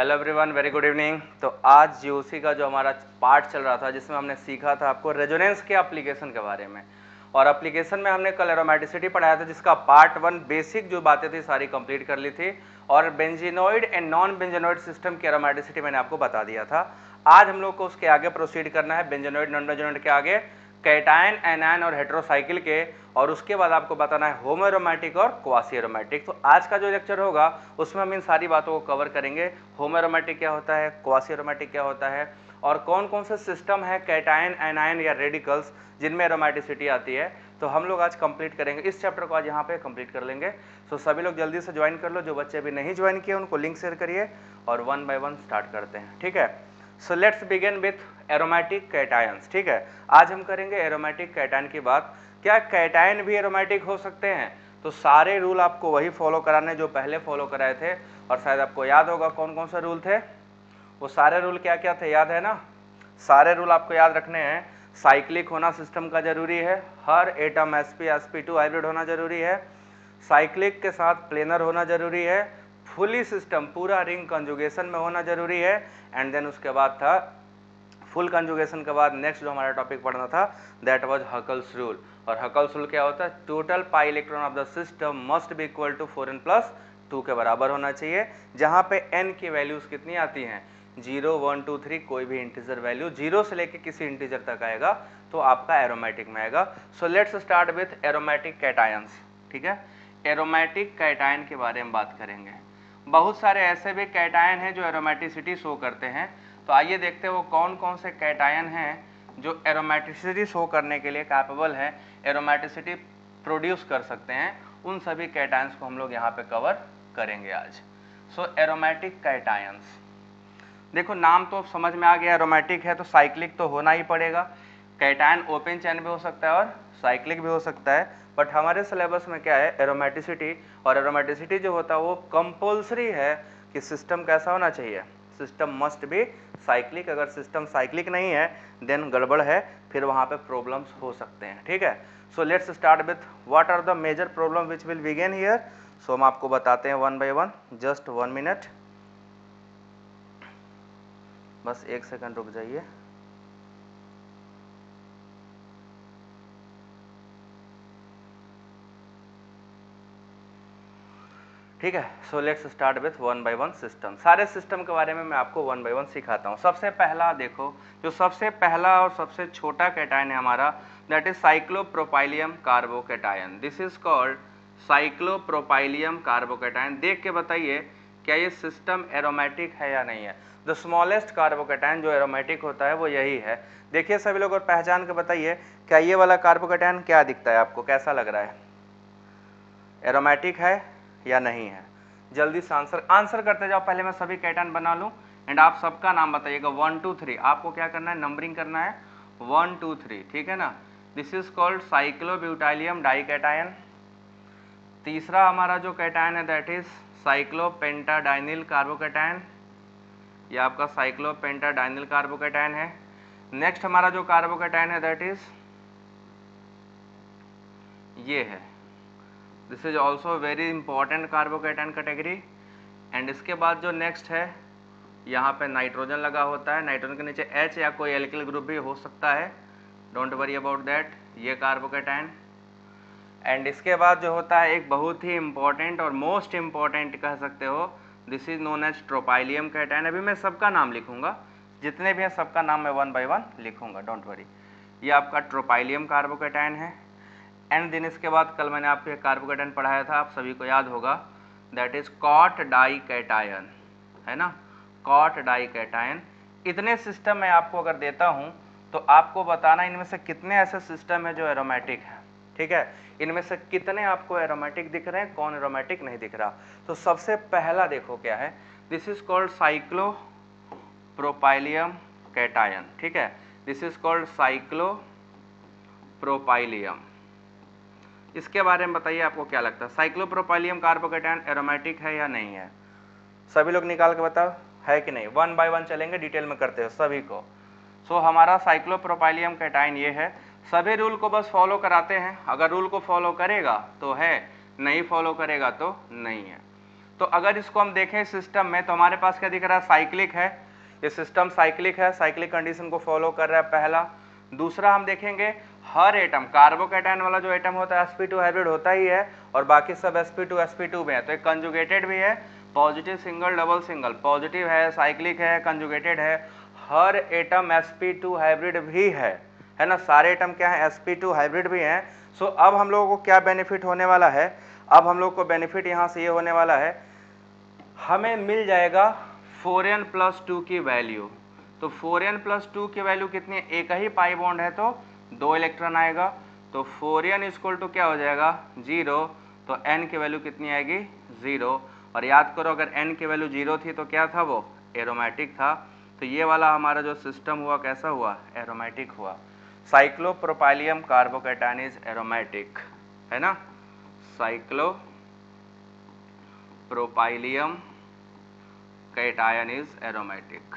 Hello everyone, very good evening. तो आज GOC का जो हमारा पार्ट चल रहा था जिसमें हमने सीखा था आपको रेजोनेंस के एप्लीकेशन के बारे में, और एप्लीकेशन में हमने कल एरोमेटिसिटी पढ़ाया था जिसका पार्ट 1 बेसिक जो बातें थी सारी कंप्लीट कर ली थी, और benzenoid and non benzenoid system की एरोमेटिसिटी मैंने आपको बता दिया था। आज हम लोग को उसके आगे प्रोसीड करना है, बेंजीनोइड नॉन बेंजीनोइड के आगे कैटायन, एनायन और हेटेरोसाइकिल के, और उसके बाद आपको बताना है होमो एरोमेटिक और क्वासी एरोमेटिक। तो आज का जो लेक्चर होगा उसमें हम इन सारी बातों को कवर करेंगे। होमो एरोमेटिक क्या होता है, क्वासी एरोमेटिक क्या होता है, और कौन कौन से सिस्टम है कैटायन, एनायन या रेडिकल्स जिनमें एरोमेटिसिटी आती है। तो हम लोग आज कंप्लीट करेंगे इस चैप्टर को, आज यहाँ पे कंप्लीट कर लेंगे। सो सभी लोग जल्दी से ज्वाइन कर लो, जो बच्चे अभी नहीं ज्वाइन किए उनको लिंक शेयर करिए और 1 बाय 1 स्टार्ट करते हैं। ठीक है, so let's begin with aromatic cations. ठीक है, आज हम करेंगे एरोमेटिक कैटायन की बात। क्या कैटायन भी एरोमेटिक हो सकते हैं? तो सारे रूल आपको वही फॉलो कराने जो पहले फॉलो कराए थे, और शायद आपको याद होगा कौन कौन से रूल थे। वो सारे रूल क्या क्या थे, याद है ना? सारे रूल आपको याद रखने हैं। साइक्लिक होना सिस्टम का जरूरी है, हर एटम sp2 हाइब्रिड होना जरूरी है, साइक्लिक के साथ प्लेनर होना जरूरी है, फुली सिस्टम पूरा रिंग कंजुगेशन में होना जरूरी है, एंड देन उसके बाद था फुल कंजुगेशन के बाद नेक्स्ट जो हमारा टॉपिक पढ़ना था दैट वाज हकल्स रूल। और हकल्स रूल क्या होता है? Total pi electron of the system must be equal to 4n+2 के बराबर होना चाहिए, जहां पे n की वैल्यूज कितनी आती हैं? 0, 1, 2, 3, कोई भी इंटीजर वैल्यू 0 से लेके किसी इंटीजर तक आएगा तो आपका एरोमेटिक में आएगा। सो let's start with aromatic cations. ठीक है, एरोमेटिक कैटायन के बारे में बात करेंगे। बहुत सारे ऐसे भी कैटायन हैं जो एरोमेटिसिटी शो करते हैं, तो आइए देखते हैं वो कौन कौन से कैटायन हैं जो एरोमेटिसिटी शो करने के लिए कैपेबल है, एरोमेटिसिटी प्रोड्यूस कर सकते हैं। उन सभी कैटायंस को हम लोग यहाँ पे कवर करेंगे आज। सो एरोमेटिक कैटायंस, देखो नाम तो समझ में आ गया, एरोमेटिक है तो साइक्लिक तो होना ही पड़ेगा। कैटायन ओपन चेन भी हो सकता है और साइक्लिक भी हो सकता है, बट हमारे सिलेबस में क्या है, एरोमेटिसिटी। और एरोमेटिसिटी जो होता है वो कंपल्सरी है कि सिस्टम कैसा होना चाहिए, सिस्टम मस्ट बी साइक्लिक। अगर सिस्टम साइक्लिक नहीं है देन गड़बड़ है, फिर वहाँ पे प्रॉब्लम्स हो सकते हैं। ठीक है, so let's start with what are the major problem which will begin here. So हम आपको बताते हैं 1 बाय 1, जस्ट 1 मिनट, बस 1 सेकंड रुक जाइए। ठीक है, so let's start with 1 by 1 system. सारे सिस्टम के बारे में मैं आपको 1 बाय 1 सिखाता हूँ। सबसे पहला देखो, जो सबसे पहला और सबसे छोटा कैटायन है हमारा, that is cyclopropylium carbocation. This is called cyclopropylium carbocation. देख के बताइए क्या ये सिस्टम एरोमेटिक है या नहीं है। द स्मॉलेस्ट कार्बोकैटायन जो एरोमेटिक होता है वो यही है। देखिए सभी लोग और पहचान के बताइए, क्या ये वाला कार्बोकैटायन क्या दिखता है आपको, कैसा लग रहा है, एरोमेटिक है या नहीं है? जल्दी से आंसर करते जाओ। पहले मैं सभी कैटायन बना लूं एंड आप सबका नाम बताइएगा 1, 2, 3। आपको क्या करना है, नंबरिंग करना है 1, 2, 3। ठीक है ना? This is called cyclobutylium dication. तीसरा हमारा जो कैटायन है दैट इज साइक्लोपेंटाडाइनिल कार्बोकैटायन, ये आपका साइक्लोपेंटाडाइनिल कार्बोकैटायन है। नेक्स्ट हमारा जो कार्बोकैटायन है दैट इज ये है, this is also very important carbocation category. And इसके बाद जो नेक्स्ट है, यहाँ पे नाइट्रोजन लगा होता है, नाइट्रोजन के नीचे H या कोई एल्किल ग्रुप भी हो सकता है, डोंट वरी अबाउट दैट, ये कार्बोकैटायन। एंड इसके बाद जो होता है एक बहुत ही इंपॉर्टेंट और मोस्ट इंपॉर्टेंट कह सकते हो, this is known as tropylium cation. अभी मैं सबका नाम लिखूंगा, जितने भी हैं सबका नाम मैं 1 बाय 1 लिखूंगा, डोंट वरी। ये आपका ट्रोपाइलियम कार्बोकैटायन है। एंड दिन इसके बाद कल मैंने आपको एक कार्बोकैटायन पढ़ाया था, आप सभी को याद होगा, दैट इज कॉट डाइकैटायन, है ना, कॉट डाइकैटायन। इतने सिस्टम मैं आपको अगर देता हूं तो आपको बताना इनमें से कितने ऐसे सिस्टम है जो एरोमेटिक है। ठीक है, इनमें से कितने आपको एरोमेटिक दिख रहे हैं, कौन एरोमेटिक नहीं दिख रहा। तो सबसे पहला देखो क्या है, दिस इज कॉल्ड साइक्लोप्रोपाइलियम कैटायन। ठीक है, दिस इज कॉल्ड साइक्लोप्रोपाइलियम। इसके बारे में बताइए आपको क्या लगता है, साइक्लोप्रोपाइलियम कार्बोकैटायन एरोमेटिक है या नहीं है? सभी लोग निकाल के बताओ, है कि नहीं? 1 बाय 1 चलेंगे, डिटेल में करते हो सभी को। सो हमारा साइक्लोप्रोपाइलियम कैटायन ये है। सभी रूल को बस फॉलो कराते हैं, अगर रूल को फॉलो करेगा तो है, नहीं फॉलो करेगा तो नहीं है। तो अगर इसको हम देखें सिस्टम में तो हमारे पास क्या दिख रहा है, साइक्लिक है, ये सिस्टम साइक्लिक है, साइक्लिक कंडीशन को फॉलो कर रहा है पहला। दूसरा हम देखेंगे हर एटम, कार्बोकैटायन वाला जो एटम होता है sp2 हाइब्रिड होता ही है और बाकी सब sp2 में है, तो एक कंजुगेटेड भी है, positive single double single, positive है, साइक्लिक है, कंजुगेटेड है, हर एटम sp2 हाइब्रिड भी है ना, सारे एटम क्या है sp2 हाइब्रिड भी हैं। सो अब हम लोगों को क्या बेनिफिट होने वाला है, अब हम लोग को बेनिफिट यहाँ से ये होने वाला है, हमें मिल जाएगा 4n+2 की वैल्यू। तो 4n+2 की वैल्यू कितनी है, एक ही पाई बॉन्ड है तो 2 इलेक्ट्रॉन आएगा, तो 4n इक्वल टू क्या हो जाएगा 0, तो n की वैल्यू कितनी आएगी 0। और याद करो अगर n की वैल्यू 0 थी तो क्या था, वो एरोमेटिक था। तो ये वाला हमारा जो सिस्टम हुआ कैसा हुआ, एरोमेटिक हुआ। साइक्लोप्रोपाइलियम कार्बोकैटायन इज एरोमेटिक, है ना, साइक्लोप्रोपाइलियम कैटायन इज एरोमेटिक।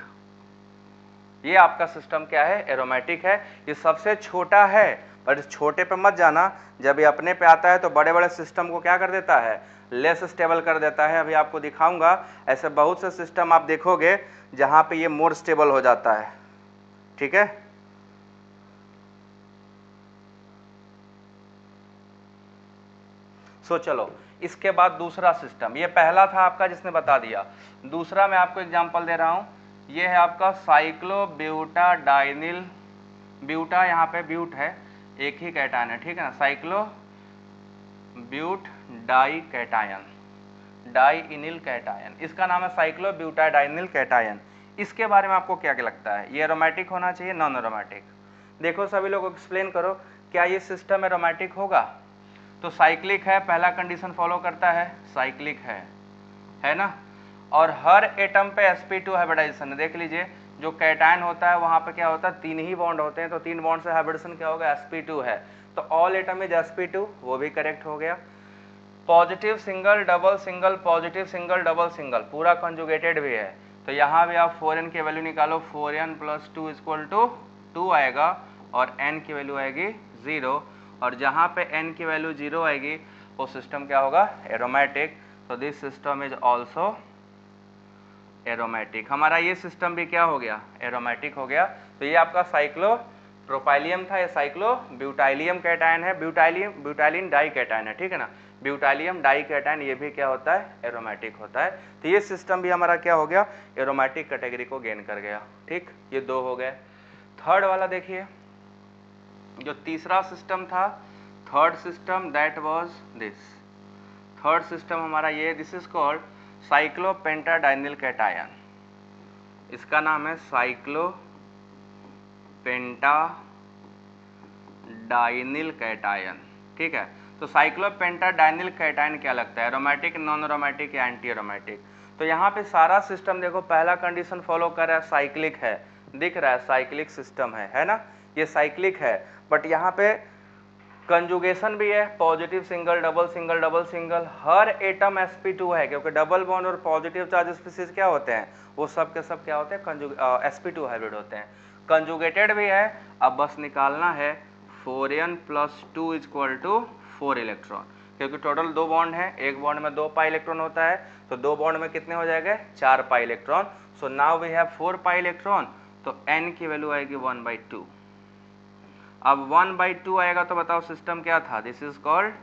ये आपका सिस्टम क्या है, एरोमेटिक है। ये सबसे छोटा है, पर इस छोटे पे मत जाना, जब ये अपने पे आता है तो बड़े बड़े सिस्टम को क्या कर देता है, लेस स्टेबल कर देता है। अभी आपको दिखाऊंगा, ऐसे बहुत से सिस्टम आप देखोगे जहां पे ये मोर स्टेबल हो जाता है, ठीक है। सो चलो इसके बाद दूसरा सिस्टम, ये पहला था आपका जिसने बता दिया, दूसरा मैं आपको एग्जांपल दे रहा हूं, ये है आपका साइक्लोब्यूटाडाइनिल, ब्यूटा यहाँ पे ब्यूट है, एक ही कैटायन है, ठीक है ना, साइक्लोब्यूट डाई कैटायन, डाइइनिल कैटायन, इसका नाम है साइक्लोब्यूटाडाइनिल कैटायन। इसके बारे में आपको क्या क्या लगता है, ये एरोमेटिक होना चाहिए नॉन एरोमेटिक? देखो सभी लोग एक्सप्लेन करो, क्या ये सिस्टम एरोमेटिक होगा? तो साइक्लिक है, पहला कंडीशन फॉलो करता है, साइक्लिक है ना, और हर एटम पे sp2 हाइब्रिडाइजेशन है। देख लीजिए जो कैटायन होता है वहां पे क्या होता है, 3 ही बॉन्ड होते हैं, तो 3 बॉन्ड से हाइब्रिडेशन क्या होगा, sp2 है, तो ऑल एटम इज sp2, वो भी करेक्ट हो गया। Positive single double single, positive single double single, पूरा कंजुगेटेड भी है, तो यहाँ भी आप 4n की वैल्यू निकालो, 4n+2 इक्वल टू 2 आएगा और n की वैल्यू आएगी 0, और जहाँ पे n की वैल्यू 0 आएगी वो सिस्टम क्या होगा, एरोमेटिक। तो this system is also aromatic. हमारा ये सिस्टम भी क्या हो गया, एरोमेटिक हो गया। तो ये आपका साइक्लो प्रोपाइलियम था, ये साइक्लो ब्यूटाइलियम कैटायन है, ब्यूटाइलिन डाई कैटायन है, ठीक है ना, ब्यूटाइलियम डाई कैटायन, ये भी क्या होता है, एरोमेटिक होता है। तो ये सिस्टम भी हमारा क्या हो गया, एरोमेटिक कैटेगरी को गेन कर गया, ठीक, ये 2 हो गए। थर्ड वाला देखिए, जो तीसरा सिस्टम था, third system that was this, third system हमारा ये, दिस इज कॉल्ड साइक्लोपेंटाडाइनिल कैटायन, इसका नाम है साइक्लोपेंटाडाइनिल कैटायन, ठीक है। तो साइक्लोपेंटाडाइनिल कैटायन क्या लगता है, एरोमेटिक, नॉन एरोमेटिक या एंटी एरोमेटिक? तो यहाँ पे सारा सिस्टम देखो पहला कंडीशन फॉलो कर रहा है, साइक्लिक है, दिख रहा है साइक्लिक सिस्टम है ना, ये साइक्लिक है, बट यहाँ पे कंजुगेशन भी है, positive single double single double single, हर एटम sp2 है, क्योंकि डबल बॉन्ड और पॉजिटिव चार्ज स्पीसीज क्या होते हैं, वो सब के सब क्या होते हैं, sp2 हाइब्रिड होते हैं, कंजुगेटेड भी है। अब बस निकालना है 4n+2 इक्वल टू 4 इलेक्ट्रॉन, क्योंकि टोटल 2 बॉन्ड है, एक बॉन्ड में 2 पाई इलेक्ट्रॉन होता है, तो 2 बॉन्ड में कितने हो जाएंगे, 4 pi electron. So now we have 4 pi electron, तो n की वैल्यू आएगी 1/2। अब 1/2 आएगा तो बताओ सिस्टम क्या था, this is called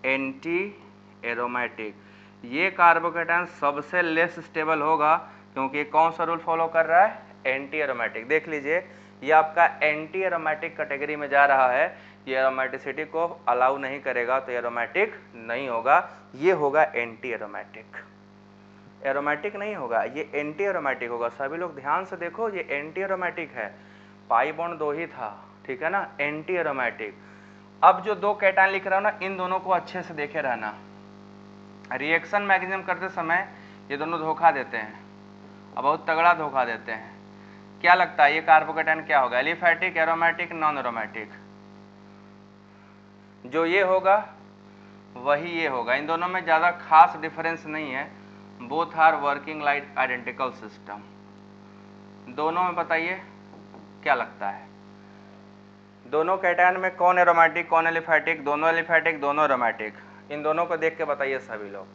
anti aromatic. ये कार्बोकैटायन सबसे लेस स्टेबल होगा, क्योंकि कौन सा रूल फॉलो कर रहा है, एंटी एरोमेटिक। देख लीजिए ये आपका एंटी एरोमेटिक कैटेगरी में जा रहा है, ये एरोमेटिसिटी को अलाउ नहीं करेगा, तो एरोमेटिक नहीं होगा, ये होगा एंटी एरोमेटिक, एरोमेटिक नहीं होगा, ये एंटी एरोमेटिक होगा। सभी लोग ध्यान से देखो, ये एंटी एरोमेटिक है, पाई बॉन्ड 2 ही था, ठीक है ना, एंटी एरोमेटिक। अब जो 2 कैटायन लिख रहा हूं ना, इन दोनों को अच्छे से देखे रहना, रिएक्शन मैकेनिज्म करते समय ये दोनों धोखा देते हैं, अब बहुत तगड़ा धोखा देते हैं। क्या लगता है ये कार्बोकैटायन क्या होगा, एलिफैटिक, एरोमेटिक, नॉन एरोमेटिक? जो ये होगा वही ये होगा, इन दोनों में ज्यादा खास डिफरेंस नहीं है, both are working like identical system. दोनों में बताइए क्या लगता है, दोनों कैटायन में कौन एरोमेटिक कौन एलिफैटिक? दोनों एलिफैटिक, दोनों एरोमेटिक, इन दोनों को देख के बताइए सभी लोग।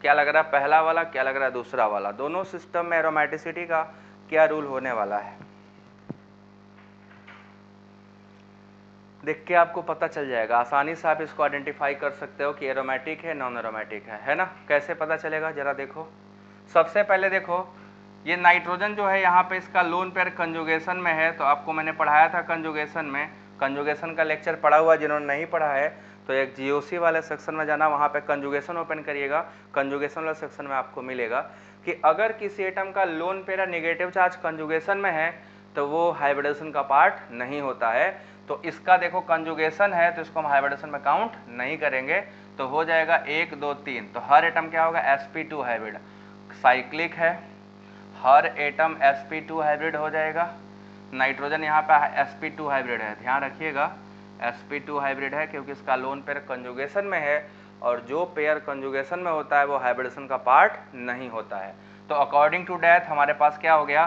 क्या लग रहा है पहला वाला, क्या लग रहा है दूसरा वाला? दोनों सिस्टम में एरोमेटिसिटी का क्या रूल होने वाला है? देख के आपको पता चल जाएगा, आसानी से आप इसको आइडेंटिफाई कर सकते हो कि एरोमेटिक है नॉन एरोमेटिक है ना? कैसे पता चलेगा जरा देखो। सबसे पहले देखो, ये नाइट्रोजन जो है यहाँ पे इसका लोन पेयर कंजुगेशन में है, तो आपको मैंने पढ़ाया था कंजुगेशन में, कंजुगेशन का लेक्चर पढ़ा हुआ, जिन्होंने नहीं पढ़ा है तो एक जीओसी वाले सेक्शन में जाना, वहाँ पे कंजुगेशन ओपन करिएगा, कंजुगेशन वाले सेक्शन में आपको मिलेगा कि अगर किसी एटम का lone pair negative charge conjugation में है तो वो हाइब्रिडेशन का पार्ट नहीं होता है। तो इसका देखो कंजुगेशन है तो इसको हम हाइब्रिडेशन में काउंट नहीं करेंगे, तो हो जाएगा 1 2 3, तो हर एटम क्या होगा sp2 हाइब्रिड, साइक्लिक है, हर एटम sp2 हाइब्रिड हो जाएगा। नाइट्रोजन यहाँ पे sp2 हाइब्रिड है, ध्यान रखिएगा sp2 हाइब्रिड है क्योंकि इसका लोन पेयर कंजुगेशन में है, और जो पेयर कंजुगेशन में होता है वो हाइब्रिडेशन का पार्ट नहीं होता है। तो अकॉर्डिंग टू डेथ हमारे पास क्या हो गया,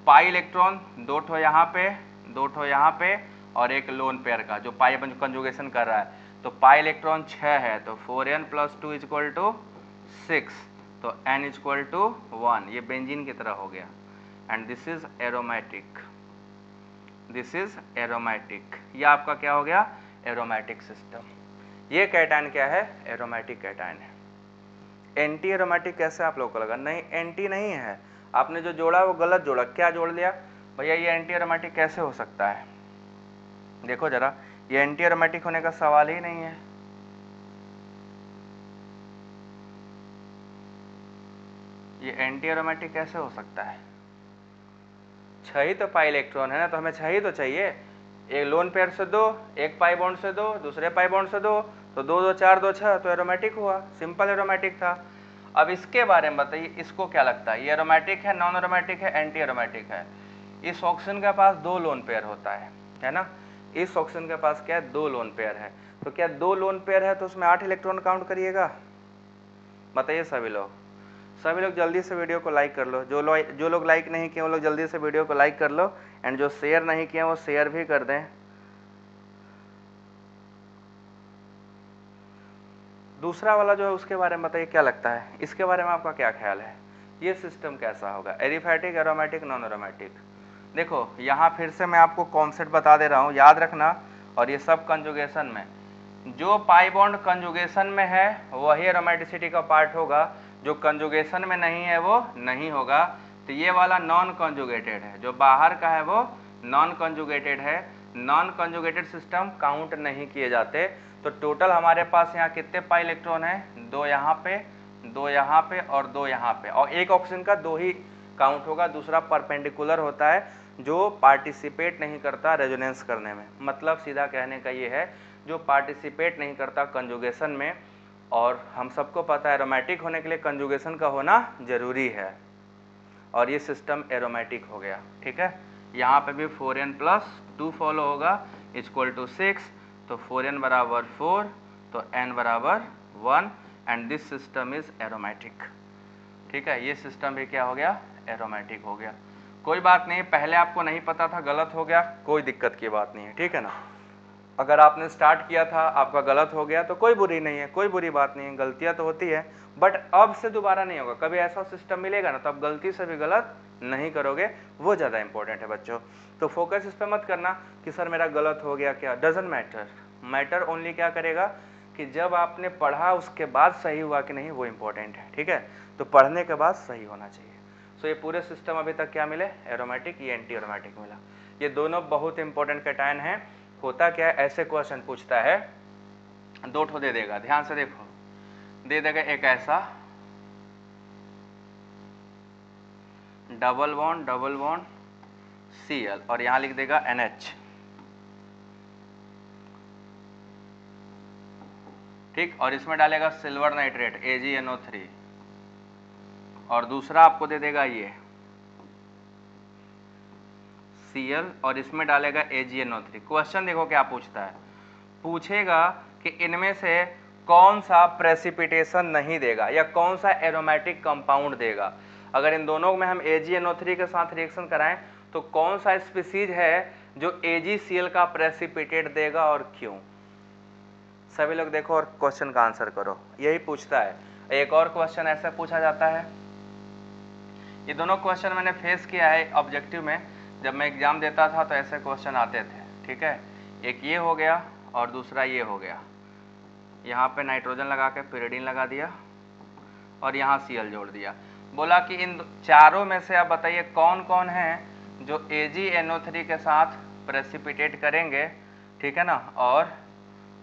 पाई इलेक्ट्रॉन 2 ठो यहाँ पे, 2 ठो यहाँ पे, और एक लोन पेयर का जो पाई कंजुगेशन कर रहा है, तो पाई इलेक्ट्रॉन 6 है, तो 4n + 2 = 6, तो n = 1, ये बेंजीन की तरह हो गया। And this is aromatic, this is aromatic, ये आपका क्या हो गया, एरोमेटिक सिस्टम। ये कैटायन क्या है, एरोमेटिक कैटायन है। एंटी एरोमेटिक कैसे आप लोगों को लगा? नहीं, एंटी नहीं है, आपने जो जोड़ा वो गलत जोड़ा। क्या जोड़ लिया भैया? ये एंटी एरोमेटिक कैसे हो सकता है? देखो जरा, ये एंटी एरोमेटिक होने का सवाल ही नहीं है। ये एंटी एरोमेटिक कैसे हो सकता है? 6 ही तो पाई इलेक्ट्रॉन है ना, तो हमें 6 ही तो चाहिए। एक लोन पेयर से 2, एक पाई बॉन्ड से 2, दूसरे पाई बॉन्ड से 2, तो 2 2 4 2 6, तो एरोमेटिक हुआ, सिंपल एरोमेटिक था। अब इसके बारे में बताइए, इसको क्या लगता है, ये एरोमेटिक है, नॉन एरोमेटिक है, एंटी एरोमेटिक है? इस ऑक्सीजन के पास 2 लोन पेयर होता है ना? इस ऑक्सीजन के पास क्या है, 2 लोन पेयर है। तो क्या 2 लोन पेयर है तो उसमें 8 इलेक्ट्रॉन काउंट करिएगा? बताइए सभी लोग, सभी लोग जल्दी से वीडियो को लाइक कर लो। जो लोग लाइक नहीं किए वो लोग जल्दी से वीडियो को लाइक कर लो, एंड जो शेयर नहीं किए वो शेयर भी कर दें। दूसरा वाला जो है उसके बारे में बताइए क्या लगता है, इसके बारे में आपका क्या ख्याल है? ये सिस्टम कैसा होगा, एलिफैटिक, एरोमेटिक, नॉन एरोमेटिक? देखो यहाँ फिर से मैं आपको कॉन्सेप्ट बता दे रहा हूँ, याद रखना। और ये सब कंजुगेशन में, जो पाई बॉन्ड कंजुगेशन में है वही एरोमेटिसिटी का पार्ट होगा, जो कंजुगेशन में नहीं है वो नहीं होगा। तो ये वाला नॉन कंजुगेटेड है, जो बाहर का है वो नॉन कंजुगेटेड है। नॉन कंजुगेटेड सिस्टम काउंट नहीं किए जाते। तो टोटल हमारे पास यहाँ कितने पाई इलेक्ट्रॉन है, 2 यहाँ पे, 2 यहाँ पे और 2 यहाँ पे, और एक ऑक्सीजन का 2 ही काउंट होगा, दूसरा परपेंडिकुलर होता है जो पार्टिसिपेट नहीं करता रेजोनेंस करने में। मतलब सीधा कहने का ये है, जो पार्टिसिपेट नहीं करता कंजुगेशन में, और हम सबको पता है एरोमेटिक होने के लिए कंजुगेशन का होना जरूरी है, और ये सिस्टम एरोमेटिक हो गया। ठीक है, यहाँ पे भी 4n + 2 फॉलो होगा = 6, तो 4n = 4, तो n = 1, and this system is aromatic. ठीक है, ये सिस्टम भी क्या हो गया, एरोमेटिक हो गया। कोई बात नहीं, पहले आपको नहीं पता था, गलत हो गया, कोई दिक्कत की बात नहीं है, ठीक है ना? अगर आपने स्टार्ट किया था, आपका गलत हो गया तो कोई बुरी नहीं है, कोई बुरी बात नहीं है, गलतियां तो होती है, बट अब से दोबारा नहीं होगा। कभी ऐसा सिस्टम मिलेगा ना तो आप गलती से भी गलत नहीं करोगे, वो ज़्यादा इंपॉर्टेंट है बच्चों। तो फोकस इस पर मत करना कि सर मेरा गलत हो गया, क्या, डजंट मैटर। मैटर ओनली क्या करेगा कि जब आपने पढ़ा उसके बाद सही हुआ कि नहीं, वो इंपॉर्टेंट है। ठीक है, तो पढ़ने के बाद सही होना चाहिए। सो ये पूरे सिस्टम अभी तक क्या मिले, एरोमेटिक, ये एंटी एरोमेटिक मिला। ये दोनों बहुत इंपॉर्टेंट कैटायन हैं। होता क्या है, ऐसे क्वेश्चन पूछता है, 2 ठो दे देगा, ध्यान से देखो, दे देगा एक ऐसा डबल बॉन्ड Cl, और यहां लिख देगा NH। ठीक, और इसमें डालेगा सिल्वर नाइट्रेट AgNO3, और दूसरा आपको दे देगा ये Cl, और इसमें डालेगा AgNO3। क्वेश्चन देखो क्या पूछता है, पूछेगा कि इनमें से कौन सा प्रेसिपिटेशन नहीं देगा या कौन सा एरोमेटिक कंपाउंड देगा। अगर इन दोनों में हम AgNO3 के साथ रिएक्शन कराएं तो कौन सा स्पीसीज है जो AgCl का प्रेसिपिटेट देगा और क्यों? सभी लोग देखो और क्वेश्चन का आंसर करो, यही पूछता है। एक और क्वेश्चन ऐसा पूछा जाता है, ये दोनों क्वेश्चन मैंने फेस किया है ऑब्जेक्टिव में, जब मैं एग्जाम देता था तो ऐसे क्वेश्चन आते थे, ठीक है। एक ये हो गया और दूसरा ये हो गया, यहाँ पे नाइट्रोजन लगा के pyridine लगा दिया और यहाँ Cl जोड़ दिया। बोला कि इन चारों में से आप बताइए कौन कौन है जो AgNO3 के साथ प्रेसिपिटेट करेंगे, ठीक है ना, और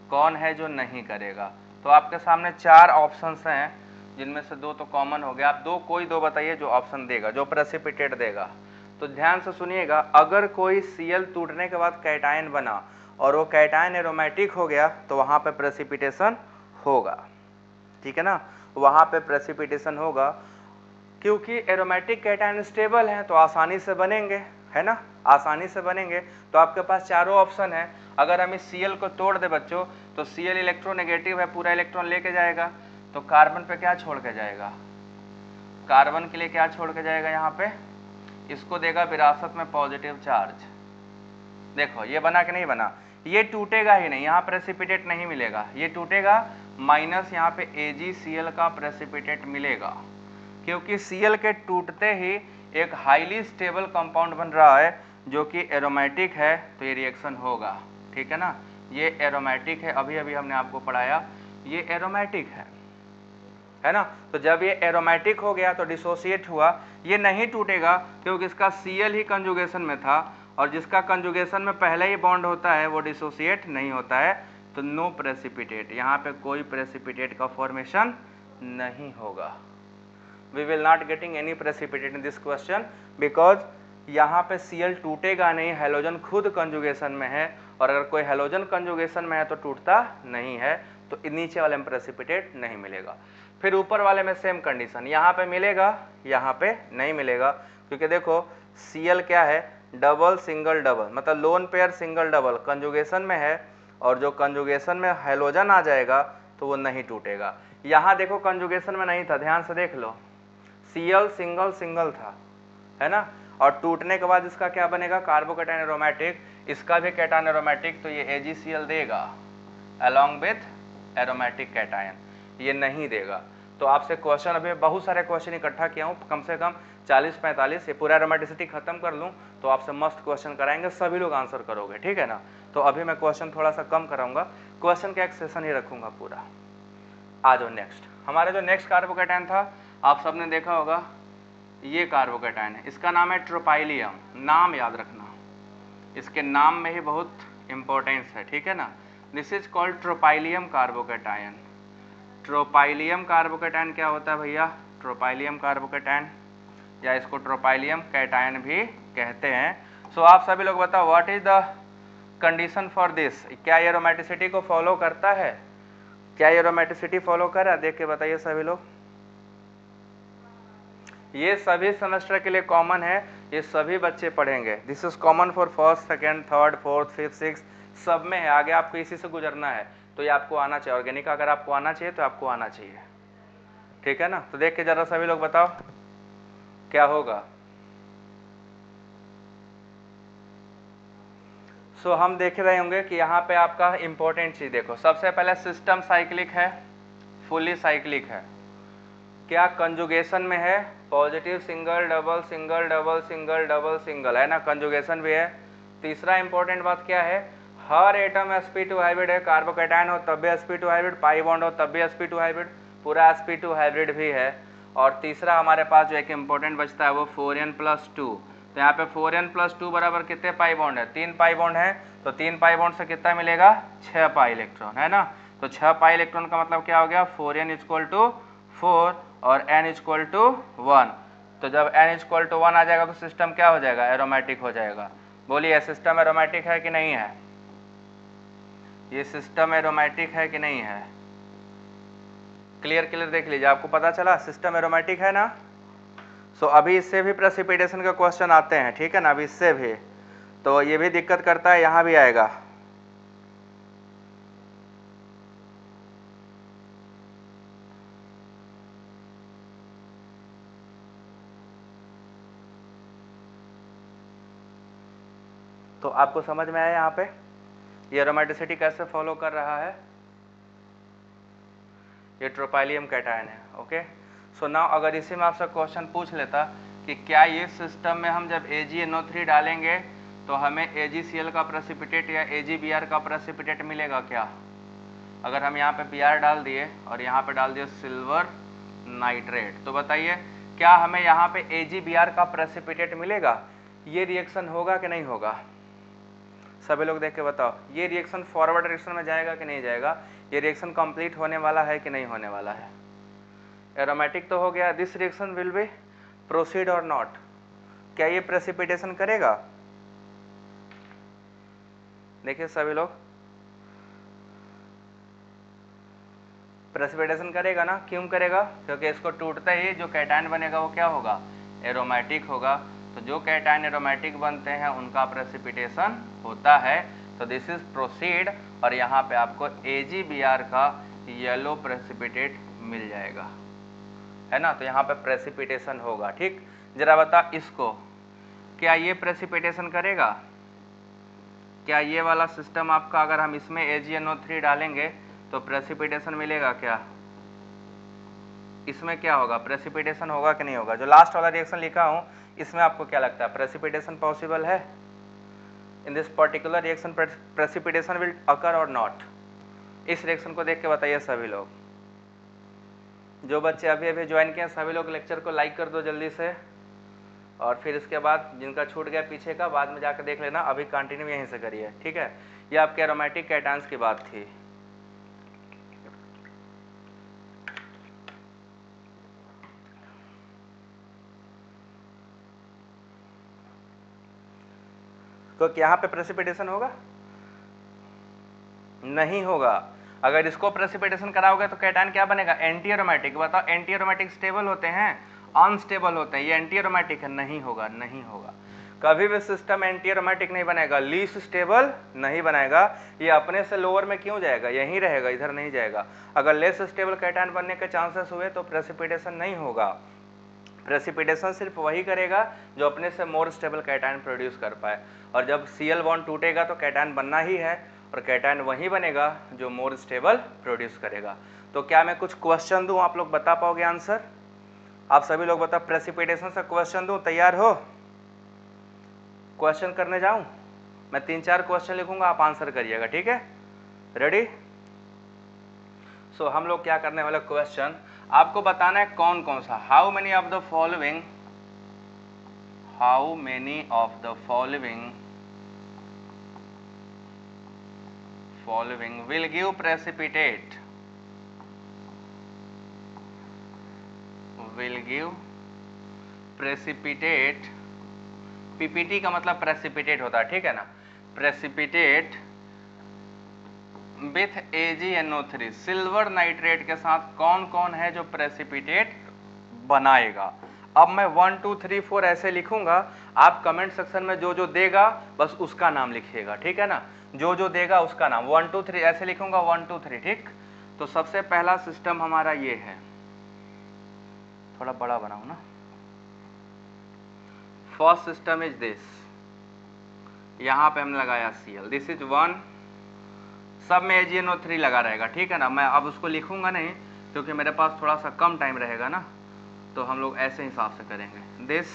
कौन है जो नहीं करेगा। तो आपके सामने चार ऑप्शंस हैं, जिनमें से दो तो कॉमन हो गया। आप कोई दो बताइए जो ऑप्शन देगा, जो प्रेसिपिटेट देगा। तो ध्यान से सुनिएगा, अगर कोई Cl टूटने के बाद कैटायन बना और वो कैटायन एरोमेटिक हो गया तो वहाँ पे प्रेसिपिटेशन होगा, ठीक है ना, वहाँ पे प्रेसिपिटेशन होगा, क्योंकि एरोमेटिक कैटायन स्टेबल है तो आसानी से बनेंगे, है ना, आसानी से बनेंगे। तो आपके पास चारों ऑप्शन है। अगर हम इस Cl को तोड़ दे बच्चों तो Cl इलेक्ट्रोनेगेटिव है, पूरा इलेक्ट्रॉन लेके जाएगा, तो कार्बन पे क्या छोड़ के जाएगा, कार्बन के लिए क्या छोड़ के जाएगा, यहाँ पे इसको देगा विरासत में पॉजिटिव चार्ज। देखो ये बना कि नहीं बना, ये टूटेगा ही नहीं, यहाँ प्रेसिपिटेट नहीं मिलेगा, ये टूटेगा, माइनस यहाँ पे AgCl का प्रेसिपिटेट मिलेगा, क्योंकि Cl के टूटते ही एक हाईली स्टेबल कंपाउंड बन रहा है जो कि एरोमेटिक है, तो ये रिएक्शन होगा, ठीक है ना। ये एरोमेटिक है, अभी अभी हमने आपको पढ़ाया, ये एरोमेटिक है ना। तो जब ये एरोमेटिक हो गया तो डिसोसिएट हुआ, ये नहीं टूटेगा क्योंकि इसका Cl ही कंजुगेशन में था, और जिसका कंजुगेशन में पहले ही बॉन्ड होता है वो डिसोसिएट नहीं होता है, तो नो प्रेसिपिटेट, यहाँ पे कोई प्रेसिपिटेट का फॉर्मेशन नहीं होगा। We will not getting any precipitate in this question, because यहाँ पे Cl टूटेगा नहीं, हेलोजन खुद कंजुगेशन में है, और अगर कोई हेलोजन कंजुगेशन में है तो टूटता नहीं है, तो नीचे वाले में प्रेसिपिटेट नहीं मिलेगा। फिर ऊपर वाले में सेम कंडीशन, यहाँ पे मिलेगा, यहाँ पे नहीं मिलेगा, क्योंकि देखो Cl क्या है, डबल सिंगल डबल, मतलब lone pair single double conjugation में है, और जो कंजुगेशन में हेलोजन आ जाएगा तो वो नहीं टूटेगा। यहाँ देखो कंजुगेशन में नहीं था, ध्यान से देख लो, Cl सिंगल सिंगल था, है ना, और टूटने के बाद इसका क्या बनेगा, कार्बोकैटायन एरोमेटिक, इसका भी कैटायन एरोमेटिक, तो ये AgCl देगा अलॉन्ग विथ एरोमेटिक कैटायन, ये नहीं देगा। तो आपसे क्वेश्चन, अभी बहुत सारे क्वेश्चन इकट्ठा किया हूँ, कम से कम 40-45, ये पूरा एरोमेटिसिटी खत्म कर लूँ तो आपसे मस्त क्वेश्चन कराएंगे, सभी लोग आंसर करोगे, ठीक है ना। तो अभी मैं क्वेश्चन थोड़ा सा कम कराऊंगा, क्वेश्चन का एक सेशन ही रखूंगा पूरा। आ जाओ नेक्स्ट, हमारा जो नेक्स्ट कार्बोकैटायन था, आप सबने देखा होगा, ये कार्बोकैटायन है, इसका नाम है ट्रोपाइलियम, नाम याद रखना, इसके नाम में ही बहुत इंपॉर्टेंस है, ठीक है ना। This is called tropylium carbocation. Tropylium carbocation क्या होता है भैया, ट्रोपाइलियम कार्बोकैटायन, या इसको ट्रोपाइलियम कैटायन भी कहते हैं। सो आप सभी लोग बताओ, what is the condition for this, क्या ये एरोमेटिसिटी को फॉलो करता है, क्या ये एरोमेटिसिटी फॉलो कर रहा है, देख के बताइए सभी लोग। ये सभी सेमेस्टर के लिए कॉमन है, ये सभी बच्चे पढ़ेंगे, this is common for first, second, third, fourth, fifth, six, सब में है। आगे आपको इसी से गुजरना है, तो ये आपको आना चाहिए, ऑर्गेनिक अगर आपको आना चाहिए तो आपको आना चाहिए, ठीक है ना। तो देख के जरा सभी लोग बताओ क्या होगा। सो हम देख रहे होंगे कि यहाँ पे आपका इंपॉर्टेंट चीज देखो, सबसे पहले सिस्टम साइक्लिक है, फुली साइक्लिक है, क्या कंजुगेशन में है, positive single double single double single double single, है ना, कंजुगेशन भी है। तीसरा इंपॉर्टेंट बात क्या है, हर एटम sp2 हाइब्रिड है, कार्बोकैटायन हो तब भी sp2 हाइब्रिड, पाई बॉन्ड हो तब भी sp2 हाइब्रिड, पूरा sp2 हाइब्रिड भी है। और तीसरा हमारे पास जो एक इंपॉर्टेंट बचता है वो 4n+2, तो यहाँ पे 4n+2 बराबर कितने पाई बॉन्ड है, 3 पाई बॉन्ड है, तो 3 पाई बॉन्ड से कितना मिलेगा, 6 पाई इलेक्ट्रॉन, है ना। तो 6 पाई इलेक्ट्रॉन का मतलब क्या हो गया, 4n=4 और n=1, तो जब n=1 आ जाएगा तो सिस्टम क्या हो जाएगा, एरोमेटिक हो जाएगा। बोलिए सिस्टम एरोमेटिक है कि नहीं है, ये सिस्टम एरोमेटिक है कि नहीं है, क्लियर क्लियर देख लीजिए, आपको पता चला सिस्टम एरोमेटिक है ना। सो अभी इससे भी प्रेसिपिटेशन का क्वेश्चन आते हैं, ठीक है ना, अभी इससे भी, तो ये भी दिक्कत करता है, यहाँ भी आएगा। तो आपको समझ में आया यहाँ पे ये एरोमेटिसिटी कैसे फॉलो कर रहा है, ये ट्रोपाइलियम कैटायन है, ओके। सो नाउ अगर इसी में आपसे क्वेश्चन पूछ लेता कि क्या ये सिस्टम में हम जब AgNO3 डालेंगे तो हमें AgCl का प्रेसिपिटेट या AgBr का प्रेसिपिटेट मिलेगा क्या? अगर हम यहाँ पे Br डाल दिए और यहाँ पे डाल दिए सिल्वर नाइट्रेट, तो बताइए क्या हमें यहाँ पे AgBr का प्रेसिपिटेट मिलेगा? ये रिएक्शन होगा कि नहीं होगा? सभी लोग देख के बताओ, ये रिएक्शन फॉरवर्ड डायरेक्शन में जाएगा कि नहीं जाएगा? ये रिएक्शन कंप्लीट होने वाला है कि नहीं होने वाला है? एरोमेटिक तो हो गया, this reaction will be proceed और नॉट? क्या ये प्रेसिपिटेशन करेगा? देखिए सभी लोग, प्रेसिपिटेशन करेगा ना। क्यों करेगा? क्योंकि इसको टूटते ही जो कैटायन बनेगा वो क्या होगा? एरोमेटिक होगा। तो जो कैटायन एरोमेटिक बनते हैं उनका प्रेसिपिटेशन होता है, तो दिस इज प्रोसीड, और यहाँ पे आपको AgBr का येलो प्रेसिपिटेट मिल जाएगा, है ना। तो यहाँ पे प्रेसिपिटेशन होगा। ठीक, जरा बता इसको, क्या ये प्रेसिपिटेशन करेगा? क्या ये वाला सिस्टम आपका, अगर हम इसमें AgNO3 डालेंगे तो प्रेसिपिटेशन मिलेगा क्या? इसमें क्या होगा? प्रेसिपिटेशन होगा कि नहीं होगा? जो लास्ट वाला रिएक्शन लिखा हूं इसमें आपको क्या लगता है, प्रेसिपिटेशन पॉसिबल है? In this particular reaction precipitation will occur और नॉट? इस रिएक्शन को देख के बताइए सभी लोग। जो बच्चे अभी अभी ज्वाइन किए सभी लोग लेक्चर को लाइक कर दो जल्दी से, और फिर इसके बाद जिनका छूट गया पीछे का बाद में जाकर देख लेना, अभी कंटिन्यू यहीं से करिए, ठीक है। ये आपके एरोमेटिक कैटायंस की बात थी। तो यहाँ पे प्रेसिपिटेशन होगा? नहीं होगा। अगर इसको प्रेसिपिटेशन कराओगे तो कैटायन क्या बनेगा? Anti aromatic. बताओ, एंटी एरोमेटिक स्टेबल होते हैं, अनस्टेबल होते हैं? ये एंटी एरोमेटिक है, नहीं होगा, नहीं होगा। कभी भी सिस्टम एंटी एरोमेटिक नहीं बनेगा, लीस्ट स्टेबल नहीं बनाएगा। ये अपने से लोअर में क्यों जाएगा? यहीं रहेगा, इधर नहीं जाएगा। अगर लेस स्टेबल कैटायन बनने के चांसेस हुए तो प्रेसिपिटेशन नहीं होगा। प्रेसिपिटेशन सिर्फ वही करेगा जो अपने से मोर स्टेबल कैटायन प्रोड्यूस कर पाए, और जब Cl बॉन्ड टूटेगा तो कैटायन बनना ही है, और कैटायन वही बनेगा जो मोर स्टेबल प्रोड्यूस करेगा। तो क्या मैं कुछ क्वेश्चन दूं, आप लोग बता पाओगे आंसर? आप सभी लोग बताओ, प्रेसिपिटेशन से क्वेश्चन दूं, तैयार हो? क्वेश्चन करने जाऊं? मैं 3-4 क्वेश्चन लिखूंगा, आप आंसर करिएगा, ठीक है? रेडी? सो हम लोग क्या करने वाले, क्वेश्चन आपको बताना है कौन कौन सा, how many of the following will give precipitate, PPT का मतलब प्रेसिपिटेट होता है, ठीक है ना। Precipitate with AgNO3, silver nitrate के साथ कौन कौन है जो प्रेसिपिटेट बनाएगा? अब मैं 1 2 3 4 ऐसे लिखूंगा, आप कमेंट सेक्शन में जो जो देगा बस उसका नाम लिखिएगा, ठीक है ना। जो जो देगा उसका नाम, 1 2 3 ऐसे लिखूंगा, 1 2 3, ठीक। तो सबसे पहला सिस्टम हमारा ये है, थोड़ा बड़ा बनाऊं ना। फर्स्ट सिस्टम इज दिस, यहां पे हमने लगाया Cl, दिस इज 1, सब में AgNO3 लगा रहेगा, ठीक है ना। मैं अब उसको लिखूंगा नहीं क्योंकि मेरे पास थोड़ा सा कम टाइम रहेगा ना, तो हम लोग ऐसे हिसाब से करेंगे। दिस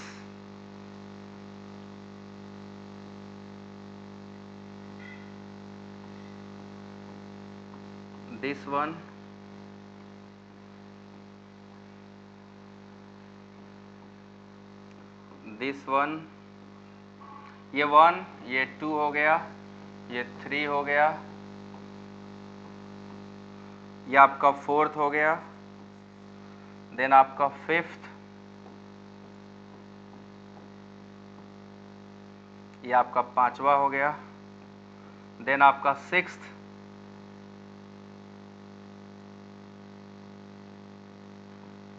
वन, दिस वन, ये 1, ये 2 हो गया, ये 3 हो गया, ये आपका 4th हो गया, देन आपका 5th, ये आपका 5वां हो गया, देन आपका 6th,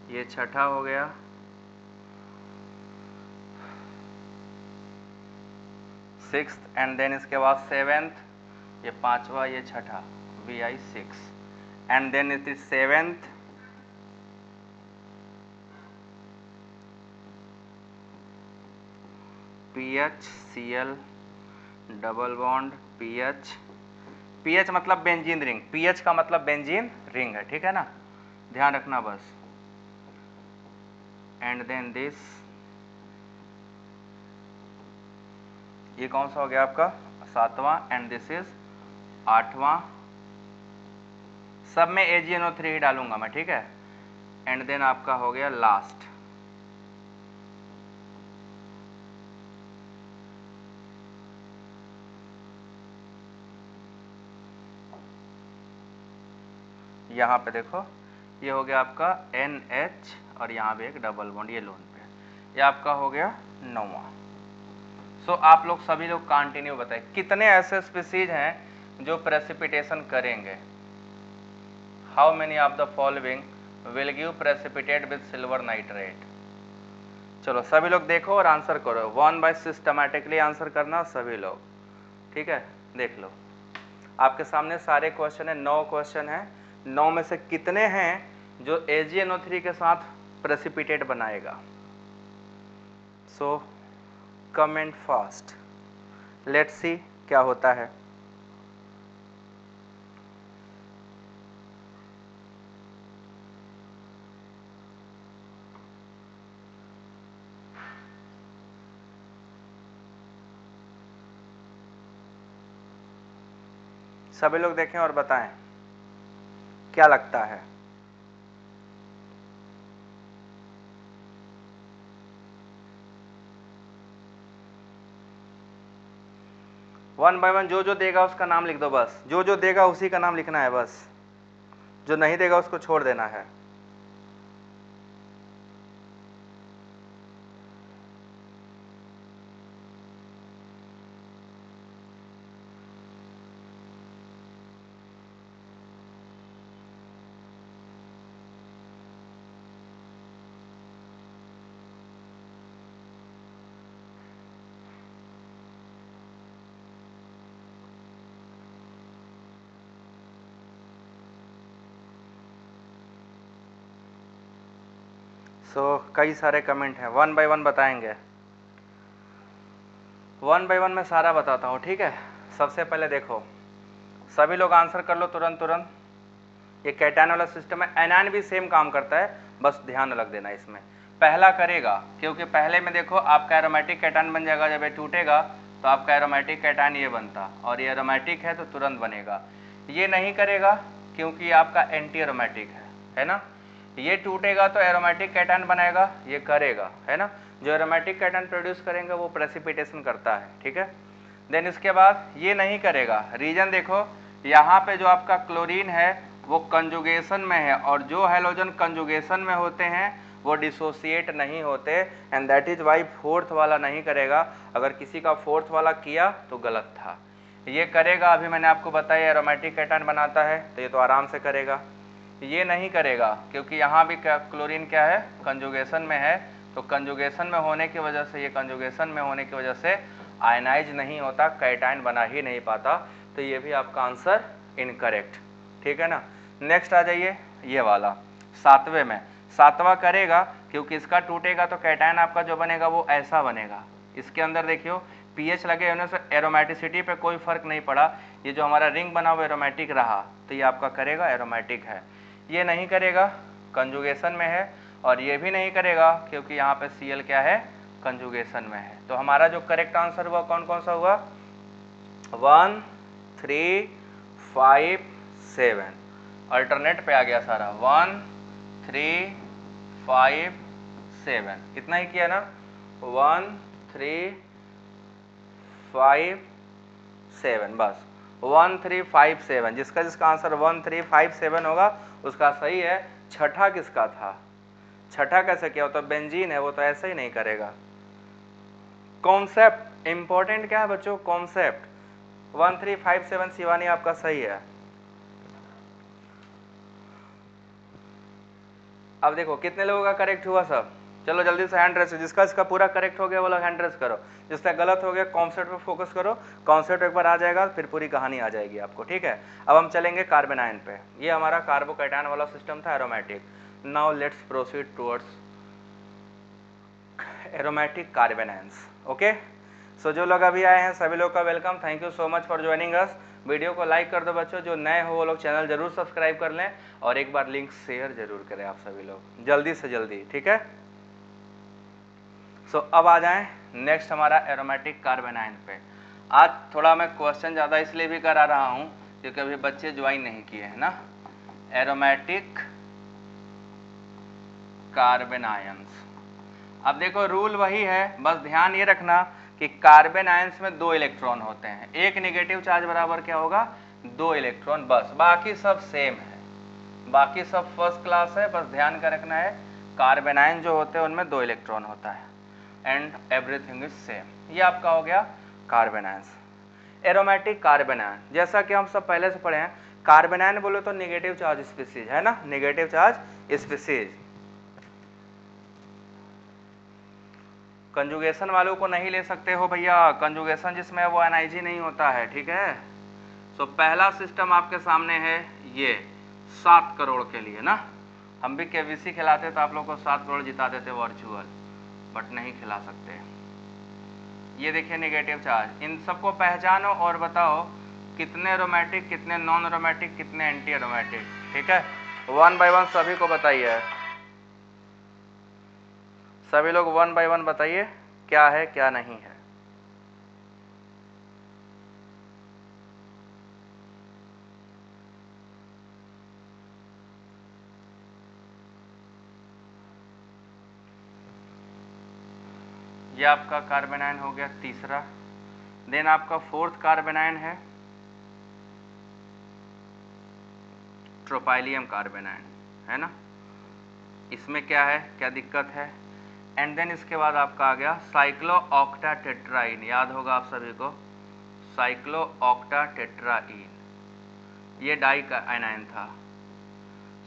ये 6ठा हो गया, 6th, एंड देन इसके बाद 7th, ये 5वां, ये 6ठा, Vi6, and then it is 7th, PH Cl double bond PH मतलब बेंजीन रिंग, PH का मतलब बेंजीन रिंग है, ठीक है ना, ध्यान रखना बस। एंड देन दिस, ये कौन सा हो गया आपका 7वां, एंड दिस इज 8वां। सब में AgNO3 ही डालूंगा मैं, ठीक है। एंड देन आपका हो गया लास्ट, यहाँ पे देखो ये हो गया आपका NH और यहाँ पे एक डबल बॉन्ड ये लोन पे, ये आपका हो गया 9वां। सो आप लोग सभी लोग कंटिन्यू बताएं कितने ऐसे स्पीसीज हैं जो प्रेसिपिटेशन करेंगे। How many of the following will give precipitate with silver nitrate. चलो सभी लोग देखो और आंसर करो, 1 बाय सिस्टमैटिकली आंसर करना सभी लोग, ठीक है। देख लो आपके सामने सारे क्वेश्चन है, 9 क्वेश्चन है, 9 में से कितने हैं जो AgNO3 के साथ प्रेसिपिटेट बनाएगा। So comment fast, let's see क्या होता है। सभी लोग देखें और बताएं क्या लगता है। वन बाय वन जो जो देगा उसका नाम लिख दो, बस जो जो देगा उसी का नाम लिखना है, बस जो नहीं देगा उसको छोड़ देना है। कई सारे कमेंट हैं, 1 बाय 1 बताएंगे। 1 बाय 1 मैं सारा बताता हूँ, ठीक है। सबसे पहले देखो सभी लोग आंसर कर लो तुरंत तुरंत। ये कैटायन वाला सिस्टम है, एनायन भी सेम काम करता है, बस ध्यान अलग देना इसमें। पहला करेगा क्योंकि पहले में देखो आपका एरोमेटिक कैटायन बन जाएगा, जब ये टूटेगा तो आपका एरोमेटिक कैटायन ये बनता, और ये एरोमेटिक है तो तुरंत बनेगा। ये नहीं करेगा क्योंकि आपका एंटी एरोमेटिक है ना। ये टूटेगा तो एरोमेटिक कैटायन बनाएगा, ये करेगा, है ना। जो एरोमेटिक कैटायन प्रोड्यूस करेंगे वो प्रेसिपिटेशन करता है, ठीक है। देन इसके बाद ये नहीं करेगा, रीजन देखो यहाँ पे जो आपका क्लोरीन है वो कंजुगेशन में है, और जो हैलोजन कंजुगेशन में होते हैं वो डिसोसिएट नहीं होते, and that is why fourth वाला नहीं करेगा। अगर किसी का फोर्थ वाला किया तो गलत था। ये करेगा, अभी मैंने आपको बताया एरोमेटिक कैटायन बनाता है तो ये तो आराम से करेगा। ये नहीं करेगा क्योंकि यहाँ भी क्लोरीन क्या है, कंजुगेशन में है, तो कंजुगेशन में होने की वजह से, ये कंजुगेशन में होने की वजह से आयनाइज नहीं होता, कैटायन बना ही नहीं पाता, तो ये भी आपका आंसर इनकरेक्ट, ठीक है ना। नेक्स्ट आ जाइए ये वाला 7वें में, 7वां करेगा क्योंकि इसका टूटेगा तो कैटायन आपका जो बनेगा वो ऐसा बनेगा। इसके अंदर देखियो पीएच लगे होने से एरोमेटिसिटी पे कोई फर्क नहीं पड़ा, ये जो हमारा रिंग बना हुआ एरोमेटिक रहा, तो ये आपका करेगा एरोमेटिक है। ये नहीं करेगा, कंजुगेशन में है, और ये भी नहीं करेगा क्योंकि यहाँ पे Cl क्या है, कंजुगेशन में है। तो हमारा जो करेक्ट आंसर हुआ कौन कौन सा हुआ, 1 3 5 7, अल्टरनेट पे आ गया सारा, 1 3 5 7, इतना ही किया ना, 1 3 5 7, बस 1 3 5 7, जिसका जिसका आंसर 1 3 5 7 होगा उसका सही है। छठा किसका था, छठा कैसे किया, तो बेंजीन है, वो तो ऐसे ही नहीं करेगा। कॉन्सेप्ट इंपॉर्टेंट क्या है बच्चों, कॉन्सेप्ट। 1 3 5 7 शिवानी आपका सही है। अब देखो कितने लोगों का करेक्ट हुआ सब, चलो जल्दी से हैंड रेस, जिसका इसका पूरा करेक्ट हो गया वो लोग हैंड रेस करो, जिसका गलत हो गया कॉन्सेप्ट पे फोकस करो, कॉन्सेप्ट एक बार आ जाएगा फिर पूरी कहानी आ जाएगी आपको, ठीक है। अब हम चलेंगे कार्बन आयन पे, ये हमारा कार्बोकैटायन वाला सिस्टम था aromatic. Now let's proceed towards aromatic carbon ions, okay. So जो लोग अभी आए हैं सभी लोग का welcome, thank you so much for joining us. Video को लाइक कर दो बच्चों, जो नए हो वो लोग चैनल जरूर सब्सक्राइब कर लें, और एक बार लिंक शेयर जरूर करें आप सभी लोग जल्दी से जल्दी, ठीक है। सो अब आ जाएं नेक्स्ट हमारा एरोमेटिक कार्बन आयन पे। आज थोड़ा मैं क्वेश्चन ज़्यादा इसलिए भी करा रहा हूँ क्योंकि अभी बच्चे ज्वाइन नहीं किए हैं ना। एरोमेटिक कार्बन आयंस, अब देखो रूल वही है, बस ध्यान ये रखना कि कार्बन आयंस में 2 इलेक्ट्रॉन होते हैं, एक नेगेटिव चार्ज बराबर क्या होगा 2 इलेक्ट्रॉन, बस बाकी सब सेम है, बाकी सब फर्स्ट क्लास है। बस ध्यान का रखना है कार्बन आयन जो होते हैं उनमें 2 इलेक्ट्रॉन होता है एंड एवरीथिंग इज सेम। ये आपका हो गया carbon ions. Aromatic carbon ion, जैसा कि हम सब पहले से पढ़े हैं, कार्बन आयन बोले तो नेगेटिव चार्ज स्पीसीज है ना, नेगेटिव चार्ज स्पीसीज। कंजुगेशन वालों को नहीं ले सकते हो भैया, कंजुगेशन जिसमें वो एनआईजी नहीं होता है, ठीक है। तो पहला सिस्टम आपके सामने है ये 7 करोड़ के लिए ना, हम भी केवीसी खिलाते तो आप लोग को 7 करोड़ जिता देते वर्चुअल, बट नहीं खिला सकते। ये देखिए नेगेटिव चार्ज, इन सबको पहचानो और बताओ कितने एरोमेटिक, कितने नॉन एरोमेटिक, कितने एंटी एरोमेटिक, ठीक है। 1 बाय 1 सभी को बताइए, सभी लोग 1 बाय 1 बताइए क्या है क्या नहीं है। ये आपका कार्बन आयन हो गया तीसरा। देन आपका फोर्थ कार्बन आयन है ट्रोपाइलियम कार्बन आयन, है ना। इसमें क्या है, क्या दिक्कत है। एंड देन इसके बाद आपका आ गया साइक्लो ऑक्टा टेट्राइन, याद होगा आप सभी को साइक्लो ऑक्टा टेट्राइन, ये डाई का आयन था।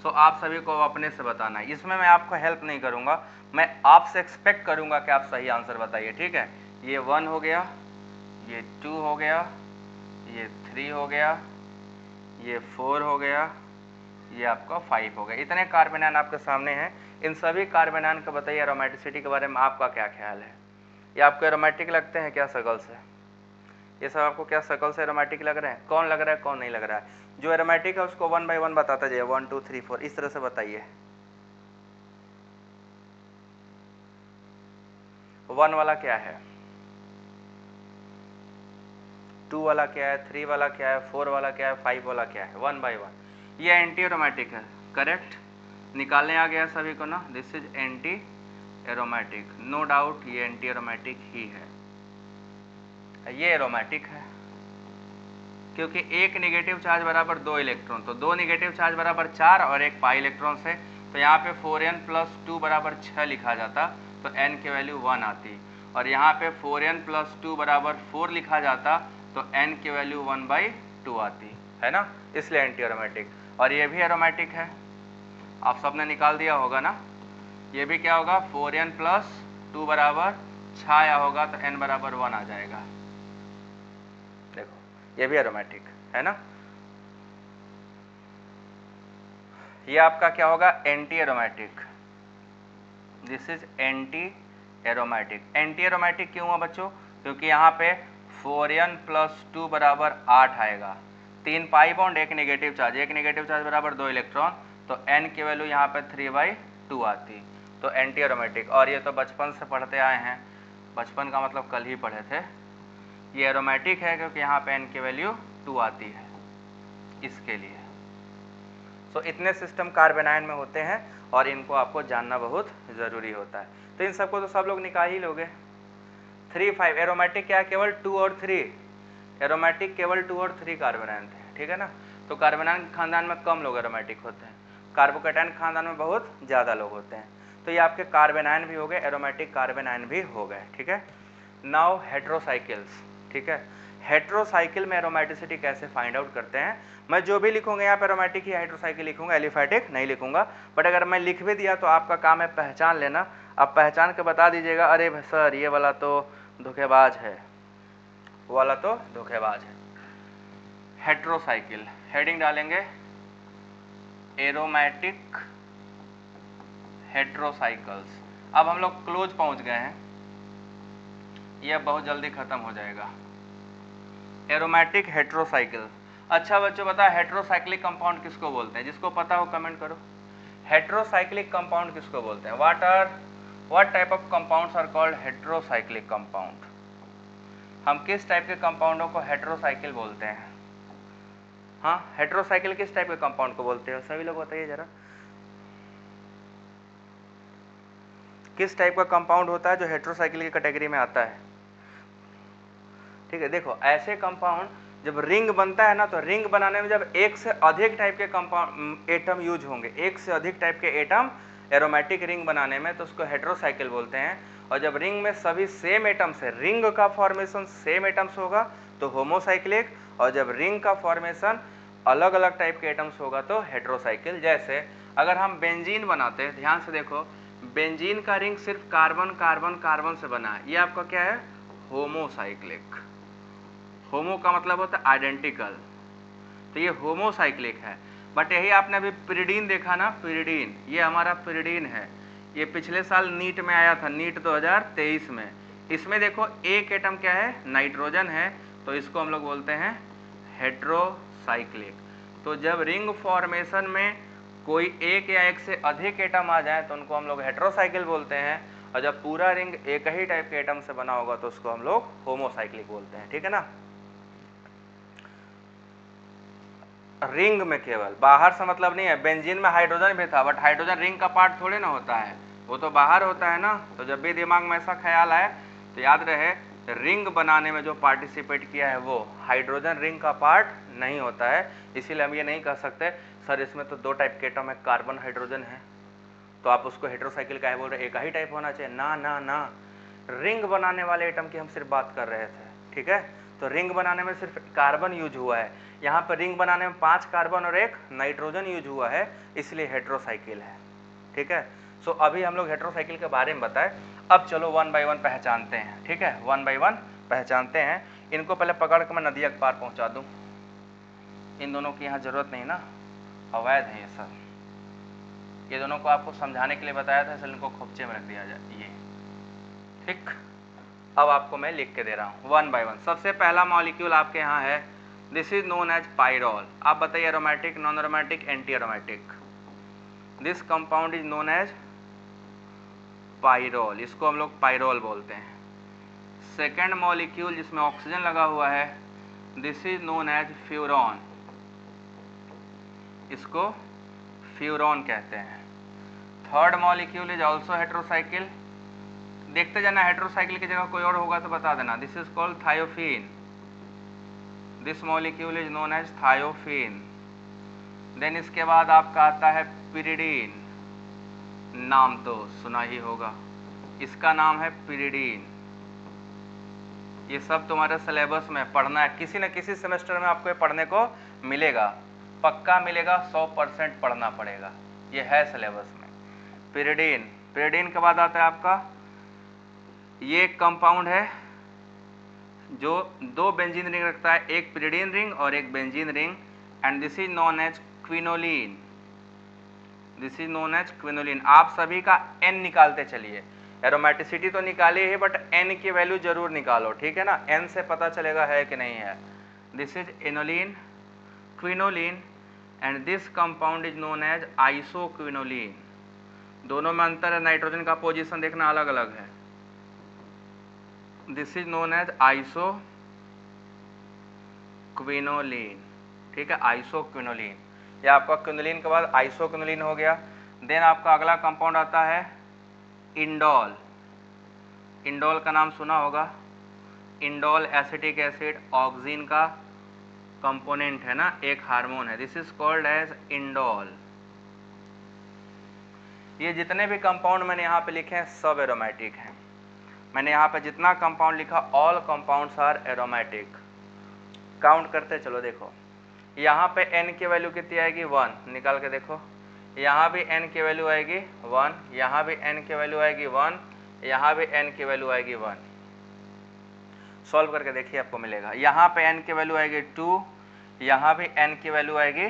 सो आप सभी को अपने से बताना है, इसमें मैं आपको हेल्प नहीं करूंगा, मैं आपसे एक्सपेक्ट करूंगा कि आप सही आंसर बताइए, ठीक है। ये 1 हो गया, ये 2 हो गया, ये 3 हो गया, ये 4 हो गया, ये आपका 5 हो गया। इतने कार्बन आयन आपके सामने हैं। इन सभी कार्बन आयन का बताइए एरोमेटिसिटी के बारे में आपका क्या ख्याल है। ये आपको एरोमेटिक लगते हैं क्या शकल से, ये सब आपको क्या शकल से एरोमेटिक लग रहे हैं, कौन लग रहा है कौन नहीं लग रहा है। जो एरोमेटिक है उसको 1 बाय 1 बताता जाइए, 1 2 3 4 इस तरह से बताइए। 1 वाला क्या है, 2 वाला क्या है, 3 वाला क्या है, 4 वाला क्या है, 5 वाला क्या है, 1 बाय 1। ये एंटी एरोमेटिक है, करेक्ट, निकालने आ गया सभी को ना, this is anti aromatic, no doubt ये एंटी एरोमेटिक ही है। ये एरोमेटिक है क्योंकि एक नेगेटिव चार्ज बराबर 2 इलेक्ट्रॉन, तो 2 नेगेटिव चार्ज बराबर 4 और एक पाई इलेक्ट्रॉन से, तो यहाँ पे 4n + 2 बराबर 6 लिखा जाता, तो n की वैल्यू 1 आती, और यहाँ पे 4n + 2 बराबर 4 लिखा जाता तो n की वैल्यू 1/2 आती, है ना, इसलिए एंटी एरोमेटिक। और ये भी एरोमेटिक है, आप सबने निकाल दिया होगा ना, ये भी क्या होगा 4n + 2 बराबर 6 आया होगा तो n बराबर 1 आ जाएगा, देखो ये भी एरोमेटिक है ना। ये आपका क्या होगा anti aromatic, this is anti aromatic. Anti aromatic क्यों हुआ बच्चों, क्योंकि यहाँ पे 4n + 2 बराबर 8 आएगा, 3 पाई बॉन्ड, एक नेगेटिव चार्ज, एक नेगेटिव चार्ज बराबर 2 इलेक्ट्रॉन, तो n की वैल्यू यहाँ पे 3/2 आती, तो एंटी एरोमेटिक। और ये तो बचपन से पढ़ते आए हैं, बचपन का मतलब कल ही पढ़े थे। ये एरोमेटिक है क्योंकि यहाँ पे n की वैल्यू 2 आती है, इसके लिए। सो इतने सिस्टम कार्बन आयन में होते हैं और इनको आपको जानना बहुत ज़रूरी होता है। तो इन सबको तो सब लोग निकाल ही लोगे। 3 5 एरोमेटिक क्या है, केवल 2 और 3, एरोमेटिक केवल 2 और 3 कार्बन आयन थे, ठीक है ना। तो कार्बन आयन खानदान में कम लोग एरोमेटिक होते हैं, कार्बोकेटाइन खानदान में बहुत ज़्यादा लोग होते हैं। तो ये आपके कार्बन आयन भी हो गए, एरोमेटिक कार्बन आयन भी हो गए, ठीक है। नाउ हेट्रोसाइकिल्स, ठीक है। हेट्रोसाइकिल में एरोमेटिसिटी कैसे फाइंड आउट करते हैं, मैं जो भी लिखूंगा यहाँ पे एरोमेटिक ही हाइड्रोसाइकिल लिखूंगा, एलिफैटिक नहीं लिखूंगा। बट अगर मैं लिख भी दिया तो आपका काम है पहचान लेना, आप पहचान के बता दीजिएगा, अरे सर ये वाला तो धोखेबाज है, वो वाला तो धोखेबाज है। हेट्रोसाइकिल हेडिंग डालेंगे एरोमेटिक हेट्रोसाइकल्स। अब हम लोग क्लोज पहुंच गए हैं, यह बहुत जल्दी खत्म हो जाएगा। एरोमेटिक हेट्रोसाइकिल, अच्छा बच्चों बता हेट्रोसाइक्लिक कंपाउंड किसको बोलते हैं, जिसको पता हो कमेंट करो। हेट्रोसाइक्लिक कंपाउंड किसको बोलते हैं, what are what type of compounds are called heterocyclic compound. हम किस टाइप के कंपाउंडों को हेटेरोसाइकिल बोलते हैं? हाँ, हेटेरोसाइकिल किस टाइप के कंपाउंड को बोलते हैं? सभी लोग बताइए जरा, किस टाइप का कंपाउंड होता है जो हेटेरोसाइकिल की कैटेगरी में आता है? ठीक है, देखो ऐसे कंपाउंड जब रिंग बनता है ना, तो रिंग बनाने में जब एक से अधिक टाइप के कंपाउंड एटम यूज होंगे, एक से अधिक टाइप के एटम एरोमेटिक रिंग बनाने में, तो उसको हेटेरोसाइकिल बोलते हैं। और जब रिंग में सभी सेम एटम्स है, रिंग का फॉर्मेशन सेम एटम्स होगा तो होमोसाइक्लिक, और जब रिंग का फॉर्मेशन अलग अलग टाइप के एटम्स होगा तो हेटेरोसाइकिल। जैसे अगर हम बेंजीन बनाते हैं, ध्यान से देखो, बेंजीन का रिंग सिर्फ कार्बन कार्बन कार्बन से बना है, ये आपका क्या है? होमोसाइक्लिक। होमो का मतलब होता है आइडेंटिकल, तो ये होमोसाइक्लिक है। बट यही आपने अभी पिरिडीन देखा ना, पिरिडीन, ये हमारा पिरिडीन है, ये पिछले साल नीट में आया था, नीट 2023 में। इसमें देखो एक एटम क्या है? नाइट्रोजन है, तो इसको हम लोग बोलते हैं हेटेरोसाइक्लिक। तो जब रिंग फॉर्मेशन में कोई एक या एक से अधिक एटम आ जाए तो उनको हम लोग हेटेरोसाइकिल बोलते हैं, और जब पूरा रिंग एक ही टाइप के एटम से बना होगा तो उसको हम लोग होमोसाइक्लिक बोलते हैं। ठीक है ना? रिंग में केवल बाहर से मतलब नहीं है, बेंजीन में हाइड्रोजन भी था, बट हाइड्रोजन रिंग का पार्ट थोड़े ना होता है, वो तो बाहर होता है ना। तो जब भी दिमाग में ऐसा ख्याल आए तो याद रहे, रिंग बनाने में जो पार्टिसिपेट किया है वो हाइड्रोजन रिंग का पार्ट नहीं होता है। इसीलिए हम ये नहीं कह सकते सर इसमें तो दो टाइप के एटम है, कार्बन हाइड्रोजन है, तो आप उसको हेटेरोसाइकिल का है बोल रहे, एक ही टाइप होना चाहिए। ना ना ना, रिंग बनाने वाले एटम की हम सिर्फ बात कर रहे थे। ठीक है, तो रिंग बनाने में सिर्फ कार्बन यूज हुआ है, यहाँ पर रिंग बनाने में 5 कार्बन और 1 नाइट्रोजन यूज हुआ है, इसलिए हेटेरोसाइकिल है। ठीक है, सो अभी हम लोग हेटेरोसाइकिल के बारे में बताए। अब चलो वन बाय वन पहचानते हैं। ठीक है, वन बाय वन पहचानते हैं। इनको पहले पकड़ के मैं नदिया के पार पहुंचा दूं, इन दोनों की यहाँ जरूरत नहीं ना, अवैध है ये सब। ये दोनों को आपको समझाने के लिए बताया था, इसलिए इनको खोपचे में रख दिया जाए ये। ठीक, अब आपको मैं लिख के दे रहा हूँ वन बाय वन। सबसे पहला मॉलिक्यूल आपके यहाँ है, this is known as pyrrole. आप बताइए aromatic, non aromatic, anti aromatic? This compound is known as pyrrole, इसको हम लोग पाइरोल बोलते हैं। सेकेंड मॉलिक्यूल जिसमें ऑक्सीजन लगा हुआ है, this is known as furan, इसको फ्यूरॉन कहते हैं। Third molecule is also heterocycle, देखते जाना, हेटेरोसाइकिल की जगह कोई और होगा तो बता देना। This is called thiophene, this molecule is known as thiophene. Then इसके बाद आपका आता है पिरिडीन, नाम तो सुना ही होगा, इसका नाम है पिरिडीन। ये सब तुम्हारे सिलेबस में पढ़ना है, किसी न किसी सेमेस्टर में आपको ये पढ़ने को मिलेगा, पक्का मिलेगा, 100% पढ़ना पड़ेगा, ये है सिलेबस में। पिरिडीन, पिरिडीन के बाद आता है आपका, ये एक कंपाउंड है जो दो बेंजीन रिंग रखता है, एक पिरिडीन रिंग और एक benzene ring, and this is known as quinoline, this is known as quinoline. आप सभी का एन निकालते चलिए, एरोमेटिसिटी तो निकाली है बट एन की वैल्यू जरूर निकालो, ठीक है ना, एन से पता चलेगा है कि नहीं है। This is aniline, quinoline, and this compound is known as isoquinoline. दोनों में अंतर है, नाइट्रोजन का पोजीशन देखना अलग अलग है। This is known as isoquinoline, ठीक है, आइसोक्विनोलिन। या आपका क्विनोलिन के बाद आइसोक्विनोलिन हो गया। देन आपका अगला कंपाउंड आता है इंडोल, इंडोल का नाम सुना होगा, इंडोल एसिटिक एसिड ऑक्सीन का कंपोनेंट है ना, एक हार्मोन है, this is called as indole. ये जितने भी कंपाउंड मैंने यहाँ पे लिखे हैं सब एरोमेटिक हैं। मैंने यहाँ पे जितना कंपाउंड लिखा all compounds are aromatic. Count करते चलो, देखो यहाँ पे n की वैल्यू कितनी आएगी 1, निकाल के देखो, यहाँ भी n की वैल्यू आएगी 1, यहाँ भी n की वैल्यू आएगी 1, यहाँ भी n की वैल्यू आएगी 1। सॉल्व करके देखिए आपको मिलेगा, यहाँ पे n की वैल्यू आएगी 2, यहाँ भी n की वैल्यू आएगी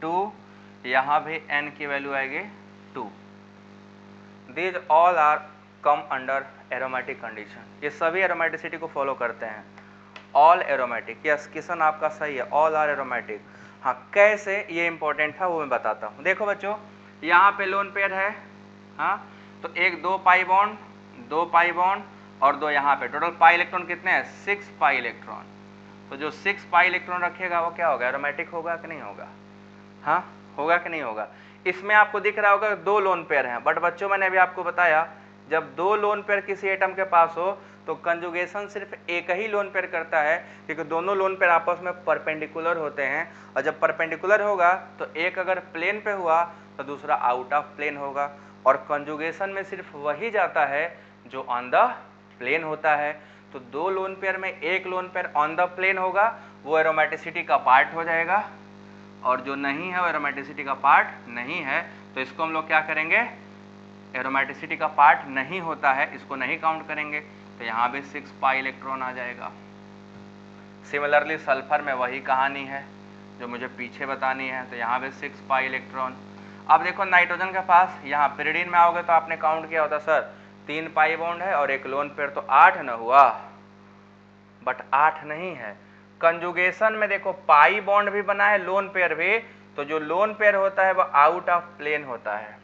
2, यहाँ भी n की वैल्यू आएगी 2। These all are come under aromatic condition, ये सभी एरोमेटिसिटी को फॉलो करते हैं। ऑल एरोमेटिक, यस किशन आपका सही है, ऑल आर एरोमेटिक। हाँ कैसे, ये इंपॉर्टेंट था वो मैं बताता हूँ। देखो बच्चों, यहाँ पे लोन पेयर है, हाँ तो एक 2 पाई बॉन्ड, 2 पाई बॉन्ड और 2 यहाँ पे, टोटल पाई इलेक्ट्रॉन कितने हैं? 6 पाई इलेक्ट्रॉन। तो जो 6 पाई इलेक्ट्रॉन रखेगा वो क्या होगा? एरोमेटिक होगा कि नहीं होगा? हाँ, होगा कि नहीं होगा? इसमें आपको दिख रहा होगा 2 लोन पेयर हैं, बट बच्चों मैंने अभी आपको बताया जब 2 लोन पेयर किसी एटम के पास हो तो कंजुगेशन सिर्फ एक ही लोन पेयर करता है, क्योंकि दोनों लोन पेयर आपस में परपेंडिकुलर होते हैं, और जब परपेंडिकुलर होगा तो एक अगर प्लेन पे हुआ तो दूसरा आउट ऑफ प्लेन होगा, और कंजुगेशन में सिर्फ वही जाता है जो ऑन द प्लेन होता है। तो 2 लोन पेयर में एक lone pair on the plane होगा, वो एरोमेटिसिटी का पार्ट हो जाएगा, और जो नहीं है वो एरोमेटिसिटी का पार्ट नहीं है, तो इसको हम लोग क्या करेंगे? एरोमेटिसिटी का पार्ट नहीं होता है, इसको नहीं काउंट करेंगे, तो यहाँ भी 6 पाई इलेक्ट्रॉन आ जाएगा। सिमिलरली सल्फर में वही कहानी है जो मुझे पीछे बतानी है, तो यहाँ भी 6 पाई इलेक्ट्रॉन। अब देखो नाइट्रोजन के पास, यहाँ पिरिडीन में आओगे तो आपने काउंट किया होता सर 3 पाई बॉन्ड है और एक लोन पेयर, तो 8 न हुआ, बट 8 नहीं है। कंजुगेशन में देखो पाई बॉन्ड भी बना है, लोन पेयर भी, तो जो लोन पेयर होता है वो आउट ऑफ प्लेन होता है,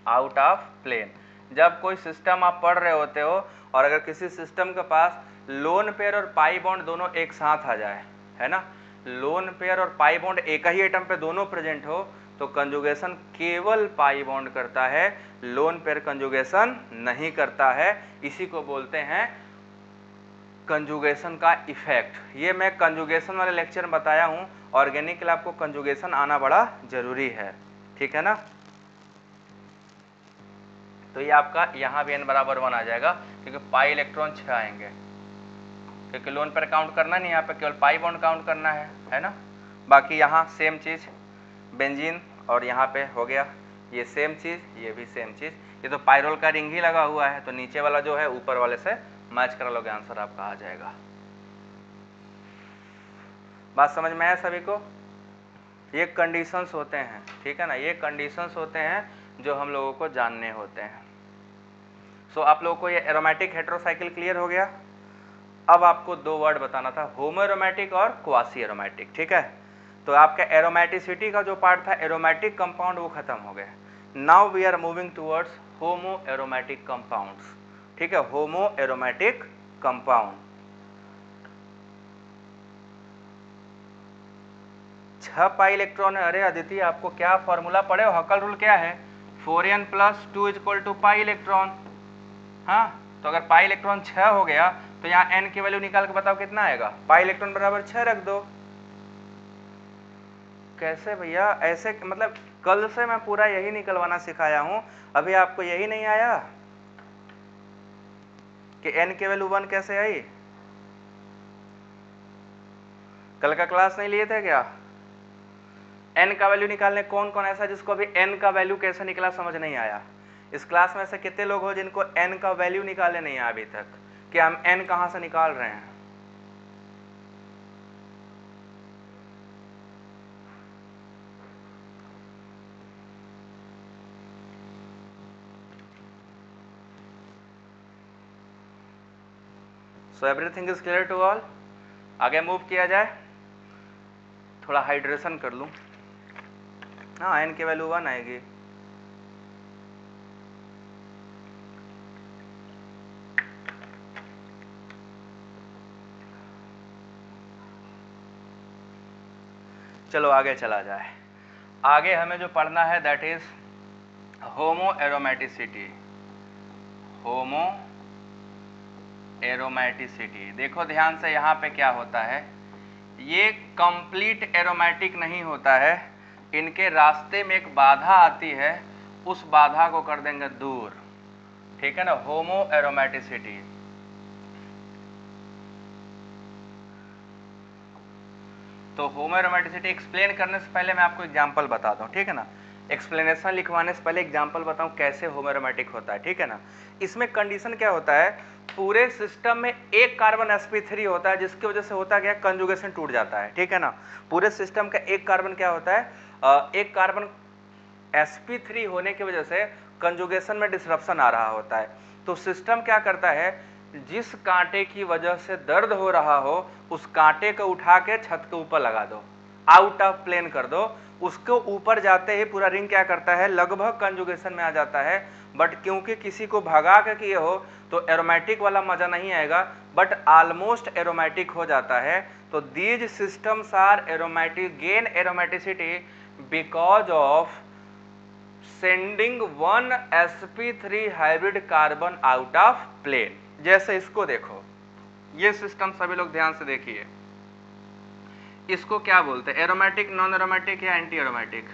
आउट ऑफ प्लेन। जब कोई सिस्टम आप पढ़ रहे होते हो और अगर किसी सिस्टम के पास लोन पेयर और पाई बॉन्ड दोनों एक साथ आ जाए, है ना, लोन पेयर और पाई बॉन्ड एक ही एटम पे दोनों प्रेजेंट हो, तो कंजुगेशन केवल पाई बॉन्ड करता है, लोन पेयर कंजुगेशन नहीं करता है। इसी को बोलते हैं कंजुगेशन का इफेक्ट। ये मैं कंजुगेशन वाले लेक्चर में बताया हूँ, ऑर्गेनिक के लिए आपको कंजुगेशन आना बड़ा जरूरी है, ठीक है ना। तो ये आपका यहाँ भी n बराबर 1 आ जाएगा, क्योंकि पाई इलेक्ट्रॉन 6 आएंगे, क्योंकि लोन पर काउंट करना नहीं, यहाँ पे केवल पाई बॉन्ड काउंट करना है ना। बाकी यहाँ सेम चीज़ बेंजीन, और यहाँ पे हो गया ये सेम चीज़, ये भी सेम चीज़। ये तो पायरोल का रिंग ही लगा हुआ है, तो नीचे वाला जो है ऊपर वाले से मैच करा लोगे, आंसर आपका आ जाएगा। बात समझ में आया सभी को? ये कंडीशंस होते हैं, ठीक है ना, ये कंडीशंस होते हैं जो हम लोगों को जानने होते हैं। सो आप लोगों को ये एरोमेटिक हेटेरोसाइकिल क्लियर हो गया। अब आपको 2 वर्ड बताना था, होमो एरोमेटिक और क्वासी एरोमेटिक, ठीक है। तो आपका एरोमेटिसिटी का जो पार्ट था, एरोमेटिक कंपाउंड, वो खत्म हो गया। Now we are moving towards homo aromatic compounds, ठीक है, homo aromatic compound. 6 pi electron है। अरे अदिति, आपको क्या फॉर्मूला पढ़े हो? हकल रूल क्या है? 4n + 2 = pi electron. हाँ, तो अगर पाई इलेक्ट्रॉन 6 हो गया तो यहाँ n की वैल्यू निकाल के बताओ कितना आएगा? पाई इलेक्ट्रॉन बराबर 6 रख दो। कैसे भैया? ऐसे मतलब कल से मैं पूरा यही निकलवाना सिखाया हूं, अभी आपको यही नहीं आया कि n की वैल्यू 1 कैसे आई? कल का क्लास नहीं लिए थे क्या? n का वैल्यू निकालने कौन कौन ऐसा जिसको अभी n का वैल्यू कैसे निकला समझ नहीं आया? इस क्लास में से कितने लोग हो जिनको n का वैल्यू निकालने नहीं आया अभी तक, कि हम n कहां से निकाल रहे हैं? So everything is clear to all? आगे मूव किया जाए, थोड़ा हाइड्रेशन कर लूं। हाँ, n की वैल्यू 1 आएगी। चलो आगे चला जाए। आगे हमें जो पढ़ना है that is homo aromaticity. Homo aromaticity, देखो ध्यान से, यहाँ पे क्या होता है, ये कंप्लीट एरोमेटिक नहीं होता है, इनके रास्ते में एक बाधा आती है, उस बाधा को कर देंगे दूर, ठीक है ना, होमो एरोमेटिसिटी। तो होमो एरोमेटिसिटी एक्सप्लेन करने से पहले मैं आपको एग्जांपल बताता हूँ, ठीक है ना। एक्सप्लेनेशन लिखवाने से पहले एग्जांपल बताऊं कैसे होमो एरोमेटिक होता है, ठीक है ना। इसमें कंडीशन क्या होता है, पूरे सिस्टम में एक कार्बन sp3 होता है, जिसकी वजह से होता क्या, कंजुगेशन टूट जाता है, ठीक है ना। पूरे सिस्टम का एक कार्बन क्या होता है, एक कार्बन sp3 होने की वजह से कंजुगेशन में डिसरप्शन आ रहा होता है। तो सिस्टम क्या करता है, जिस कांटे की वजह से दर्द हो रहा हो उस कांटे को उठा के छत के ऊपर लगा दो, आउट ऑफ प्लेन कर दो, उसको ऊपर जाते ही पूरा रिंग क्या करता है, लगभग कंजुगेशन में आ जाता है। बट क्योंकि किसी को भगा के किए हो तो एरोमेटिक वाला मजा नहीं आएगा, बट ऑलमोस्ट एरोमेटिक हो जाता है। तो these systems are aromatic, gain aromaticity because of sending one sp3 hybrid carbon out of plane. जैसे इसको देखो, ये सिस्टम सभी लोग ध्यान से देखिए, इसको क्या बोलते हैं, एरोमेटिक, नॉन एरोमेटिक या एंटी एरोमेटिक?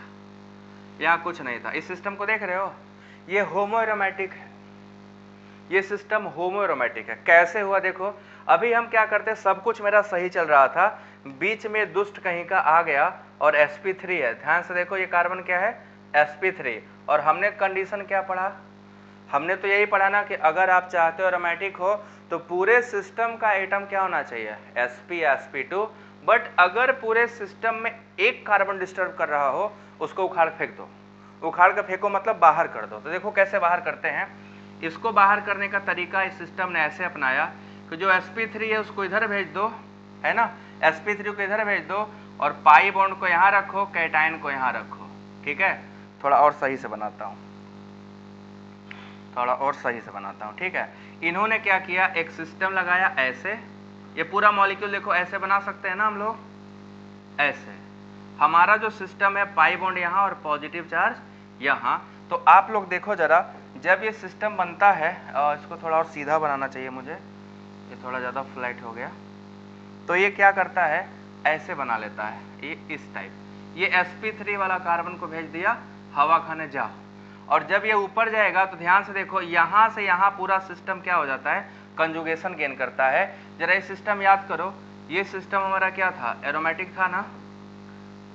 यहाँ कुछ नहीं था। इस सिस्टम को देख रहे हो, ये होमो एरोमेटिक है, ये सिस्टम होमो एरोमेटिक है। कैसे हुआ देखो, अभी हम क्या करते हैं, सब कुछ मेरा सही चल रहा था, बीच में दुष्ट कहीं का आ गया और sp3 है। ध्यान से देखो, ये कार्बन क्या है, sp3, और हमने कंडीशन क्या पढ़ा, हमने तो यही पढ़ा ना कि अगर आप चाहते हो एरोमेटिक हो तो पूरे सिस्टम का एटम क्या होना चाहिए, sp sp2। बट अगर पूरे सिस्टम में एक कार्बन डिस्टर्ब कर रहा हो, उसको उखाड़ फेंक दो, उखाड़ कर फेंको मतलब बाहर कर दो। तो देखो कैसे बाहर करते हैं, इसको बाहर करने का तरीका इस सिस्टम ने ऐसे अपनाया कि जो sp3 है उसको इधर भेज दो, है ना, sp3 को इधर भेज दो और पाई बॉन्ड को यहाँ रखो, कैटायन को यहाँ रखो। ठीक है, थोड़ा और सही से बनाता हूँ, थोड़ा और सही से बनाता हूँ। ठीक है, इन्होंने क्या किया, एक सिस्टम लगाया ऐसे, ये पूरा मॉलिक्यूल देखो ऐसे बना सकते हैं ना हम लोग, ऐसे। हमारा जो सिस्टम है पाई बॉन्ड यहाँ और पॉजिटिव चार्ज यहाँ। तो आप लोग देखो जरा, जब ये सिस्टम बनता है, इसको थोड़ा और सीधा बनाना चाहिए मुझे, ये थोड़ा ज़्यादा फ्लैट हो गया। तो ये क्या करता है, ऐसे बना लेता है, ये इस टाइप, ये sp3 वाला कार्बन को भेज दिया, हवा खाने जाओ। और जब ये ऊपर जाएगा तो ध्यान से देखो, यहाँ से यहाँ पूरा सिस्टम क्या हो जाता है, कंजुगेशन गेन करता है। जरा ये सिस्टम याद करो, ये सिस्टम हमारा क्या था, एरोमेटिक था ना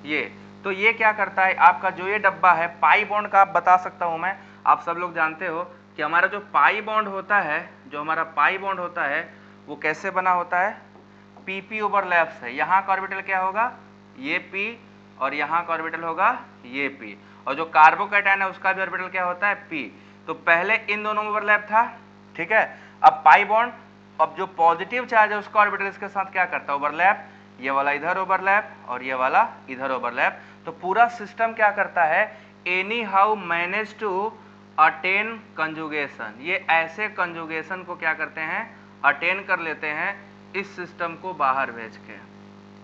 ये। तो ये क्या करता है, आपका जो ये डब्बा है पाई बॉन्ड का, आप बता सकता हूं मैं, आप सब लोग जानते हो कि हमारा जो पाई बॉन्ड होता है, जो हमारा पाई बॉन्ड होता है वो कैसे बना होता है, pp ओवरलैप से। यहाँ का ऑर्बिटल क्या होगा, ये p, और यहाँ का ऑर्बिटल होगा ये p, और जो कार्बोकैटायन है उसका भी ऑर्बिटल क्या होता है, p। तो पहले इन दोनों में ओवरलैप था, ठीक है। अब पाई बॉन्ड, अब जो पॉजिटिव चार्ज है उसका ऑर्बिटल इसके साथ क्या करता है, ओवरलैप, ये वाला इधर ओवरलैप और ये वाला इधर ओवरलैप। तो पूरा सिस्टम क्या करता है, anyhow manage to attain conjugation. ये ऐसे कंजुगेशन को क्या करते हैं, अटेन कर लेते हैं इस सिस्टम को बाहर भेज के।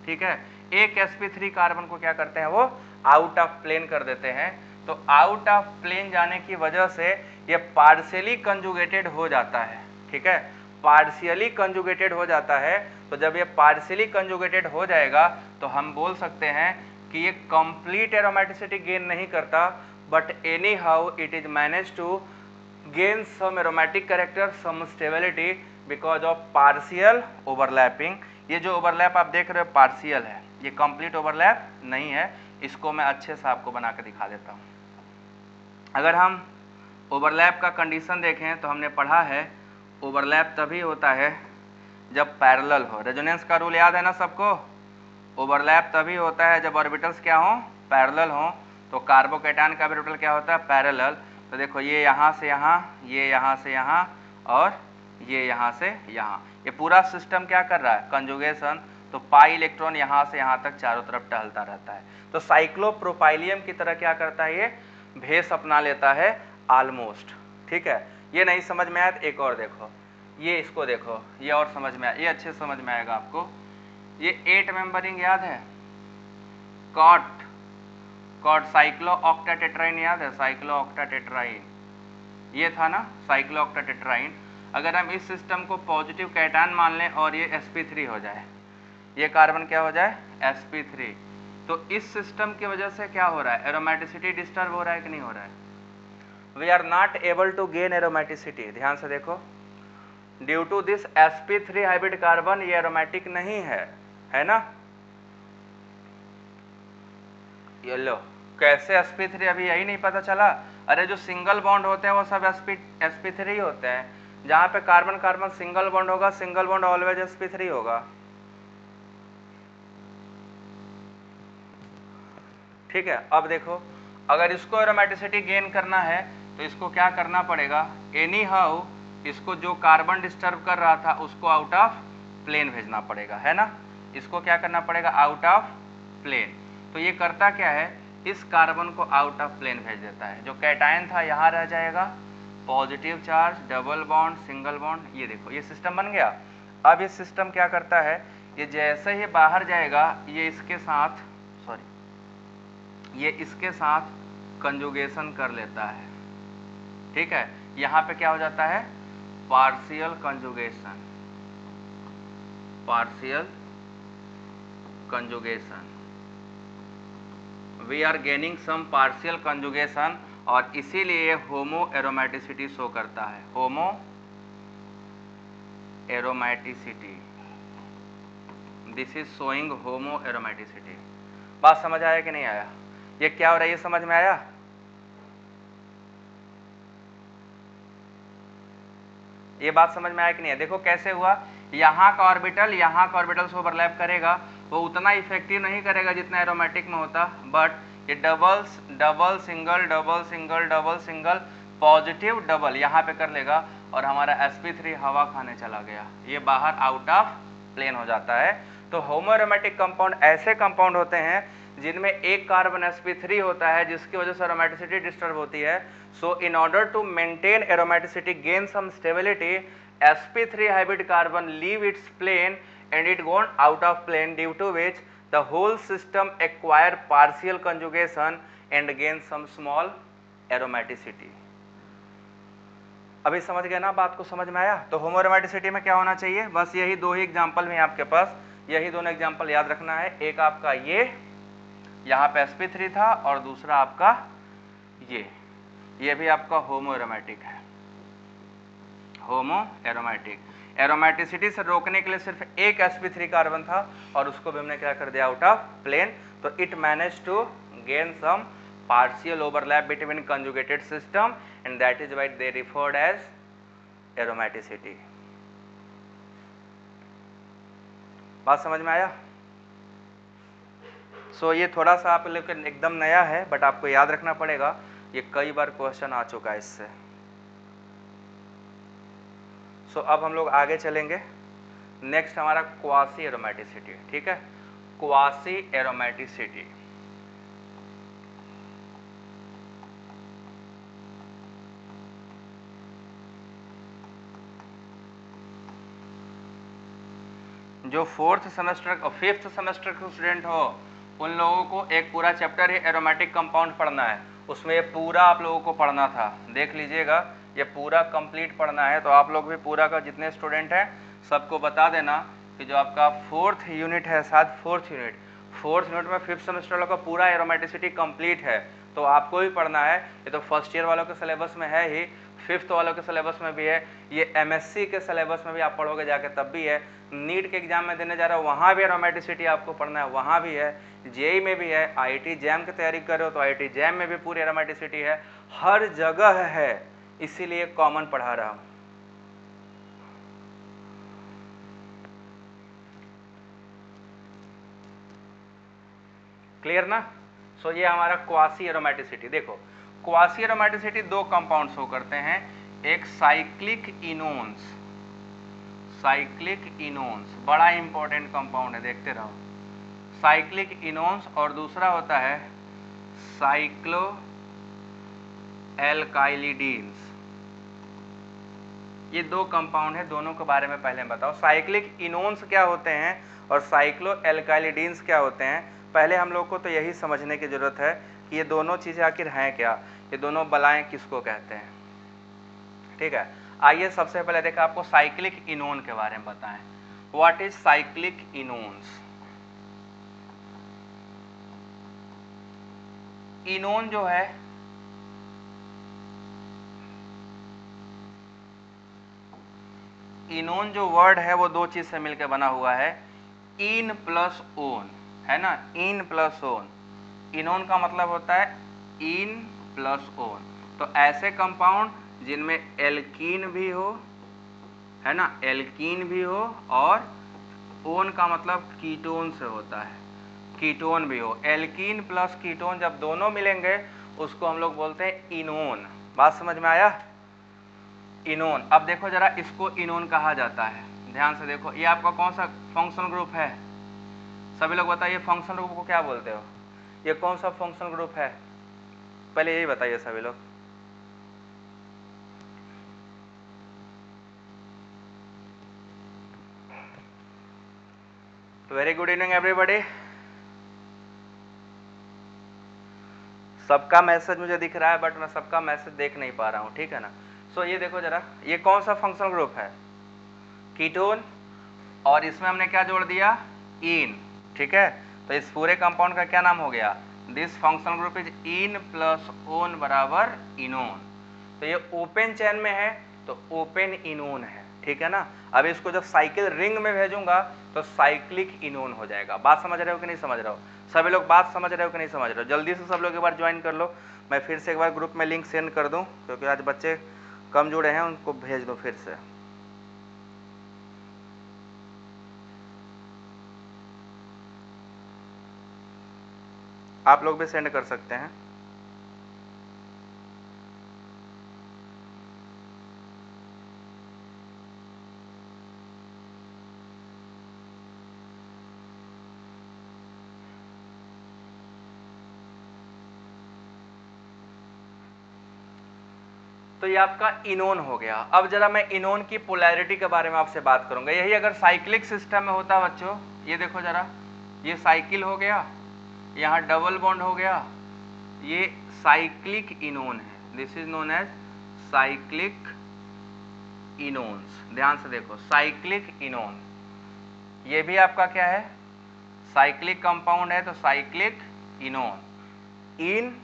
ठीक है, एक sp3 कार्बन को क्या करते हैं, वो आउट ऑफ प्लेन कर देते हैं। तो आउट ऑफ प्लेन जाने की वजह से ये पार्शियली कंजुगेटेड हो जाता है। ठीक है, पार्शियली कंजुगेटेड हो जाता है। तो जब ये पार्शियली कंजुगेटेड हो जाएगा तो हम बोल सकते हैं कि ये कंप्लीट एरोमेटिसिटी गेन नहीं करता, but anyhow it is manage to gain some aromatic character, some stability because of partial overlapping. ये जो ओवरलैप आप देख रहे हो पार्शियल है, ये कंप्लीट ओवरलैप नहीं है। इसको मैं अच्छे से आपको बना के दिखा देता हूँ। अगर हम ओवरलैप का कंडीशन देखें तो हमने पढ़ा है ओवरलैप तभी होता है जब पैरेलल हो। रेजोनेंस का रूल याद है ना सबको, ओवरलैप तभी होता है जब ऑर्बिटल्स क्या हो, पैरेलल हो। तो कार्बोकैटायन का ऑर्बिटल क्या होता है, पैरेलल। तो देखो ये यहाँ से यहाँ, ये यहाँ से यहाँ, और ये यहाँ से यहाँ, ये पूरा सिस्टम क्या कर रहा है, कंजुगेशन। तो पाई इलेक्ट्रॉन यहाँ से यहाँ तक चारों तरफ टहलता रहता है। तो साइक्लोप्रोपाइलियम की तरह क्या करता है, ये भेस अपना लेता है ऑलमोस्ट। ठीक है, ये नहीं समझ में आया तो एक और देखो, ये इसको देखो, ये और समझ में आया, ये अच्छे समझ में आएगा आपको। ये 8 मेंबरिंग याद है, कॉट, कॉट साइक्लो ऑक्टाटेट्राइन याद है, साइक्लो ऑक्टाटेट्राइन ये था ना, साइक्लो ऑक्टाटेट्राइन। अगर हम इस सिस्टम को पॉजिटिव कैटायन मान लें और ये sp3 हो जाए, ये कार्बन क्या हो जाए, sp3, तो इस सिस्टम की वजह से क्या हो रहा है, एरोमेटिसिटी डिस्टर्ब हो रहा है कि नहीं हो रहा है। We are not able to gain aromaticity. ध्यान से देखो, due to this sp3 hybrid carbon ये एरोमेटिक नहीं है ना। ये लो, कैसे sp3, अभी यही नहीं पता चला। अरे जो सिंगल बॉन्ड होते हैं वो सब sp3 होते हैं। जहां पे कार्बन कार्बन सिंगल बॉन्ड होगा, सिंगल बॉन्ड ऑलवेज sp3 होगा। ठीक है, अब देखो, अगर इसको एरोमेटिसिटी गेन करना है तो इसको क्या करना पड़ेगा, एनी हाउ इसको जो कार्बन डिस्टर्ब कर रहा था उसको आउट ऑफ प्लेन भेजना पड़ेगा, है ना। इसको क्या करना पड़ेगा, आउट ऑफ प्लेन। तो ये करता क्या है, इस कार्बन को आउट ऑफ प्लेन भेज देता है। जो कैटायन था यहाँ रह जाएगा, positive charge, double bond, single bond, ये देखो ये सिस्टम बन गया। अब ये सिस्टम क्या करता है, ये जैसे ही बाहर जाएगा ये इसके साथ ये इसके साथ कंजुगेशन कर लेता है, ठीक है। यहाँ पे क्या हो जाता है, partial conjugation, partial conjugation, we are gaining some partial conjugation, और इसीलिए होमो एरोमेटिसिटी शो करता है, homo aromaticity, this is showing homo aromaticity. बात समझ आया कि नहीं आया, ये क्या हो रहा है ये समझ में आया। ये बात समझ में आया कि नहीं है। देखो कैसे हुआ, यहाँ का ऑर्बिटल यहाँ का ऑर्बिटल से ओवरलैप करेगा, वो उतना इफेक्टिव नहीं करेगा जितना एरोमेटिक में होता, बट ये double single double single double single positive double यहाँ पे कर लेगा, और हमारा sp3 हवा खाने चला गया, ये बाहर आउट ऑफ प्लेन हो जाता है। तो होमो एरोमेटिक कंपाउंड ऐसे कंपाउंड होते हैं जिनमें एक कार्बन sp3 होता है, जिसकी वजह से एरोमेटिसिटी डिस्टर्ब होती है। So in order to maintain aromaticity, gain some stability, sp3 hybrid carbon leave its plane and it gone out of plane, due to which the whole system acquire partial conjugation and gain some small aromaticity। अभी समझ गए ना, बात को समझ में आया। तो होमो एरोमेटिसिटी में क्या होना चाहिए, बस यही दो ही एग्जांपल में आपके पास, यही दोनों एग्जांपल याद रखना है। एक आपका ये यहाँ पे sp3 था, और दूसरा आपका ये भी आपका होमो एरोमेटिक है, होमो एरोमेटिक। एरोमेटिसिटी से रोकने के लिए सिर्फ एक sp3 कार्बन था, और उसको भी हमने क्या कर दिया, आउट ऑफ प्लेन। तो it manage to gain some partial overlap between conjugated system, and that is why they referred as aromaticity। बात समझ में आया। सो ये थोड़ा सा आप लोग एकदम नया है, बट आपको याद रखना पड़ेगा, ये कई बार क्वेश्चन आ चुका है इससे। सो अब हम लोग आगे चलेंगे। नेक्स्ट हमारा क्वासी एरोमेटिसिटी, ठीक है, क्वासी एरोमेटिसिटी। जो फोर्थ सेमेस्टर और फिफ्थ सेमेस्टर के स्टूडेंट हो, उन लोगों को एक पूरा चैप्टर ही एरोमेटिक कंपाउंड पढ़ना है, उसमें ये पूरा आप लोगों को पढ़ना था, देख लीजिएगा, ये पूरा कंप्लीट पढ़ना है। तो आप लोग भी पूरा का जितने स्टूडेंट हैं सबको बता देना कि जो आपका फोर्थ यूनिट है, शायद फोर्थ यूनिट में फिफ्थ सेमेस्टर वालों का पूरा एरोमेटिसिटी कंप्लीट है, तो आपको भी पढ़ना है। ये तो फर्स्ट ईयर वालों के सिलेबस में है ही, फिफ्थ वालों के सिलेबस में भी है, ये एमएससी के सिलेबस में भी आप पढ़ोगे जाके तब भी है, नीट के एग्जाम में देने जा रहा हो वहाँ भी एरोमेटिसिटी आपको पढ़ना है, वहाँ भी है, जेई में भी है, आईआईटी जैम की तैयारी कर रहे हो तो आईआईटी जैम में भी पूरी एरोमेटिसिटी है, हर जगह है, इसीलिए कॉमन पढ़ा रहा हूँ। क्लियर ना। सो ये हमारा क्वासी एरोमेटिसिटी। देखो क्वासी एरोमेटिसिटी दो कंपाउंड शो करते हैं, एक साइक्लिक इनोन्स, साइक्लिक इनोन्स बड़ा इंपॉर्टेंट कंपाउंड है, देखते रहो, साइक्लिक इनोन्स, और दूसरा होता है साइक्लो एल्काइलिडीन्स। ये दो कंपाउंड है, दोनों के बारे में पहले बताओ, साइक्लिक इनोन्स क्या होते हैं और साइक्लो एल्काइलिडीन्स क्या होते हैं। पहले हम लोग को तो यही समझने की जरूरत है कि ये दोनों चीजें आखिर हैं क्या, ये दोनों बलाएं किसको कहते हैं, ठीक है। आइए सबसे पहले देखा आपको साइक्लिक इनोन के बारे में बताएं, व्हाट इज साइक्लिक इनोन्स। इनोन जो है इनोन जो वर्ड है वो दो चीज से मिलकर बना हुआ है, इन प्लस ओन, है ना, इन प्लस ओन। इनोन का मतलब होता है इन प्लस ओन। तो ऐसे कंपाउंड जिनमें एल्कीन भी हो, है ना, एल्कीन भी हो, और ओन का मतलब कीटोन से होता है, कीटोन भी हो, एल्कीन प्लस कीटोन जब दोनों मिलेंगे उसको हम लोग बोलते हैं इनोन। बात समझ में आया, इनोन। अब देखो जरा, इसको इनोन कहा जाता है, ध्यान से देखो, ये आपका कौन सा फंक्शनल ग्रुप है, सभी लोग बताइए फंक्शनल ग्रुप को क्या बोलते हो। ये कौन सा फंक्शनल ग्रुप है, पहले यही बताइए सभी लोग। Very good evening everybody. सबका मैसेज मुझे दिख रहा है बट मैं सबका मैसेज देख नहीं पा रहा हूँ, ठीक है ना। सो ये देखो जरा, ये कौन सा फंक्शनल ग्रुप है, कीटोन, और इसमें हमने क्या जोड़ दिया, इन, ठीक है। तो इस पूरे कंपाउंड का क्या नाम हो गया, this functional group is in plus own बराबर इनोन। तो ये ओपन चेन में है तो ओपन इनोन है, ठीक है ना। अब इसको जब साइकिल रिंग में भेजूंगा तो साइक्लिक इनोन हो जाएगा। बात समझ रहे हो कि नहीं समझ रहे हो, सभी लोग बात समझ रहे हो कि नहीं समझ रहे हो। जल्दी से सब लोग एक बार ज्वाइन कर लो, मैं फिर से एक बार ग्रुप में लिंक सेंड कर दूं, क्योंकि आज बच्चे कम जुड़े हैं, उनको भेज दूं फिर से। आप लोग भी सेंड कर सकते हैं। तो ये आपका इनोन हो गया। अब जरा मैं इनोन की पोलैरिटी के बारे में आपसे बात करूंगा। यही अगर साइक्लिक सिस्टम में होता बच्चों, ये देखो जरा, ये साइकिल हो गया, यहाँ डबल बॉन्ड हो गया, ये साइक्लिक इनोन है, this is known as cyclic enones. ध्यान से देखो, साइक्लिक इनोन, ये भी आपका क्या है, साइक्लिक कंपाउंड है, तो cyclic इनोन। In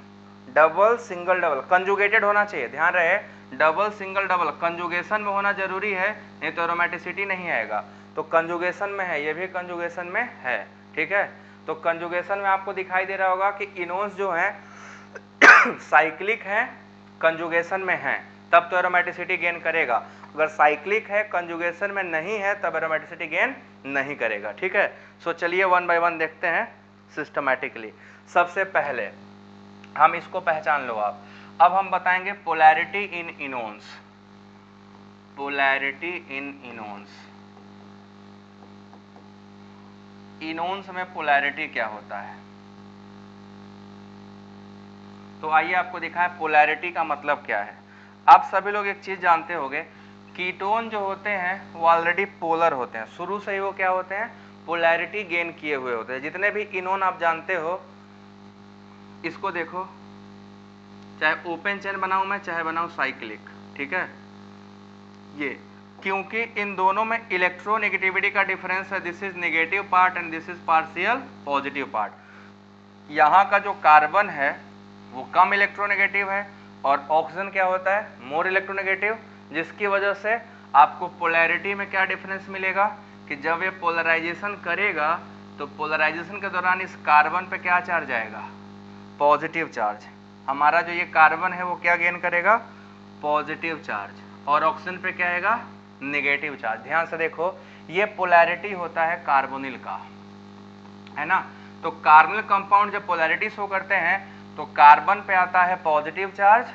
double single double conjugated होना चाहिए, ध्यान रहे, डबल सिंगल डबल कंजुगेशन में होना जरूरी है, नहीं तो एरोमेटिसिटी नहीं आएगा। तो कंजुगेशन में है, ये भी कंजुगेशन में है, ठीक है। तो कंजुगेशन में आपको दिखाई दे रहा होगा कि इनोन्स जो हैं साइक्लिक हैं, कंजुगेशन में हैं, तब तो एरोमेटिसिटी गेन करेगा। अगर साइक्लिक है, कंजुगेशन में नहीं है, तब एरोमेटिसिटी गेन नहीं करेगा, ठीक है। सो चलिए वन बाय वन देखते हैं सिस्टमैटिकली। सबसे पहले हम इसको पहचान लो आप। अब हम बताएंगे पोलैरिटी इन इनोन्स, पोलैरिटी इन इनोन्स। इनोन्स में पोलैरिटी क्या होता है, तो आइए आपको दिखाएं पोलैरिटी का मतलब क्या है। आप सभी लोग एक चीज जानते होंगे, कीटोन जो होते हैं वो ऑलरेडी पोलर होते हैं, शुरू से ही वो क्या होते हैं, पोलैरिटी गेन किए हुए होते हैं। जितने भी इनोन आप जानते हो, इसको देखो, चाहे ओपन चेन बनाऊं मैं, चाहे बनाऊं साइक्लिक, ठीक है। ये क्योंकि इन दोनों में इलेक्ट्रोनेगेटिविटी का डिफरेंस है, this is negative part and this is partial positive part. यहाँ का जो कार्बन है वो कम इलेक्ट्रोनेगेटिव है और ऑक्सीजन क्या होता है, मोर इलेक्ट्रोनेगेटिव, जिसकी वजह से आपको पोलैरिटी में क्या डिफरेंस मिलेगा कि जब ये पोलराइजेशन करेगा तो पोलराइजेशन के दौरान इस कार्बन पे क्या चार्ज आएगा, पॉजिटिव चार्ज। हमारा जो ये कार्बन है वो क्या गेन करेगा, पॉजिटिव चार्ज, और ऑक्सीजन पे क्या आएगा, नेगेटिव चार्ज। ध्यान से देखो, ये पोलैरिटी होता है कार्बोनिल का, है ना। तो कार्बोनिल कंपाउंड जब पोलैरिटी शो करते हैं तो कार्बन पे आता है पॉजिटिव चार्ज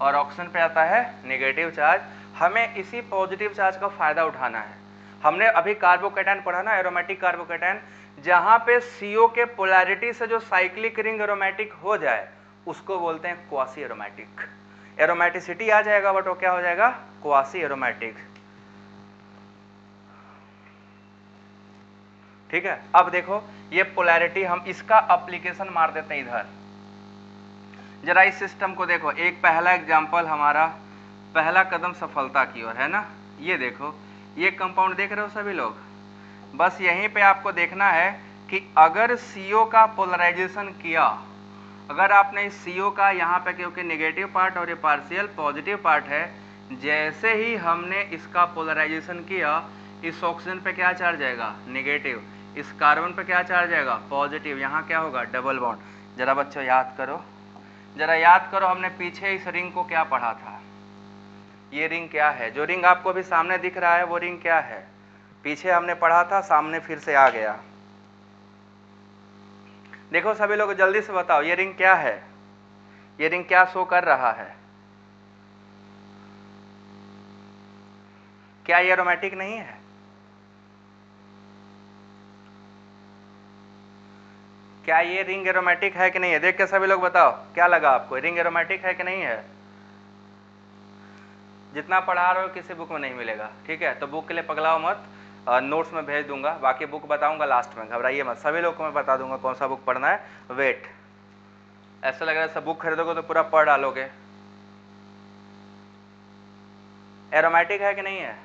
और ऑक्सीजन पे आता है नेगेटिव चार्ज। हमें इसी पॉजिटिव चार्ज का फायदा उठाना है। हमने अभी कार्बोकैटायन पढ़ा ना, एरोमेटिक कार्बोकैटायन, जहां पे CO के पोलैरिटी से जो साइक्लिक रिंग एरोमेटिक हो जाए उसको बोलते हैं क्वासी एरोमेटिक। एरोमेटिसिटी आ जाएगा बट वो क्या हो जाएगा, क्वासी एरोमेटिक, ठीक है। अब देखो ये पोलैरिटी, हम इसका एप्लीकेशन मार देते हैं इधर। जरा इस सिस्टम को देखो, एक पहला एग्जांपल, हमारा पहला कदम सफलता की ओर है ना। ये देखो, ये कंपाउंड देख रहे हो सभी लोग, बस यहीं पे आपको देखना है कि अगर CO का पोलराइजेशन किया, अगर आपने इस CO का यहाँ पे, क्योंकि नेगेटिव पार्ट और ये पार्शियल पॉजिटिव पार्ट है, जैसे ही हमने इसका पोलराइजेशन किया, इस ऑक्सीजन पे क्या चार्ज आएगा, नेगेटिव, इस कार्बन पे क्या चार्ज आएगा, पॉजिटिव, यहाँ क्या होगा, डबल बॉन्ड। जरा बच्चों याद करो, जरा याद करो, हमने पीछे इस रिंग को क्या पढ़ा था, ये रिंग क्या है, जो रिंग आपको अभी सामने दिख रहा है वो रिंग क्या है, पीछे हमने पढ़ा था, सामने फिर से आ गया। देखो सभी लोग जल्दी से बताओ, ये रिंग क्या है, ये रिंग क्या शो कर रहा है, क्या ये एरोमेटिक नहीं है, क्या ये रिंग एरोमेटिक है कि नहीं है? देख के सभी लोग बताओ क्या लगा आपको, रिंग एरोमेटिक है कि नहीं है? जितना पढ़ा रहे हो किसी बुक में नहीं मिलेगा, ठीक है? तो बुक के लिए पगलाओ मत, नोट्स में भेज दूंगा, बाकी बुक बताऊंगा लास्ट में, घबराइए मत, सभी लोग को मैं बता दूंगा कौन सा बुक पढ़ना है। वेट, ऐसा लग रहा है सब बुक खरीदोगे तो पूरा पढ़ डालोगे। एरोमेटिक है कि नहीं है?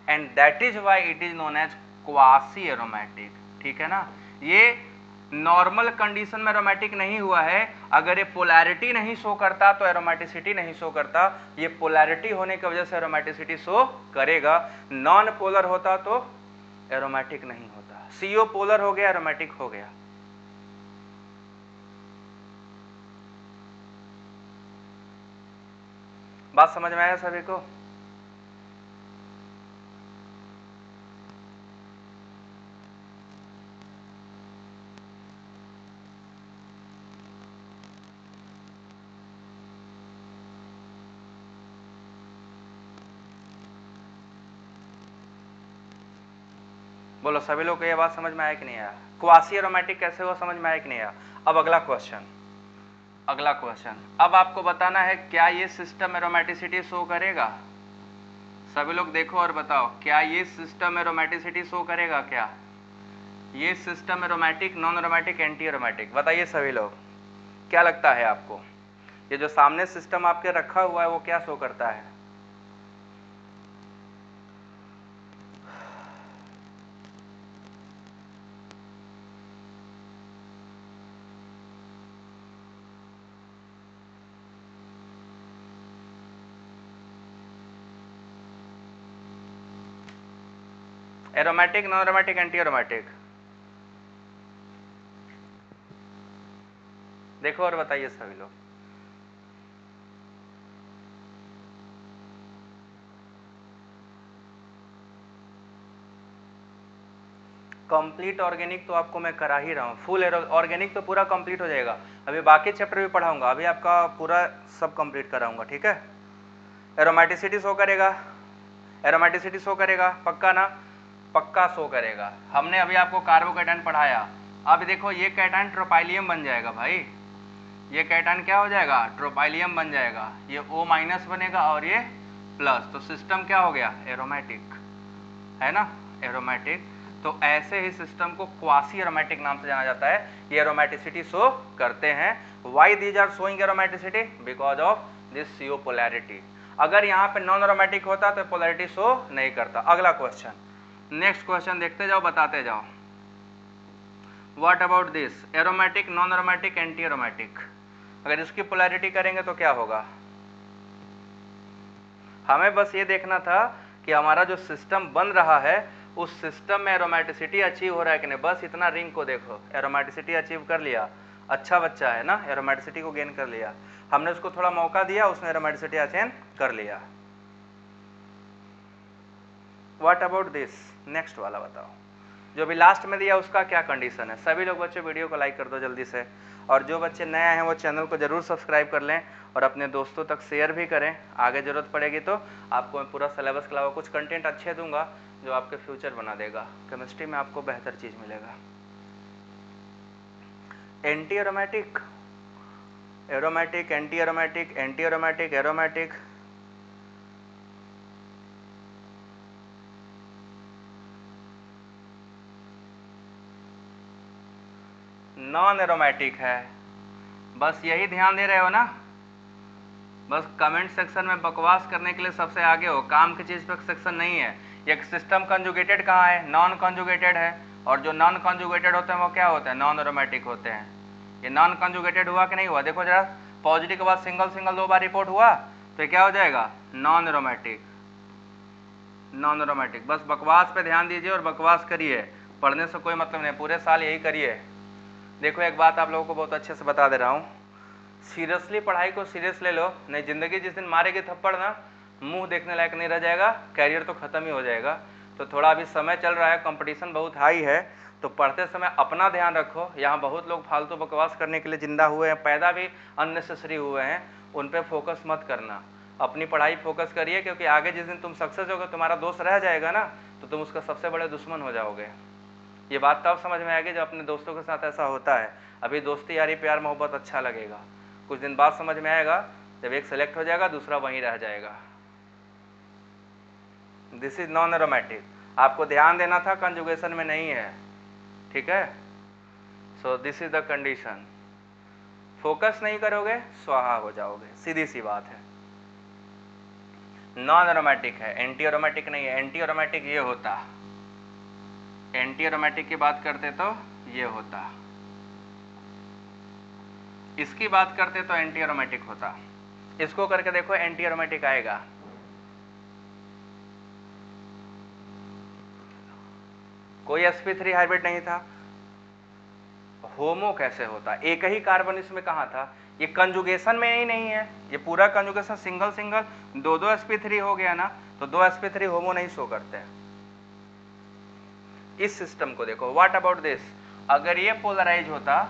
And that is why it is known as quasi aromatic, ठीक है ना? ये नॉर्मल कंडीशन में एरोमेटिक नहीं हुआ है। अगर ये पोलैरिटी नहीं शो करता तो एरोमेटिसिटी नहीं शो करता, ये पोलैरिटी होने की वजह से एरोमेटिसिटी शो करेगा। नॉन पोलर होता तो एरोमेटिक नहीं होता। सीओ पोलर हो गया, एरोमेटिक हो गया। बात समझ में आया सभी को? बोलो सभी लोग को ये बात समझ में आया कि नहीं आया? क्वासी एरोमेटिक कैसे हुआ समझ में आया कि नहीं आया? अब अगला क्वेश्चन, अगला क्वेश्चन, अब आपको बताना है क्या ये सिस्टम एरोमेटिसिटी शो करेगा? सभी लोग देखो और बताओ, क्या ये सिस्टम एरोमेटिसिटी शो करेगा? क्या ये system aromatic, non aromatic, anti aromatic? बताइए सभी लोग, क्या लगता है आपको? ये जो सामने सिस्टम आपके रखा हुआ है वो क्या शो करता है? Aromatic, non aromatic, anti aromatic? देखो और बताइए सभी लोग। कंप्लीट ऑर्गेनिक तो आपको मैं करा ही रहा हूँ, फुल ऑर्गेनिक तो पूरा कंप्लीट हो जाएगा। अभी बाकी चैप्टर भी पढ़ाऊंगा, अभी आपका पूरा सब कंप्लीट कराऊंगा, ठीक है? एरोमेटिसिटी शो करेगा, एरोमेटिसिटी शो करेगा, पक्का ना? पक्का शो करेगा। हमने अभी आपको कार्बोकैटायन पढ़ाया, अब देखो ये कैटायन ट्रोपाइलियम बन जाएगा भाई, ये कैटायन क्या हो जाएगा? ट्रोपाइलियम बन जाएगा, ये O माइनस बनेगा और ये प्लस, तो सिस्टम क्या हो गया? एरोमेटिक, है ना? एरोमेटिक। तो ऐसे ही सिस्टम को क्वासी एरोमेटिक नाम से जाना जाता है। ये एरोमेटिसिटी शो करते हैं। Why these are showing aromaticity? Because of this CO polarity. अगर यहाँ पे नॉन एरोमेटिक होता तो पोलैरिटी शो नहीं करता। अगला क्वेश्चन, नेक्स्ट क्वेश्चन देखते जाओ, बताते जाओ। What about this? Aromatic, non aromatic, anti aromatic? अगर इसकी पोलैरिटी करेंगे तो क्या होगा? हमें बस ये देखना था कि हमारा जो सिस्टम बन रहा है उस सिस्टम में एरोमेटिसिटी अचीव हो रहा है कि नहीं, बस इतना। रिंग को देखो, एरोमेटिसिटी अचीव कर लिया, अच्छा बच्चा है ना, एरोमेटिसिटी को गेन कर लिया। हमने उसको थोड़ा मौका दिया, उसने एरोमेटिसिटी अचीव कर लिया। What about this? नेक्स्ट वाला बताओ, जो भी लास्ट में दिया उसका क्या कंडीशन है? सभी लोग बच्चे वीडियो को लाइक कर दो जल्दी से, और जो बच्चे नए आए हैं वो चैनल को जरूर सब्सक्राइब कर लें और अपने दोस्तों तक शेयर भी करें। आगे जरूरत पड़ेगी तो आपको मैं पूरा सिलेबस के अलावा कुछ कंटेंट अच्छे दूंगा जो आपके फ्यूचर बना देगा। केमिस्ट्री में आपको बेहतर चीज़ मिलेगा। Anti aromatic, aromatic, anti aromatic, anti aromatic, aromatic. Non aromatic है, बस यही ध्यान दे रहे हो ना? बस कमेंट सेक्शन में बकवास करने के लिए सबसे आगे हो, काम की चीज़ पर सेक्शन नहीं है। एक सिस्टम कंजुगेटेड कहाँ है? नॉन कंजुगेटेड है, और जो नॉन कंजुगेटेड होते हैं वो क्या होते हैं? नॉन एरोमेटिक होते हैं। ये नॉन कंजुगेटेड हुआ कि नहीं हुआ? देखो जरा, पॉजिटिव के बाद सिंगल सिंगल 2 बार रिपोर्ट हुआ तो ये क्या हो जाएगा? Non aromatic, non aromatic. बस बकवास पे ध्यान दीजिए और बकवास करिए, पढ़ने से कोई मतलब नहीं, पूरे साल यही करिए। देखो एक बात आप लोगों को बहुत अच्छे से बता दे रहा हूँ, सीरियसली पढ़ाई को सीरियस ले लो, नहीं ज़िंदगी जिस दिन मारेगी थप्पड़ ना, मुंह देखने लायक नहीं रह जाएगा, कैरियर तो ख़त्म ही हो जाएगा। तो थोड़ा अभी समय चल रहा है, कंपटीशन बहुत हाई है, तो पढ़ते समय अपना ध्यान रखो। यहाँ बहुत लोग फालतू बकवास करने के लिए जिंदा हुए हैं, पैदा भी अननेसेसरी हुए हैं, उन पर फोकस मत करना, अपनी पढ़ाई फोकस करिए, क्योंकि आगे जिस दिन तुम सक्सेस होगे, तुम्हारा दोस्त रह जाएगा ना, तो तुम उसका सबसे बड़े दुश्मन हो जाओगे। ये बात तब समझ में आएगी जब अपने दोस्तों के साथ ऐसा होता है। अभी दोस्ती यारी प्यार मोहब्बत अच्छा लगेगा, कुछ दिन बाद समझ में आएगा, जब एक सेलेक्ट हो जाएगा दूसरा वहीं रह जाएगा। This is non aromatic. आपको ध्यान देना था कंजुगेशन में नहीं है, ठीक है। So this is the condition. Focus नहीं करोगे स्वाहा हो जाओगे, सीधी सी बात है। नॉन एरोमेटिक है, एंटी एरोमेटिक नहीं है। एंटी एरोमेटिक ये होता, एंटी एरोमेटिक की बात करते तो ये होता, इसकी बात करते तो एंटी एरोमेटिक होता। इसको करके देखो, एंटी एरोमेटिक आएगा। कोई sp3 हाइब्रिड नहीं था, होमो कैसे होता? एक ही कार्बन इसमें कहाँ था? ये कंजुगेशन में ही नहीं है, ये पूरा कंजुगेशन सिंगल सिंगल, दो sp3 हो गया ना, तो दो sp3 होमो नहीं शो करते हैं। इस सिस्टम को देखो, व्हाट अबाउट दिस? अगर ये पोलराइज होता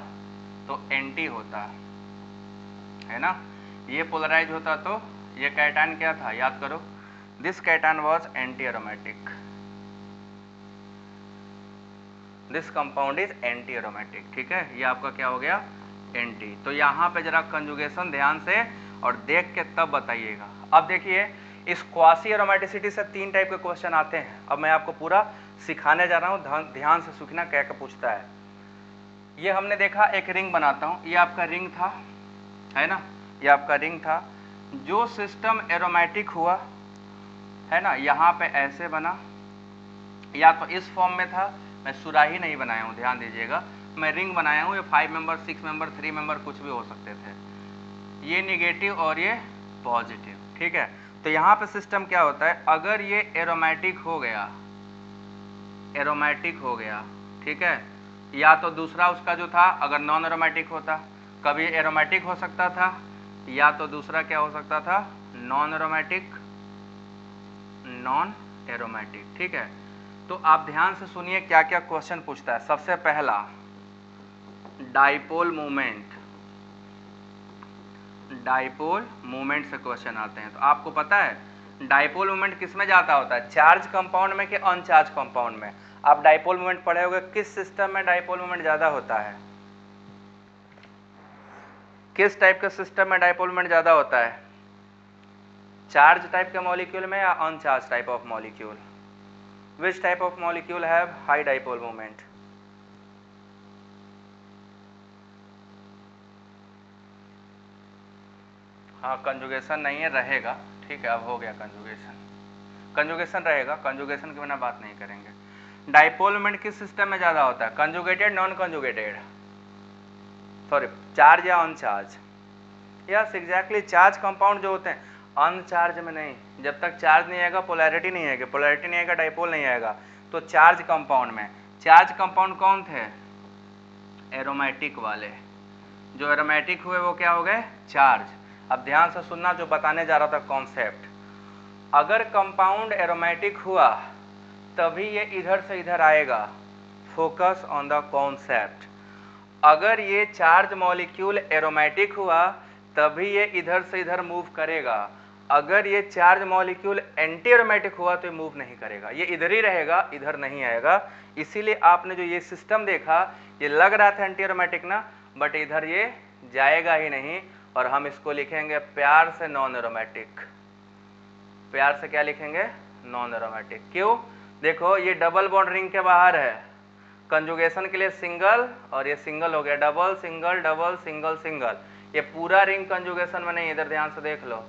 तो एंटी होता, है ना। ये पोलराइज होता तो ये कैटायन क्या था, याद करो, this cation was anti aromatic, this compound is anti aromatic, ठीक है। ये आपका क्या हो गया, एंटी। तो यहाँ पे जरा कंजुगेशन ध्यान से और देख के तब बताइएगा। अब देखिए, इस क्वासी एरोमेटिसिटी से 3 टाइप के क्वेश्चन आते हैं। अब मैं आपको पूरा सिखाने जा रहा हूँ, ध्यान से सीखना क्या क्या पूछता है। ये हमने देखा, एक रिंग बनाता हूँ, ये आपका रिंग था, है ना, ये आपका रिंग था। जो सिस्टम एरोमेटिक हुआ, है ना, यहाँ पे ऐसे बना, या तो इस फॉर्म में था, मैं सुराही नहीं बनाया हूँ, ध्यान दीजिएगा, मैं रिंग बनाया हूँ। ये 5 मेंबर, 6 मेंबर, 3 मेंबर कुछ भी हो सकते थे। ये निगेटिव और ये पॉजिटिव, ठीक है। तो यहाँ पे सिस्टम क्या होता है, अगर ये एरोमेटिक हो गया, एरोमेटिक हो गया, ठीक है, या तो दूसरा उसका जो था अगर नॉन एरोमेटिक होता, कभी एरोमेटिक हो सकता था, या तो दूसरा क्या हो सकता था, नॉन एरोमेटिक, नॉन एरोमेटिक, ठीक है। तो आप ध्यान से सुनिए क्या क्या क्वेश्चन पूछता है। सबसे पहला, डाइपोल मूवमेंट, डाइपोल मूवमेंट से क्वेश्चन आते हैं। तो आपको पता है डाइपोल मूवमेंट किस में ज्यादा होता है, चार्ज कंपाउंड में कि अनचार्ज कंपाउंड में? आप डाइपोल मूवमेंट पढ़े होंगे, किस सिस्टम में डाइपोल मूवमेंट ज्यादा होता है? किस टाइप के सिस्टम में डाइपोल मूवमेंट ज्यादा होता है, चार्ज टाइप के मॉलिक्यूल में या अनचार्ज type of molecule? Which type of molecule have high dipole moment? हाँ, कंजुगेशन नहीं है, रहेगा, ठीक है। अब हो गया कंजुगेशन, कंजुगेशन रहेगा, कंजुगेशन के बिना बात नहीं करेंगे। डाइपोल मोमेंट किस सिस्टम में ज्यादा होता है, conjugated, non conjugated, sorry, charge या uncharge? Yes exactly, charge compound जो होते हैं, अनचार्ज में नहीं। जब तक चार्ज नहीं आएगा पोलैरिटी नहीं आएगी, पोलैरिटी नहीं आएगा डाइपोल नहीं आएगा। तो चार्ज कंपाउंड में, चार्ज कंपाउंड कौन थे, एरोमेटिक वाले। जो एरोमेटिक हुए वो क्या हो गए, चार्ज। अब ध्यान से सुनना जो बताने जा रहा था कॉन्सेप्ट। अगर कंपाउंड एरोमेटिक हुआ तभी ये इधर से इधर आएगा, फोकस ऑन द कॉन्सेप्ट। अगर ये चार्ज मॉलिक्यूल एरोमेटिक हुआ तभी ये इधर से इधर मूव करेगा। अगर ये चार्ज मॉलिक्यूल एंटी एरोमेटिक हुआ तो ये मूव नहीं करेगा, ये इधर ही रहेगा, इधर नहीं आएगा। इसीलिए आपने जो ये सिस्टम देखा, ये लग रहा था एंटी एरोमेटिक ना, बट इधर ये जाएगा ही नहीं। और हम इसको लिखेंगे प्यार से नॉन एरोमेटिक। प्यार से क्या लिखेंगे, नॉन एरोमेटिक। क्यों, देखो ये डबल बॉन्ड रिंग के बाहर है, कंजुगेशन के लिए सिंगल, और ये सिंगल हो गया, double single double single single. ये पूरा रिंग कंजुगेशन में नहीं है, इधर ध्यान से देख लो,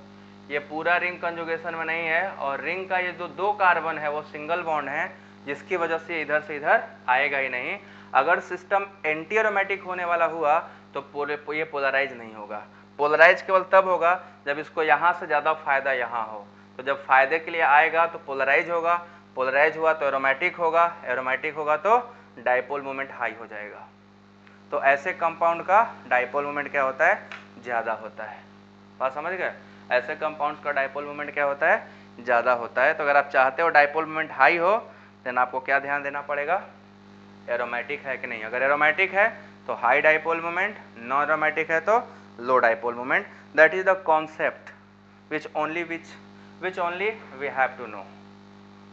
ये पूरा रिंग कंजुगेशन में नहीं है। और रिंग का ये जो 2 कार्बन है वो सिंगल बॉन्ड है, जिसकी वजह से इधर से इधर आएगा ही नहीं। अगर सिस्टम एंटी एरोमेटिक होने वाला हुआ तो ये पोलराइज नहीं होगा। पोलराइज केवल तब होगा जब इसको यहाँ से ज़्यादा फायदा यहाँ हो। तो जब फायदे के लिए आएगा तो पोलराइज होगा, पोलराइज हुआ तो एरोमेटिक होगा, एरोमेटिक होगा तो डाइपोल मोमेंट हाई हो जाएगा। तो ऐसे कंपाउंड का डाइपोल मोमेंट क्या होता है, ज़्यादा होता है। बात समझ गए, ऐसे कंपाउंड्स का डाइपोल मोमेंट क्या होता है, ज़्यादा होता है। तो अगर आप चाहते हो डाइपोल मोमेंट हाई हो, देन आपको क्या ध्यान देना पड़ेगा, एरोमेटिक है कि नहीं। अगर एरोमेटिक है तो high dipole moment, non aromatic है तो low dipole moment. That is the concept which only we have to know,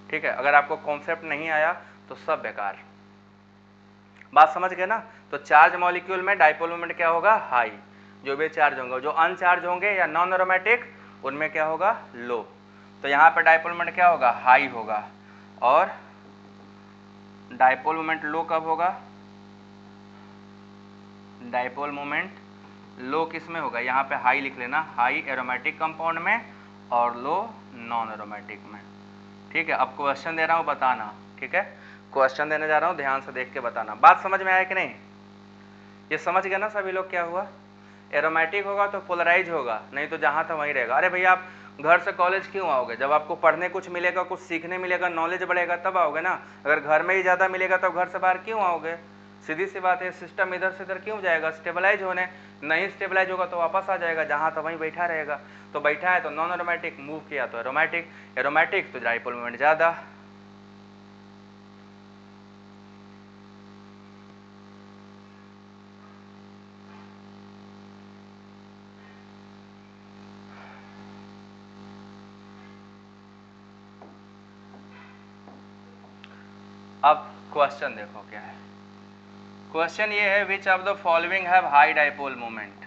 ठीक है। अगर आपको कॉन्सेप्ट नहीं आया तो सब बेकार। बात समझ गए ना। तो चार्ज मॉलिक्यूल में डाइपोल मोमेंट क्या होगा, हाई। जो भी चार्ज होंगे, जो अनचार्ज होंगे या नॉन एरोमेटिक, उनमें क्या होगा, लो। तो यहाँ पे डाइपोल मोमेंट क्या होगा, हाई होगा। और डाइपोल मोमेंट लो कब होगा, डाइपोल मोमेंट लो किस में होगा, यहाँ पे हाई लिख लेना, हाई एरोमेटिक कंपाउंड में और लो नॉन एरोमेटिक में। ठीक है, अब क्वेश्चन दे रहा हूँ बताना। ठीक है, क्वेश्चन देने जा रहा हूँ, ध्यान से देख के बताना। बात समझ में आया कि नहीं, ये समझ गए ना सभी लोग क्या हुआ। एरोमेटिक होगा तो पोलराइज होगा, नहीं तो जहाँ था वहीं रहेगा। अरे भैया आप घर से कॉलेज क्यों आओगे, जब आपको पढ़ने कुछ मिलेगा, कुछ सीखने मिलेगा, नॉलेज बढ़ेगा तब आओगे ना। अगर घर में ही ज़्यादा मिलेगा तो घर से बाहर क्यों आओगे, सीधी सी बात है। सिस्टम इधर से इधर क्यों जाएगा, स्टेबलाइज होने। नहीं स्टेबलाइज होगा तो वापस आ जाएगा, जहाँ था वहीं बैठा रहेगा। तो बैठा है तो नॉन एरोमेटिक, मूव किया तो एरोमेटिक, एरोमेटिक तो डाइपोल मोमेंट ज़्यादा। अब क्वेश्चन देखो क्या है। क्वेश्चन ये है, which of the following have high dipole moment,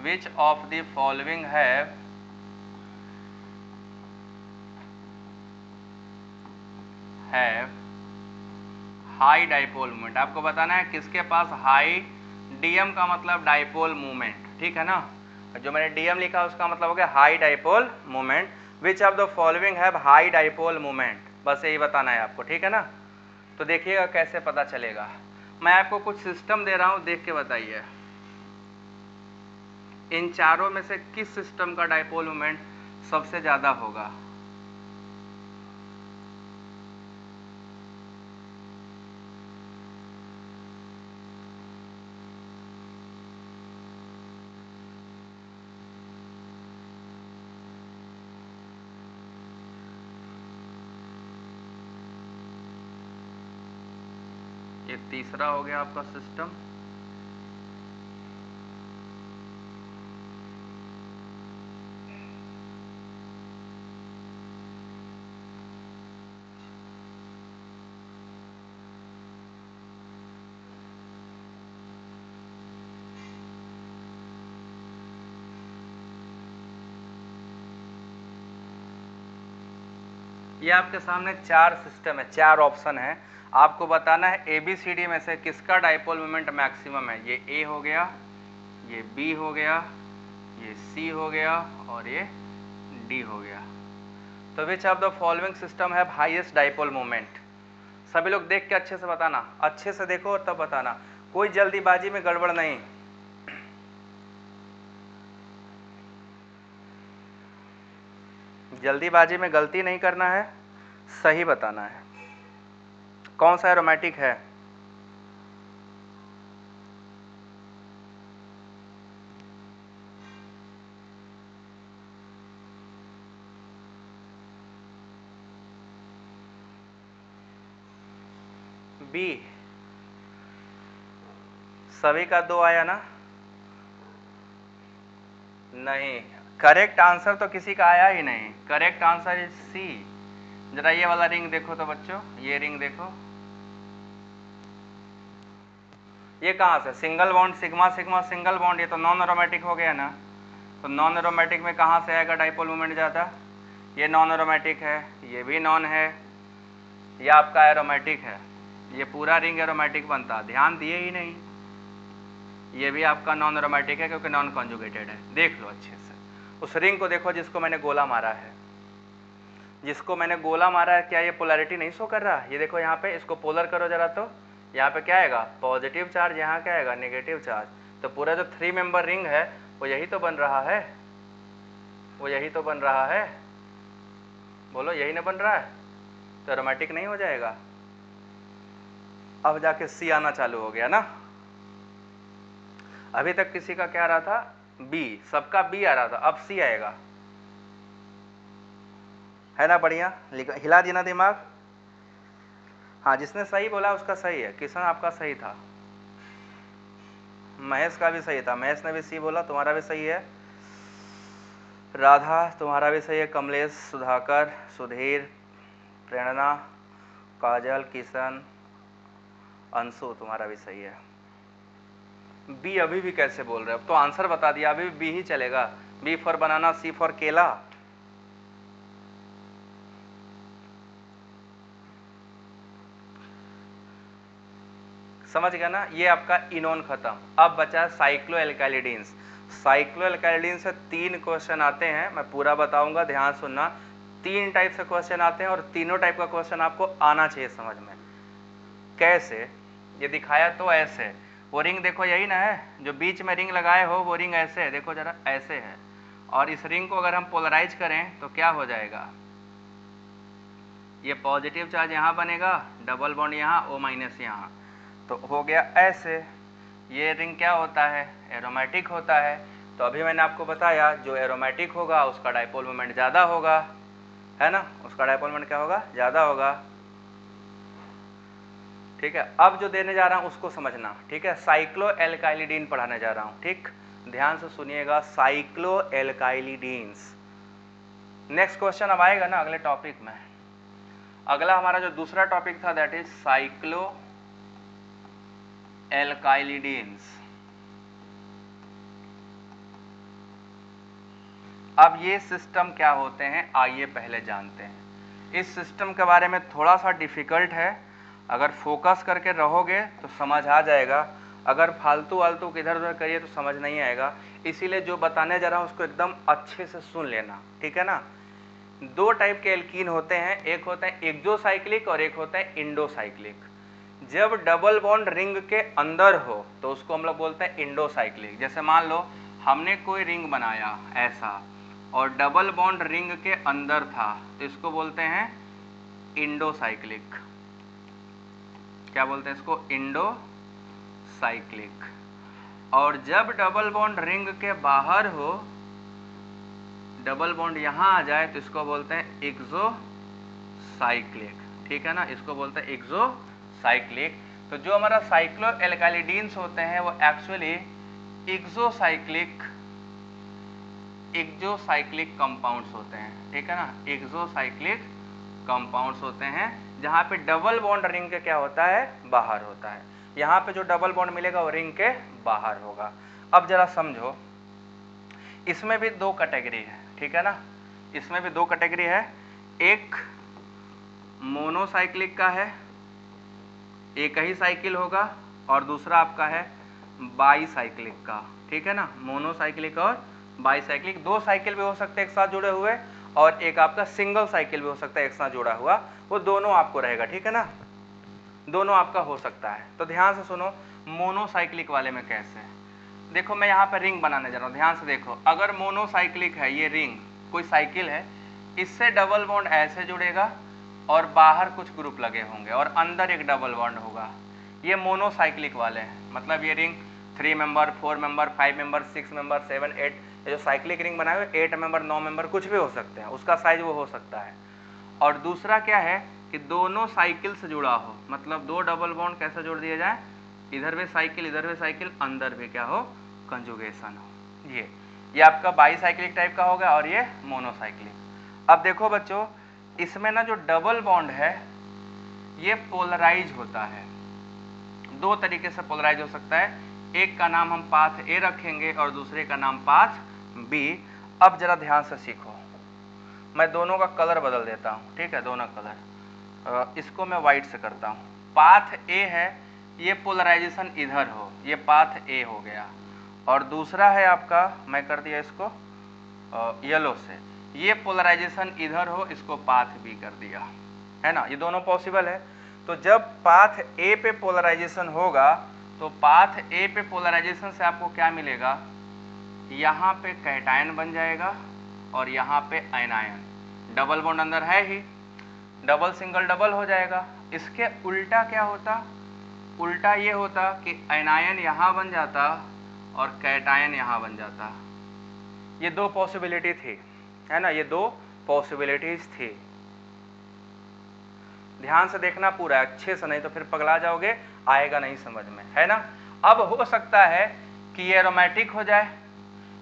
which of the following have high dipole moment. आपको बताना है किसके पास हाई, डीएम का मतलब डाइपोल मोमेंट, ठीक है ना। जो मैंने डीएम लिखा उसका मतलब हो गया high dipole moment. Which of the following have high dipole moment, बस यही बताना है आपको, ठीक है ना। तो देखिएगा कैसे पता चलेगा। मैं आपको कुछ सिस्टम दे रहा हूं, देख के बताइए इन चारों में से किस सिस्टम का डाइपोल मोमेंट सबसे ज्यादा होगा। ये तीसरा हो गया आपका सिस्टम। ये आपके सामने चार सिस्टम है, चार ऑप्शन है। आपको बताना है ABCD में से किसका डाइपोल मोमेंट मैक्सिमम है। ये A हो गया, ये B हो गया, ये C हो गया और ये D हो गया। तो which of the following system है हाईएस्ट डाइपोल मोमेंट। सभी लोग देख के अच्छे से बताना, अच्छे से देखो और तब बताना, कोई जल्दीबाजी में गड़बड़ नहीं। जल्दीबाजी में गलती नहीं करना है, सही बताना है। कौन सा एरोमेटिक है, बी। सभी का दो आया ना, नहीं, करेक्ट आंसर तो किसी का आया ही नहीं। Correct answer is C. जरा ये वाला रिंग देखो तो बच्चों, ये रिंग देखो, ये कहाँ से single bond, sigma sigma single bond, ये तो नॉन एरोमेटिक हो गया ना। तो नॉन एरोमेटिक में कहाँ से आएगा डाइपोल मोमेंट ज़्यादा, ये नॉन एरोमेटिक है, ये भी नॉन है, ये आपका एरोमेटिक है। ये पूरा रिंग एरोमेटिक बनता, ध्यान दिए ही नहीं। ये भी आपका नॉन एरोमेटिक है क्योंकि नॉन कॉन्जुगेटेड है। देख लो अच्छे से उस रिंग को, देखो जिसको मैंने गोला मारा है, जिसको मैंने गोला मारा है, क्या ये पोलैरिटी नहीं शो कर रहा। ये देखो यहाँ पे, इसको पोलर करो जरा, तो यहाँ पे क्या आएगा, पॉजिटिव चार्ज, यहाँ क्या आएगा, नेगेटिव चार्ज। तो पूरा जो 3 मेंबर रिंग है वो यही तो बन रहा है, वो यही तो बन रहा है। बोलो यही ना बन रहा है, तो एरोमेटिक नहीं हो जाएगा। अब जाके सी आना चालू हो गया ना। अभी तक किसी का क्या आ रहा था, बी, सबका बी आ रहा था, अब सी आएगा, है ना। बढ़िया हिला दी ना दिमाग। हाँ, जिसने सही बोला उसका सही है। किशन आपका सही था, महेश का भी सही था, महेश ने भी सी बोला, तुम्हारा भी सही है। राधा तुम्हारा भी सही है, कमलेश, सुधाकर, सुधीर, प्रेरणा, काजल, किशन, अंशु, तुम्हारा भी सही है। बी अभी भी कैसे बोल रहे हो? अब तो आंसर बता दिया, अभी भी बी ही चलेगा। B for banana, C for केला। समझ गया ना? ये आपका इनोन खत्म। अब बचा साइक्लो एल्काइलिडीन्स। साइक्लो एल्काइलिडीन से 3 क्वेश्चन आते हैं, मैं पूरा बताऊंगा, ध्यान सुनना। 3 टाइप से क्वेश्चन आते हैं और तीनों टाइप का क्वेश्चन आपको आना चाहिए समझ में। कैसे? ये दिखाया तो ऐसे, वो रिंग देखो यही ना है, जो बीच में रिंग लगाए हो वो रिंग ऐसे है, देखो जरा ऐसे है। और इस रिंग को अगर हम पोलराइज करें तो क्या हो जाएगा? ये पॉजिटिव चार्ज यहाँ बनेगा, डबल बॉन्ड यहाँ, O माइनस यहाँ, तो हो गया ऐसे। ये रिंग क्या होता है? एरोमेटिक होता है। तो अभी मैंने आपको बताया जो एरोमेटिक होगा उसका डायपोल मोमेंट ज़्यादा होगा, है ना? उसका डायपोल मोमेंट क्या होगा? ज़्यादा होगा। ठीक है, अब जो देने जा रहा हूँ उसको समझना, ठीक है? साइक्लो एल्काइलिडीन पढ़ाने जा रहा हूँ, ठीक? ध्यान से सुनिएगा, साइक्लो एल्काइलिडीन्स। नेक्स्ट क्वेश्चन अब आएगा ना अगले टॉपिक में। अगला हमारा जो दूसरा टॉपिक था दैट इज साइक्लो एल्काइलिडीन्स। अब ये सिस्टम क्या होते हैं आइए पहले जानते हैं। इस सिस्टम के बारे में थोड़ा सा डिफिकल्ट है, अगर फोकस करके रहोगे तो समझ आ जाएगा, अगर फालतू वालतू इधर उधर करिए तो समझ नहीं आएगा। इसीलिए जो बताने जा रहा हूँ उसको एकदम अच्छे से सुन लेना, ठीक है ना? 2 टाइप के एल्कीन होते हैं, एक होता है एक्सोसाइक्लिक और एक होता है इंडोसाइक्लिक। जब डबल बॉन्ड रिंग के अंदर हो तो उसको हम लोग बोलते हैं इंडोसाइक्लिक। जैसे मान लो हमने कोई रिंग बनाया ऐसा और डबल बॉन्ड रिंग के अंदर था तो इसको बोलते हैं इंडोसाइक्लिक। क्या बोलते हैं इसको? इंडोसाइक्लिक। और जब डबल बॉन्ड रिंग के बाहर हो, डबल बॉन्ड यहां आ जाए तो इसको बोलते हैं एक्सोसाइक्लिक, ठीक है ना? इसको बोलते हैं एक्सोसाइक्लिक। तो जो हमारा साइक्लो एल्काइलिडीन्स होते हैं वो एक्चुअली एक्सोसाइक्लिक कंपाउंड्स होते हैं, ठीक है ना? एक्सोसाइक्लिक कंपाउंड्स होते हैं जहां पे डबल बॉन्ड रिंग के क्या होता है? बाहर होता है। यहाँ पे जो डबल बॉन्ड मिलेगा वो रिंग के बाहर होगा। अब जरा समझो, इसमें भी 2 कैटेगरी है, ठीक है ना? इसमें भी 2 कैटेगरी है, एक मोनोसाइक्लिक का है, एक ही साइकिल होगा, और दूसरा आपका है बाईसाइक्लिक का, ठीक है ना? मोनोसाइक्लिक और बाईसाइक्लिक, 2 साइकिल भी हो सकते हैं एक साथ जुड़े हुए, और एक आपका सिंगल साइकिल भी हो सकता है एक साथ जुड़ा हुआ, वो दोनों आपको रहेगा, ठीक है ना? दोनों आपका हो सकता है। तो ध्यान से सुनो, मोनोसाइक्लिक वाले में कैसे? देखो मैं यहाँ पर रिंग बनाने जा रहा हूँ, ध्यान से देखो। अगर मोनोसाइक्लिक है, ये रिंग कोई साइकिल है, इससे डबल बॉन्ड ऐसे जुड़ेगा और बाहर कुछ ग्रुप लगे होंगे और अंदर एक डबल बॉन्ड होगा। ये मोनोसाइक्लिक वाले हैं, मतलब ये ring 3 member, 4 member, 5 member, 6 member, 7, 8, ये जो साइक्लिक रिंग बनाए हुए 8 मेंबर, 9 मेंबर कुछ भी हो सकते हैं, उसका साइज वो हो सकता है। और दूसरा क्या है कि दोनों साइकिल से जुड़ा हो, मतलब 2 डबल बॉन्ड कैसे जोड़ दिए जाए? इधर भी साइकिल, इधर भी साइकिल, अंदर भी क्या हो? कंजुगेशन हो। ये आपका बाईसाइक्लिक टाइप का होगा और ये मोनोसाइक्लिक। अब देखो बच्चों, इसमें ना जो डबल बॉन्ड है ये पोलराइज होता है। 2 तरीके से पोलराइज हो सकता है, एक का नाम हम पाथ ए रखेंगे और दूसरे का नाम पाथ बी। अब जरा ध्यान से सीखो, मैं दोनों का कलर बदल देता हूँ, ठीक है? दोनों कलर, इसको मैं वाइट से करता हूँ। पाथ ए है, ये पोलराइजेशन इधर हो, ये पाथ ए हो गया, और दूसरा है आपका, मैं कर दिया इसको येलो से, ये पोलराइजेशन इधर हो, इसको पाथ बी कर दिया, है ना? ये दोनों पॉसिबल है। तो जब पाथ ए पे पोलराइजेशन होगा तो पाथ ए पे पोलराइजेशन से आपको क्या मिलेगा? यहाँ पे कैटायन बन जाएगा और यहाँ पे एनायन। डबल बॉन्ड अंदर है ही, डबल सिंगल डबल हो जाएगा। इसके उल्टा क्या होता? उल्टा ये होता कि एनायन यहाँ बन जाता और कैटायन यहाँ बन जाता। ये 2 पॉसिबिलिटी थी, है ना? ये 2 पॉसिबिलिटीज थी। ध्यान से देखना पूरा अच्छे से, नहीं तो फिर पगला जाओगे, आएगा नहीं समझ में, है ना? अब हो सकता है कि ये एरोमेटिक हो जाए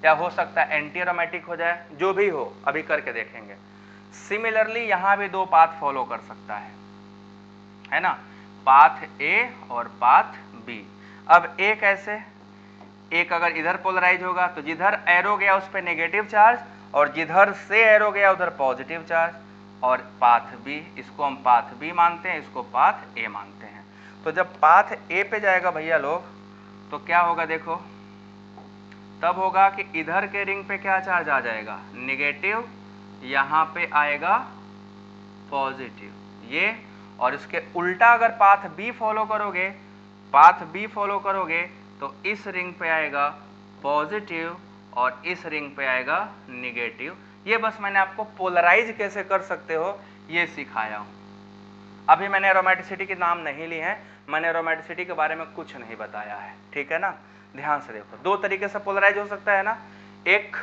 या हो सकता है एंटी एरोमेटिक हो जाए, जो भी हो अभी करके देखेंगे। सिमिलरली यहाँ भी 2 पाथ फॉलो कर सकता है। है ना, पाथ ए और पाथ बी। अब ए कैसे, एक अगर इधर पोलराइज होगा तो जिधर एरो गया उस पर नेगेटिव चार्ज, और जिधर से एरो गया उधर पॉजिटिव चार्ज। और पाथ बी, इसको हम पाथ बी मानते हैं, इसको पाथ ए मानते हैं। तो जब पाथ ए पे जाएगा भैया लोग, तो क्या होगा देखो, तब होगा कि इधर के रिंग पे क्या चार्ज आ जाएगा, नेगेटिव, यहाँ पे आएगा पॉजिटिव ये। और इसके उल्टा अगर पाथ बी फॉलो करोगे, पाथ बी फॉलो करोगे तो इस रिंग पे आएगा पॉजिटिव और इस रिंग पे आएगा निगेटिव। ये बस मैंने आपको पोलराइज कैसे कर सकते हो ये सिखाया हूं। अभी मैंने एरोमेटिसिटी के नाम नहीं लिए हैं, मैंने एरोमेटिसिटी के बारे में कुछ नहीं बताया है, ठीक है ना। ध्यान से देखो, दो तरीके से पोलराइज हो सकता है ना, एक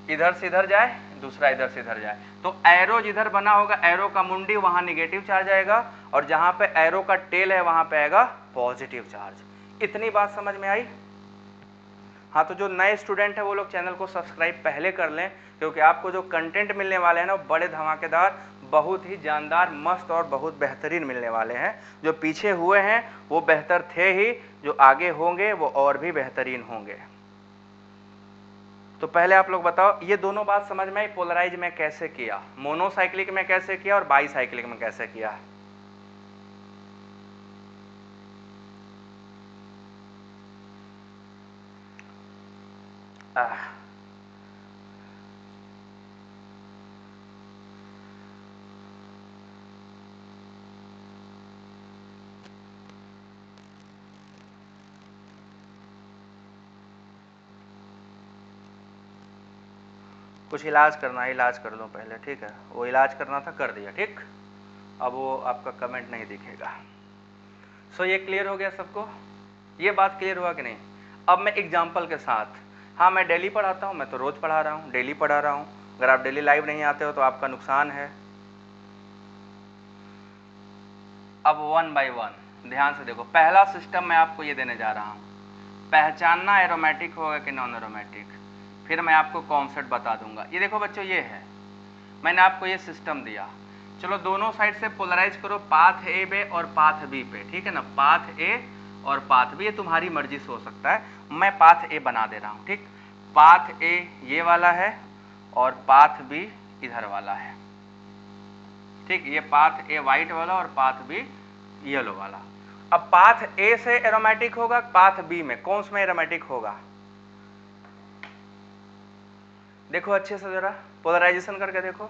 इधर से इधर जाए, दूसरा इधर से इधर जाए। तो एरो जिधर बना होगा, एरो का मुंडी, वहां निगेटिव चार्ज आएगा, और जहां पे एरो का टेल है वहां पे आएगा पॉजिटिव चार्ज। इतनी बात समझ में आई। हाँ, तो जो नए स्टूडेंट है वो लोग चैनल को सब्सक्राइब पहले कर लें, क्योंकि आपको जो कंटेंट मिलने वाले हैं ना वो बड़े धमाकेदार, बहुत ही जानदार, मस्त और बहुत बेहतरीन मिलने वाले हैं। जो पीछे हुए हैं वो बेहतर थे ही, जो आगे होंगे वो और भी बेहतरीन होंगे। तो पहले आप लोग बताओ, ये दोनों बात समझ में आई, पोलराइज में कैसे किया, मोनोसाइक्लिक में कैसे किया और बाईसाइक्लिक में कैसे किया। कुछ इलाज करना है, इलाज कर लो पहले, ठीक है। वो इलाज करना था, कर दिया, ठीक। अब वो आपका कमेंट नहीं दिखेगा। सो ये क्लियर हो गया सबको, ये बात क्लियर हुआ कि नहीं। अब मैं एग्जाम्पल के साथ, हाँ मैं डेली पढ़ाता हूँ, मैं तो रोज़ पढ़ा रहा हूँ, डेली पढ़ा रहा हूँ। अगर आप डेली लाइव नहीं आते हो तो आपका नुकसान है। अब वन बाय वन ध्यान से देखो, पहला सिस्टम मैं आपको ये देने जा रहा हूँ, पहचानना एरोमेटिक होगा कि नॉन एरोमेटिक। फिर मैं आपको कॉन्सेप्ट बता दूंगा। ये देखो बच्चों, ये है, मैंने आपको ये सिस्टम दिया। चलो दोनों साइड से पोलराइज करो, पाथ ए पे और पाथ बी पे, ठीक है ना। पाथ ए और पाथ बी, ये तुम्हारी मर्जी से हो सकता है। मैं पाथ ए बना दे रहा हूँ, ठीक। पाथ ए ये वाला है और पाथ बी इधर वाला है, ठीक। ये पाथ ए वाइट वाला और पाथ बी येलो वाला। अब पाथ ए से एरोमेटिक होगा, पाथ बी में कौन सा एरोमेटिक होगा, देखो अच्छे से जरा पोलराइजेशन करके देखो।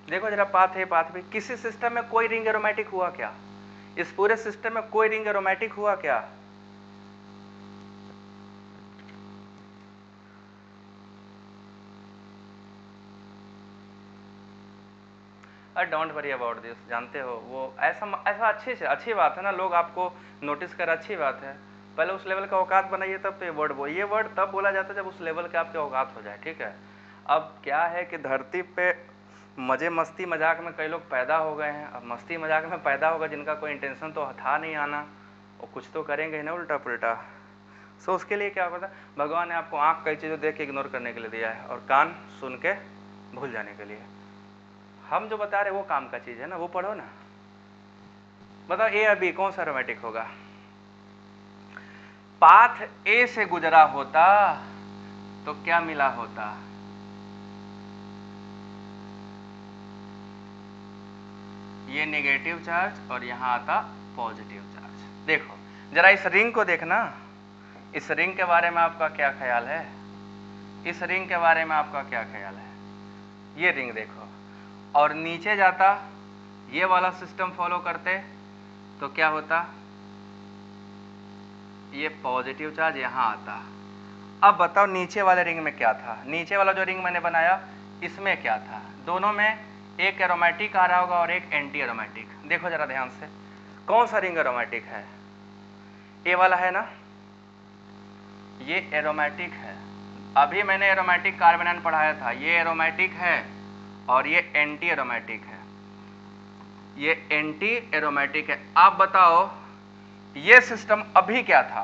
देखो जरा, पाथ ए पाथ बी, किसी सिस्टम में कोई रिंग एरोमेटिक हुआ क्या, इस पूरे सिस्टम में कोई रिंग एरोमेटिक हुआ क्या। डोंट वरी अबाउट दिस, जानते हो वो ऐसा अच्छी बात है ना, लोग आपको नोटिस कर, अच्छी बात है। पहले उस लेवल का औकात बनाइए, तब तो ये वर्ड तब बोला जाता है जब उस लेवल के आपके औकात हो जाए, ठीक है। अब क्या है कि धरती पे मजे मस्ती मजाक में कई लोग पैदा हो गए हैं। अब मस्ती मजाक में पैदा होगा जिनका कोई इंटेंशन तो था नहीं आना, वो कुछ तो करेंगे ही ना उल्टा पुल्टा। सो उसके लिए क्या होता है, भगवान ने आपको आँख कई चीज़ों देख के इग्नोर करने के लिए दिया है, और कान सुन के भूल जाने के लिए। हम जो बता रहे वो काम का चीज़ है ना, वो पढ़ो ना। बताओ ए या बी कौन सा एरोमेटिक होगा। पाथ ए से गुजरा होता तो क्या मिला होता, ये नेगेटिव चार्ज और यहां आता पॉजिटिव चार्ज। देखो जरा इस रिंग को देखना, इस रिंग के बारे में आपका क्या ख्याल है, इस रिंग के बारे में आपका क्या ख्याल है। ये रिंग देखो, और नीचे जाता, ये वाला सिस्टम फॉलो करते तो क्या होता, ये पॉजिटिव चार्ज यहां आता। अब बताओ नीचे वाले रिंग में क्या था, नीचे वाला जो रिंग मैंने बनाया इसमें क्या था, दोनों में एक एरोमेटिक आ रहा होगा और एक एंटी एरोमेटिक। देखो जरा ध्यान से, कौन सा रिंग एरोमेटिक है, ए वाला है ना, ये एरोमेटिक है। अभी मैंने एरोमेटिक कार्बोनाइन पढ़ाया था, ये एरोमेटिक है और ये एंटी एरोमेटिक है, ये एंटी एरोमेटिक है। आप बताओ ये सिस्टम अभी क्या था,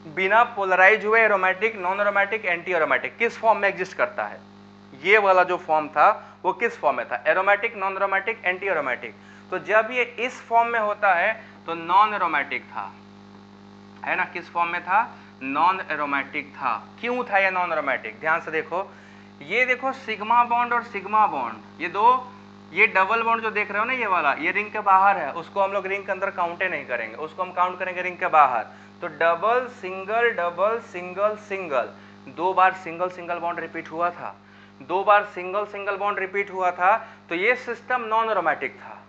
बिना पोलराइज हुए aromatic, non aromatic, anti aromatic किस फॉर्म में एग्जिस्ट करता है? ये वाला जो फॉर्म था वो किस फॉर्म में था? Aromatic, non aromatic, anti aromatic. तो जब ये इस फॉर्म में होता है तो नॉन एरोमेटिक था, है ना? किस फॉर्म में था? नॉन एरोमेटिक था। क्यों था ये नॉन एरोमेटिक? ध्यान से देखो, ये देखो सिग्मा बॉन्ड और सिग्मा बॉन्ड, ये दो, ये डबल बॉन्ड जो देख रहे हो ना, ये वाला, ये रिंग के बाहर है, उसको हम लोग रिंग के अंदर काउंटे नहीं करेंगे, उसको हम काउंट करेंगे रिंग के बाहर। तो डबल सिंगल सिंगल, 2 बार सिंगल सिंगल बॉन्ड रिपीट हुआ था, 2 बार सिंगल सिंगल बॉन्ड रिपीट हुआ था, तो ये सिस्टम नॉन एरोमेटिक था।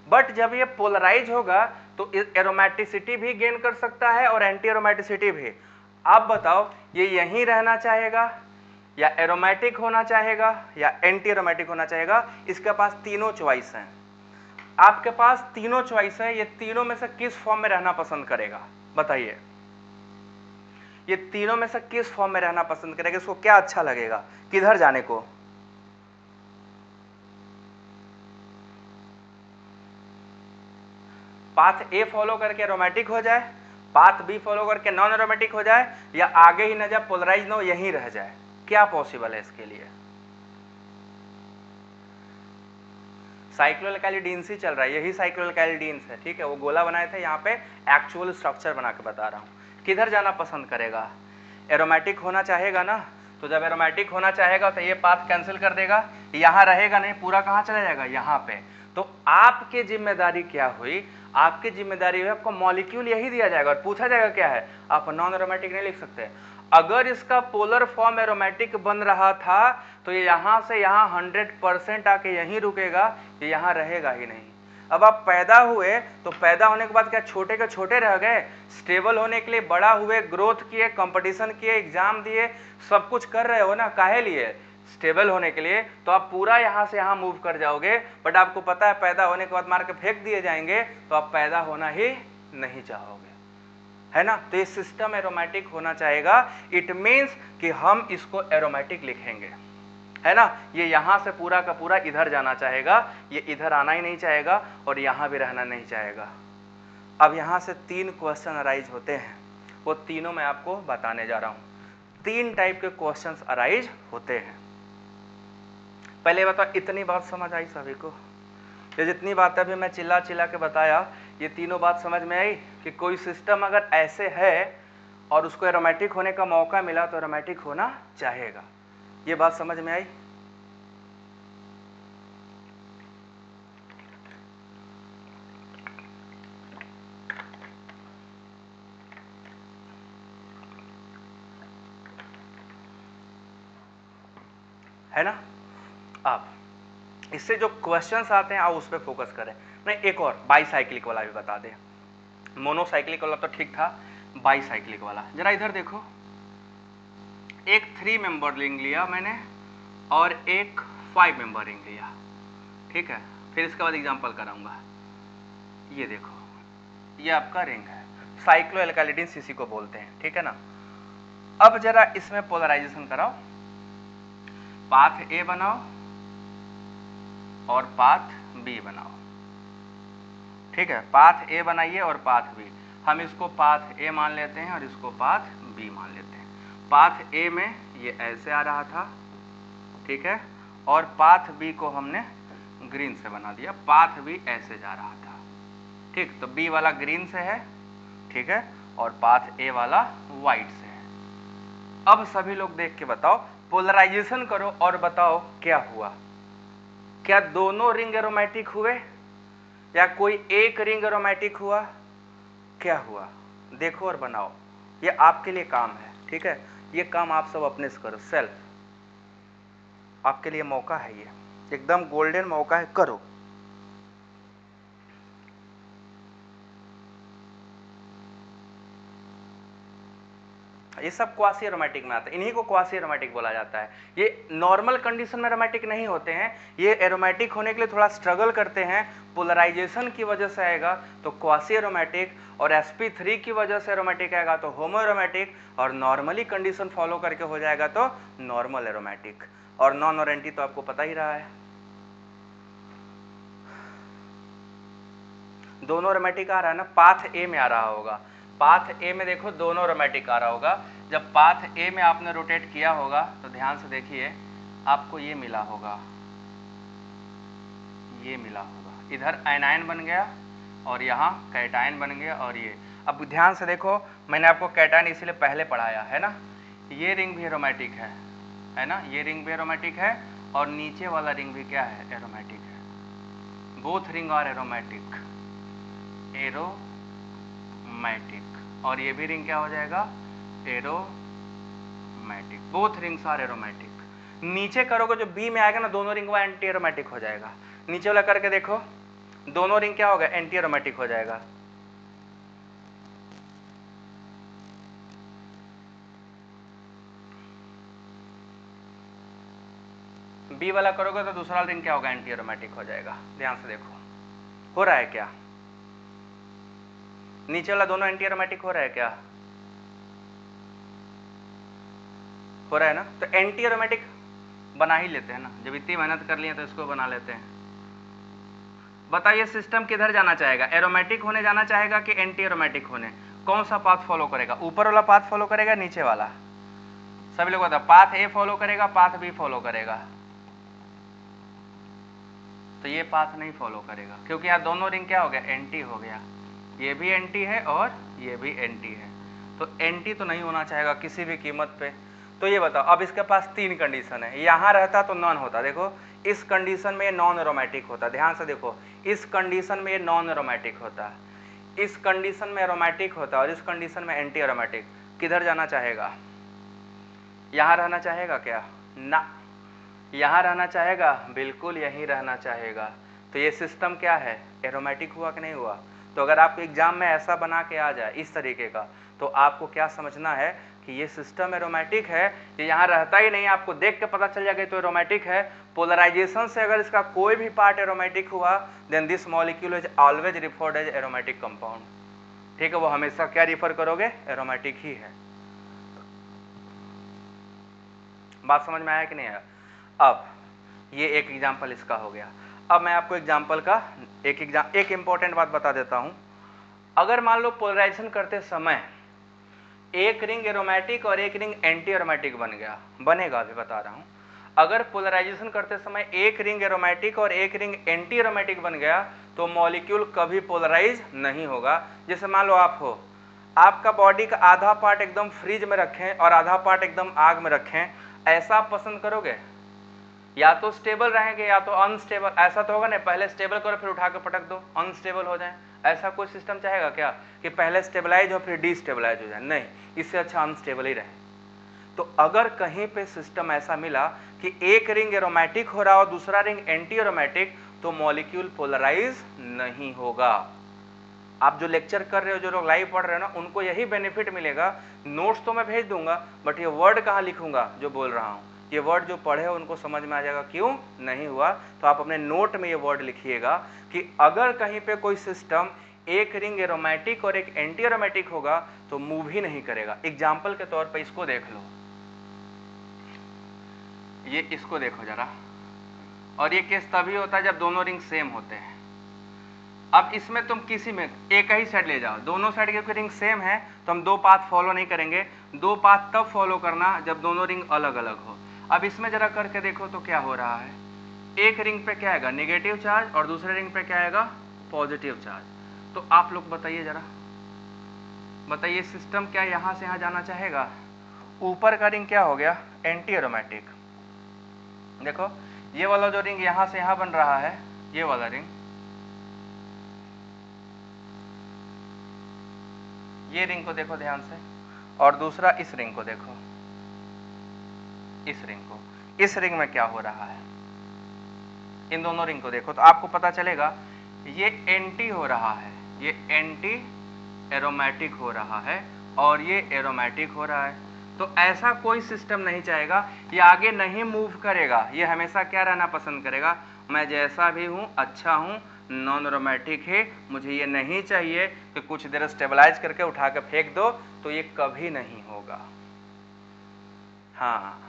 बट जब ये पोलराइज होगा तो एरोमेटिसिटी भी गेन कर सकता है और एंटी एरोमेटिसिटी भी। आप बताओ, ये यहीं रहना चाहेगा या एरोमेटिक होना चाहेगा या एंटी एरोमेटिक होना चाहेगा? इसके पास तीनों चॉइस हैं, आपके पास तीनों चॉइस है, ये तीनों में से किस फॉर्म में रहना पसंद करेगा? बताइए, ये तीनों में से किस फॉर्म में रहना पसंद करेगा? इसको क्या अच्छा लगेगा, किधर जाने को? पाथ ए फॉलो करके एरोमेटिक हो जाए, पाथ बी फॉलो करके नॉन एरोमेटिक हो जाए, या आगे ही न जाए, पोलराइज न हो, यहीं रह जाए? क्या पॉसिबल है इसके लिए? साइक्लोएल्काइलिडीन्स ही चल रहा है, यही साइक्लोएल्काइलिडीन्स है, ठीक है? वो गोला बनाए थे, यहाँ पे एक्चुअल स्ट्रक्चर बना के बता रहा हूँ। किधर जाना पसंद करेगा? एरोमेटिक होना चाहेगा ना, तो जब एरोमेटिक होना चाहेगा तो ये पाथ कैंसिल कर देगा, यहाँ रहेगा नहीं, पूरा कहाँ चला जाएगा? यहाँ पे। तो आपकी जिम्मेदारी क्या हुई? आपकी जिम्मेदारी हुई, आपको मॉलिक्यूल यही दिया जाएगा और पूछा जाएगा क्या है, आप नॉन एरोमेटिक नहीं लिख सकते। अगर इसका पोलर फॉर्म एरोमेटिक बन रहा था तो ये यहां से यहां 100% आके यहीं रुकेगा, ये यहां रहेगा ही नहीं। अब आप पैदा हुए तो पैदा होने के बाद क्या छोटे के छोटे रह गए? स्टेबल होने के लिए बड़ा हुए, ग्रोथ किए, कंपटीशन किए, एग्जाम दिए, सब कुछ कर रहे हो ना, काहे लिए? स्टेबल होने के लिए। तो आप पूरा यहाँ से यहाँ मूव कर जाओगे, बट आपको पता है पैदा होने के बाद मार के फेंक दिए जाएंगे, तो आप पैदा होना ही नहीं चाहोगे, है ना? तो ये सिस्टम एरोमेटिक होना चाहेगा, इट मीन्स कि हम इसको एरोमेटिक लिखेंगे, है ना? ये यहां से पूरा का पूरा इधर जाना चाहेगा, ये इधर आना ही नहीं चाहेगा और यहां भी रहना नहीं चाहेगा। अब यहां से 3 क्वेश्चन अराइज होते हैं, वो तीनों मैं आपको बताने जा रहा हूं। 3 टाइप के क्वेश्चंस अराइज होते हैं। पहले बताओ, इतनी बात समझ आई सभी को? ये जितनी बातें अभी मैं चिल्ला चिल्ला के बताया, ये तीनों बात समझ में आई कि कोई सिस्टम अगर ऐसे है और उसको एरोमेटिक होने का मौका मिला तो एरोमेटिक होना चाहेगा। ये बात समझ में आई? है ना? अब इससे जो क्वेश्चंस आते हैं, आओ उस पर फोकस करें। नहीं, एक और बाईसाइक्लिक वाला भी बता दें। मोनोसाइक्लिक वाला तो ठीक था, बाईसाइक्लिक वाला जरा इधर देखो। एक 3 मेंबर रिंग लिया मैंने और एक 5 मेंबर रिंग लिया, ठीक है? फिर इसके बाद एग्जांपल कराऊंगा। ये देखो, ये आपका रिंग है, साइक्लोएल्काइलिडीन इसी को बोलते हैं, ठीक है ना? अब जरा इसमें पोलराइजेशन कराओ, पाथ ए बनाओ और पाथ बी बनाओ, ठीक है? पाथ ए बनाइए और पाथ बी, हम इसको पाथ ए मान लेते हैं और इसको पाथ बी मान लेते हैं। पाथ ए में ये ऐसे आ रहा था, ठीक है? और पाथ बी को हमने ग्रीन से बना दिया, पाथ बी ऐसे जा रहा था, ठीक? तो बी वाला ग्रीन से है, ठीक है? और पाथ ए वाला व्हाइट से है। अब सभी लोग देख के बताओ, पोलराइजेशन करो और बताओ क्या हुआ। क्या दोनों रिंग एरोमेटिक हुए या कोई एक रिंग एरोमेटिक हुआ? क्या हुआ? देखो और बनाओ, ये आपके लिए काम है, ठीक है? ये काम आप सब अपने से करो, सेल्फ, आपके लिए मौका है, ये एकदम गोल्डन मौका है, करो। ये सब क्वासी एरोमेटिक में आता है, इन्हीं को क्वासी एरोमेटिक बोला जाता है। ये नॉर्मल कंडीशन में एरोमेटिक नहीं होते हैं, ये एरोमेटिक होने के लिए थोड़ा स्ट्रगल करते हैं, पोलराइजेशन की वजह से आएगा तो क्वासी एरोमेटिक, और sp3 की वजह से एरोमेटिक आएगा तो होमो एरोमेटिक, और नॉर्मली कंडीशन फॉलो करके हो जाएगा तो नॉर्मल एरोमेटिक। और नॉन और एंटी तो आपको पता ही रहा है, दोनों एरोमेटिक आ रहा है ना, पाथ ए में आ रहा होगा, पाथ ए में देखो दोनों एरोमेटिक आ रहा होगा। जब पाथ ए में आपने रोटेट किया होगा तो ध्यान से देखिए आपको ये मिला होगा, ये मिला होगा, इधर एनायन बन गया और यहाँ कैटायन बन गया। और ये अब ध्यान से देखो, मैंने आपको कैटायन इसलिए पहले पढ़ाया है ना, ये रिंग भी एरोमेटिक है ना, ये रिंग भी एरोमेटिक है और नीचे वाला रिंग भी क्या है, एरोमेटिक है। Both ring are aromatic, aromatic. और ये भी रिंग क्या हो जाएगा, aromatic. Both rings are aromatic. नीचे करोगे जो बी में आएगा ना, दोनों रिंग वो एंटी एरोमेटिक हो जाएगा। नीचे वाला करके देखो, दोनों रिंग क्या होगा, एंटी एरोमेटिक हो जाएगा। बी वाला करोगे तो दूसरा रिंग क्या होगा, एंटी एरोमेटिक हो जाएगा। ध्यान से देखो हो रहा है क्या, नीचे वाला दोनों एंटी एरोमेटिक हो रहा है क्या, हो रहा है ना। तो एंटी एरोमेटिक बना ही लेते हैं ना, जब इतनी मेहनत कर लिए तो इसको बना लेते हैं। बताइए सिस्टम किधर जाना चाहेगा, एरोमेटिक होने जाना चाहेगा कि एंटी एरोमेटिक होने, कौन सा पाथ फॉलो करेगा, ऊपर वाला पाथ फॉलो करेगा, नीचे वाला। सभी लोग बताओ, पाथ ए फॉलो करेगा, पाथ बी फॉलो करेगा। तो ये पाथ नहीं फॉलो करेगा क्योंकि यहाँ दोनों रिंग क्या हो गया, एंटी हो गया। ये भी एंटी है और ये भी एंटी है, तो एंटी तो नहीं होना चाहेगा किसी भी कीमत पे। तो ये बताओ, अब इसके पास तीन कंडीशन है, यहाँ रहता तो नॉन होता, देखो इस कंडीशन में ये नॉन एरोमेटिक होता, ध्यान से देखो, इस कंडीशन में ये नॉन एरोमेटिक होता, इस कंडीशन में एरोमेटिक होता और इस कंडीशन में एंटी एरोमेटिक। किधर जाना चाहेगा, यहाँ रहना चाहेगा क्या, ना, यहाँ रहना चाहेगा, बिल्कुल यहीं रहना चाहेगा। तो ये सिस्टम क्या है, एरोमेटिक हुआ कि नहीं हुआ। तो अगर आपको एग्जाम में ऐसा बना के आ जाए इस तरीके का, तो आपको क्या समझना है कि ये सिस्टम एरोमेटिक है, ये यहाँ रहता ही नहीं, आपको देख के पता चल जाएगा तो एरोमेटिक है। पोलराइजेशन से अगर इसका कोई भी पार्ट एरोमेटिक हुआ, then this molecule is always referred as aromatic compound. ठीक है, वो हमेशा क्या रिफर करोगे, एरोमेटिक ही है। बात समझ में आया कि नहीं आया। अब ये एक एग्जाम्पल इसका हो गया। अब मैं आपको एग्जाम्पल का एक इंपॉर्टेंट बात बता देता हूं। अगर मान लो पोलराइजेशन करते समय एक रिंग एरोमेटिक और एक रिंग एंटी एरोमेटिक बन गया, बनेगा, अभी बता रहा हूं। अगर पोलराइजेशन करते समय एक रिंग एरोमेटिक और एक रिंग एंटी एरोमेटिक बन गया तो मॉलिक्यूल कभी पोलराइज नहीं होगा। जैसे मान लो आप हो, आपका बॉडी का आधा पार्ट एकदम फ्रीज में रखें और आधा पार्ट एकदम आग में रखें, ऐसा आप पसंद करोगे, या तो स्टेबल रहेंगे या तो अनस्टेबल। ऐसा तो होगा नहीं, पहले स्टेबल करो फिर उठा के पटक दो, अनस्टेबल हो जाए। ऐसा कोई सिस्टम चाहेगा क्या कि पहले स्टेबलाइज हो फिर डिस्टेबलाइज हो जाए, नहीं, इससे अच्छा अनस्टेबल ही रहे। तो अगर कहीं पे सिस्टम ऐसा मिला कि एक रिंग एरोमेटिक हो रहा और दूसरा रिंग एंटी एरोमेटिक, तो मॉलिक्यूल पोलराइज नहीं होगा। आप जो लेक्चर कर रहे हो, जो लोग लाइव पढ़ रहे हो ना, उनको यही बेनिफिट मिलेगा। नोट्स तो मैं भेज दूंगा, बट ये वर्ड कहाँ लिखूंगा जो बोल रहा हूँ, ये वर्ड जो पढ़े हो उनको समझ में आ जाएगा क्यों नहीं हुआ। तो आप अपने नोट में ये वर्ड लिखिएगा कि अगर कहीं पे कोई सिस्टम एक रिंग एरोमेटिक और एक एंटी एरोमेटिक होगा तो मूव ही नहीं करेगा। एग्जाम्पल के तौर पर इसको देख लो, ये इसको देखो जरा, और ये केस तभी होता है जब दोनों रिंग सेम होते हैं। अब इसमें तुम किसी में एक ही साइड ले जाओ, दोनों साइड के रिंग सेम है तो हम दो पाथ फॉलो नहीं करेंगे। दो पाथ तब फॉलो करना जब दोनों रिंग अलग अलग हो। अब इसमें जरा करके देखो तो क्या हो रहा है, एक रिंग पे क्या आएगा, नेगेटिव चार्ज, और दूसरे रिंग पे क्या आएगा, पॉजिटिव चार्ज। तो आप लोग बताइए जरा, बताइए सिस्टम क्या यहां से यहां जाना चाहेगा। ऊपर का रिंग क्या हो गया, एंटी एरोमेटिक। देखो ये वाला जो रिंग यहां से यहां बन रहा है, ये वाला रिंग, ये रिंग को देखो ध्यान से, और दूसरा इस रिंग को देखो, इस रिंग को, इस रिंग में क्या हो रहा है, इन दोनों रिंग को देखो तो आपको पता चलेगा ये एंटी हो रहा है, ये एंटी एरोमेटिक हो रहा है और ये एरोमेटिक हो रहा है। तो ऐसा कोई सिस्टम नहीं चाहेगा, ये आगे नहीं मूव करेगा, ये हमेशा क्या रहना पसंद करेगा, मैं जैसा भी हूं अच्छा हूं, नॉन एरोमेटिक है, मुझे ये नहीं चाहिए कि कुछ देर स्टेबलाइज करके उठा के फेंक दो। तो ये कभी नहीं होगा, हाँ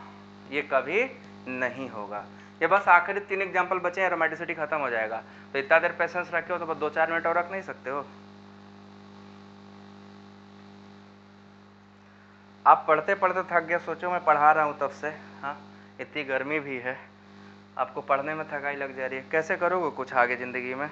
ये कभी नहीं होगा। ये बस आखिरी 3 एग्जाम्पल बचे हैं, एरोमेटिसिटी खत्म हो जाएगा। तो इतना देर पेशेंस रखे हो तो बस 2-4 मिनट और रख नहीं सकते हो। आप पढ़ते पढ़ते थक गए, सोचो मैं पढ़ा रहा हूँ तब से, हाँ इतनी गर्मी भी है, आपको पढ़ने में थकाई लग जा रही है, कैसे करोगे कुछ आगे ज़िंदगी में?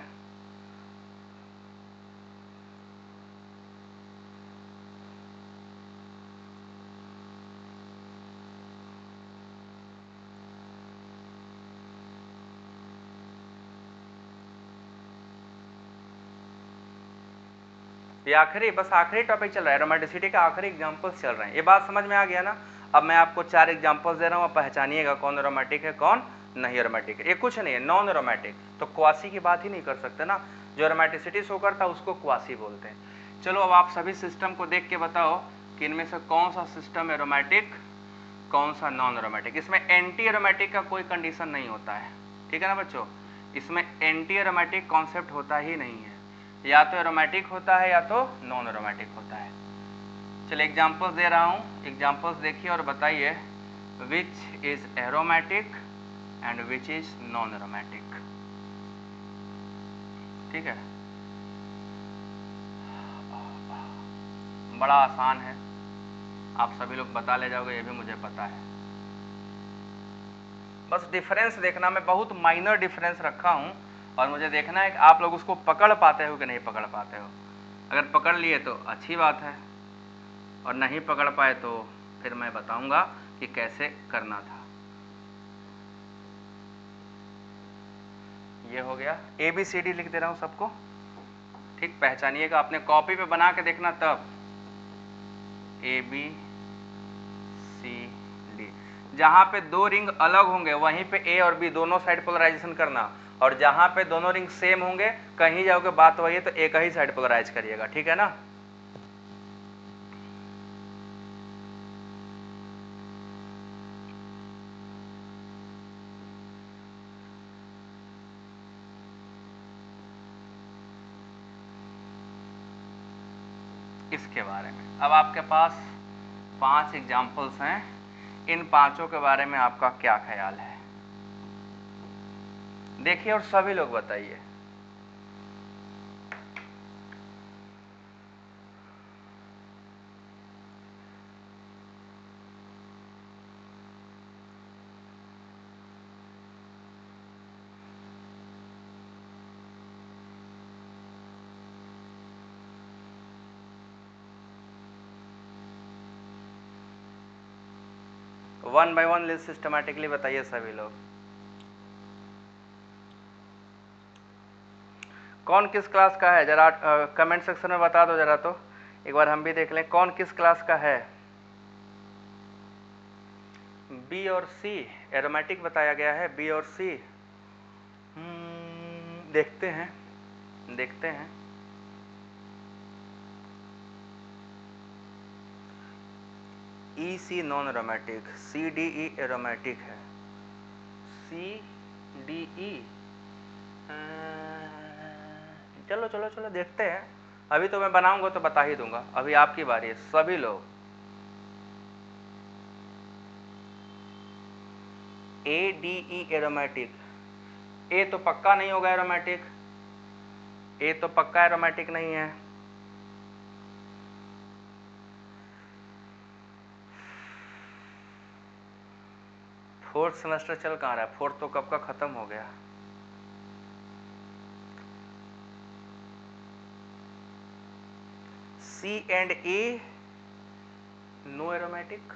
ये आखिरी, बस आखिरी टॉपिक चल रहा है, एरोमेटिसिटी का आखिरी एग्जांपल्स चल रहे हैं। ये बात समझ में आ गया ना? अब मैं आपको 4 एग्जांपल्स दे रहा हूँ, आप पहचानिएगा कौन एरोमेटिक है कौन नहीं एरोमेटिक है। ये कुछ नहीं है, नॉन एरोमेटिक तो क्वासी की बात ही नहीं कर सकते ना, जो एरोमेटिसिटी शो करता है उसको क्वासी बोलते हैं। चलो अब आप सभी सिस्टम को देख के बताओ कि इनमें से कौन सा सिस्टम एरोमेटिक, कौन सा नॉन एरोमेटिक। इसमें एंटी एरोमेटिक का कोई कंडीशन नहीं होता है, ठीक है ना बच्चों? इसमें एंटी एरोमेटिक कॉन्सेप्ट होता ही नहीं है, या तो एरोमेटिक होता है या तो नॉन एरोमेटिक होता है। चलिए एग्जांपल्स दे रहा हूँ, एग्जांपल्स देखिए और बताइए which is aromatic and which is non aromatic. ठीक है, बड़ा आसान है, आप सभी लोग बता ले जाओगे, ये भी मुझे पता है। बस डिफरेंस देखना, मैं बहुत माइनर डिफरेंस रखा हूँ और मुझे देखना है कि आप लोग उसको पकड़ पाते हो कि नहीं पकड़ पाते हो। अगर पकड़ लिए तो अच्छी बात है, और नहीं पकड़ पाए तो फिर मैं बताऊंगा कि कैसे करना था। ये हो गया, ABCD लिख दे रहा हूँ सबको, ठीक, पहचानिएगा, अपने कॉपी पे बना के देखना तब। ABCD, जहाँ पे दो रिंग अलग होंगे वहीं पे A और B दोनों साइड पोलराइजेशन करना, और जहाँ पे दोनों रिंग सेम होंगे कहीं जाओगे बात वही है तो एक ही साइड पोलराइज करिएगा, ठीक है ना? इसके बारे में अब आपके पास 5 एग्जाम्पल्स हैं, इन पांचों के बारे में आपका क्या ख्याल है देखिए और सभी लोग बताइए। One by one list systematically बताइए सभी लोग। कौन किस क्लास का है जरा कमेंट सेक्शन में बता दो जरा, तो एक बार हम भी देख लें कौन किस क्लास का है। बी और सी एरोमेटिक बताया गया है, बी और सी। देखते हैं देखते हैं। E C non aromatic, C D E aromatic है, सी डी ई। चलो चलो चलो देखते हैं, अभी तो मैं बनाऊंगा तो बता ही दूंगा, अभी आपकी बारी है सभी लोग। ए डी ई एरोमेटिक, ए तो पक्का नहीं होगा एरोमेटिक, ए तो पक्का एरोमेटिक नहीं है। फोर्थ सेमेस्टर चल कहाँ रहा है, फोर्थ तो कब का खत्म हो गया। सी एंड ए नो एरोमेटिक,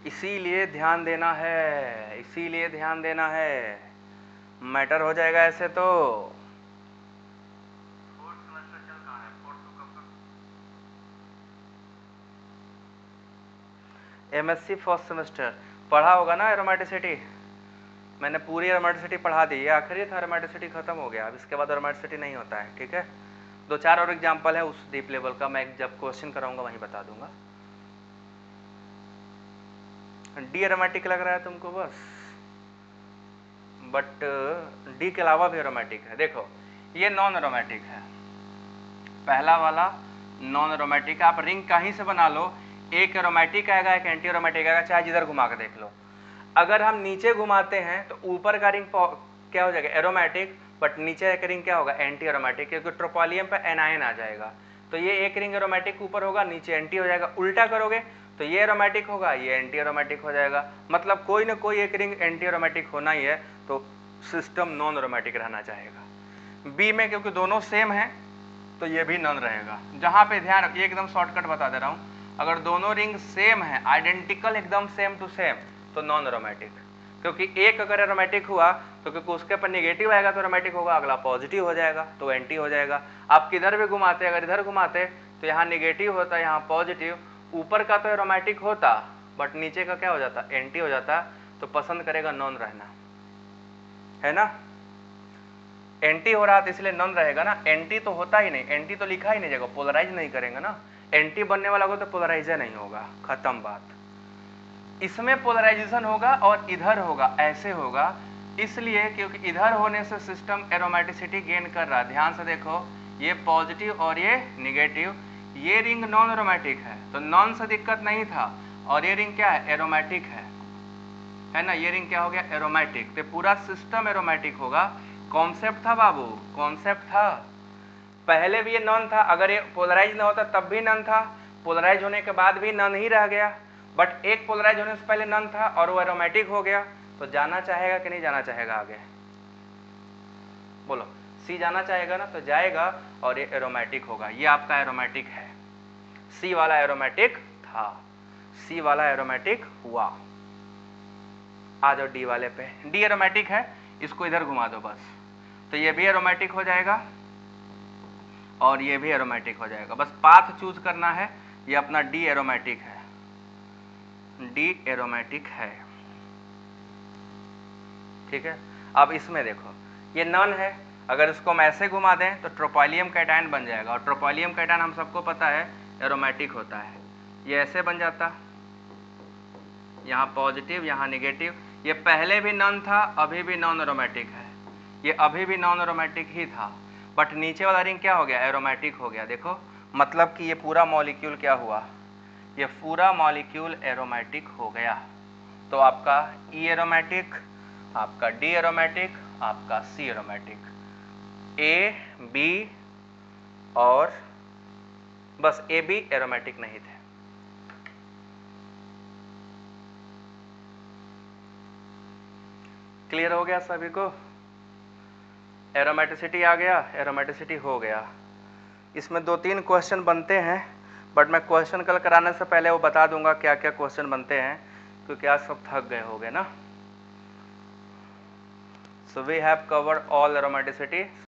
इसीलिए ध्यान देना है, इसीलिए ध्यान देना है, मैटर हो जाएगा ऐसे तो। फोर्थ सेमेस्टर चल कहाँ है, फोर्थ तो कब का। एमएससी फर्स्ट सेमेस्टर पढ़ा होगा ना एरोमेटिसिटी, मैंने पूरी एरोमेटिसिटी पढ़ा दी, ये आखिरी था, एरोमेटिसिटी खत्म हो गया, अब इसके बाद एरोमेटिसिटी नहीं होता है, ठीक है। 2-4 और एग्जाम्पल है उस डीप लेवल का, मैं जब क्वेश्चन कराऊंगा वहीं बता दूंगा। डी एरोमेटिक लग रहा है तुमको बस, बट डी के अलावा भी एरोमेटिक है। देखो ये नॉन एरोमेटिक है, पहला वाला नॉन एरोमेटिक, आप रिंग कहीं से बना लो, एक एरोमेटिक आएगा एक एंटी एरोमेटिक आएगा, चाहे जिधर घुमा के देख लो। अगर हम नीचे घुमाते हैं तो ऊपर का रिंग क्या हो जाएगा एरोमेटिक, बट नीचे का रिंग क्या होगा एंटी एरोमेटिक, क्योंकि ट्रोपोलियम पे एनायन आ जाएगा। तो ये एक रिंग एरोमेटिक ऊपर होगा, नीचे एंटी हो जाएगा। उल्टा करोगे तो ये एरोमेटिक होगा, ये एंटी एरोमेटिक हो जाएगा। मतलब कोई ना कोई एक रिंग एंटी एरोमेटिक होना ही है, तो सिस्टम नॉन एरोमेटिक रहना चाहेगा। बी में क्योंकि दोनों सेम है तो ये भी नॉन रहेगा। जहाँ पे ध्यान रखिए, एकदम शॉर्टकट बता दे रहा हूँ, अगर दोनों रिंग सेम है, आइडेंटिकल एकदम सेम टू सेम, तो नॉन एरोमेटिक। क्योंकि एक अगर एरोमेटिक हुआ तो क्योंकि उसके ऊपर निगेटिव आएगा तो एरोमेटिक होगा, अगला पॉजिटिव हो जाएगा तो एंटी हो जाएगा। आप किधर भी घुमाते, अगर इधर घुमाते तो यहाँ निगेटिव होता, यहाँ पॉजिटिव, ऊपर का तो एरोमेटिक होता बट नीचे का क्या हो जाता, एंटी हो जाता। तो पसंद करेगा नॉन रहना, है ना। एंटी हो रहा तो इसलिए नॉन रहेगा ना, एंटी तो होता ही नहीं, एंटी तो लिखा ही नहीं जाएगा, पोलराइज नहीं करेंगे ना। एंटी बनने वाला होगा तो पोलराइज नहीं होगा, खत्म बात। इसमें पोलराइजेशन होगा और इधर होगा, ऐसे होगा, इसलिए क्योंकि इधर होने से सिस्टम एरोमेटिसिटी गेन कर रहा है। ध्यान से देखो, ये पॉजिटिव और ये निगेटिव, ये रिंग नॉन एरोमेटिक है तो नॉन से दिक्कत नहीं था, और ये रिंग क्या है, एरोमेटिक है ना। ये रिंग क्या हो गया, एरोमेटिक, तो पूरा सिस्टम एरोमेटिक होगा। कॉन्सेप्ट था बाबू, कॉन्सेप्ट था। पहले भी ये नॉन था, अगर ये पोलराइज ना होता तब भी नॉन था, पोलराइज होने के बाद भी नॉन ही रह गया। बट एक पोलराइज होने से पहले नॉन था और वो एरोमेटिक हो गया, तो जाना चाहेगा कि नहीं जाना चाहेगा आगे, बोलो। सी जाना चाहेगा ना, तो जाएगा और ये एरोमेटिक होगा। ये आपका एरोमेटिक है, सी वाला एरोमेटिक था, सी वाला एरोमेटिक हुआ। आ जाओ डी वाले पे, डी एरोमेटिक है, इसको इधर घुमा दो बस, तो ये भी एरोमेटिक हो जाएगा और ये भी एरोमेटिक हो जाएगा। बस पाथ चूज करना है, ये अपना डी एरोमेटिक है, डी एरोमेटिक है, ठीक है। अब इसमें देखो, ये नॉन है, अगर इसको हम ऐसे घुमा दें तो ट्रोपोलियम कैटायन बन जाएगा, और ट्रोपोलियम कैटायन हम सबको पता है एरोमेटिक होता है। ये ऐसे बन जाता, यहाँ पॉजिटिव यहाँ निगेटिव, ये पहले भी नॉन था, अभी भी नॉन एरोमेटिक है, ये अभी भी नॉन एरोमेटिक ही था, बट नीचे वाला रिंग क्या हो गया, एरोमेटिक हो गया। देखो मतलब कि ये पूरा मॉलिक्यूल क्या हुआ, ये पूरा मॉलिक्यूल एरोमेटिक हो गया। तो आपका ई एरोमेटिक, आपका डी एरोमेटिक, आपका सी एरोमेटिक, ए बी और बस ए बी एरोमेटिक नहीं थे। क्लियर हो गया सभी को, एरोमेटिसिटी आ गया, एरोमेटिसिटी हो गया। इसमें 2-3 क्वेश्चन बनते हैं, बट मैं क्वेश्चन कल कराने से पहले वो बता दूंगा क्या क्या क्वेश्चन बनते हैं, क्योंकि आज सब थक गए होगे ना। So we have covered all aromaticity.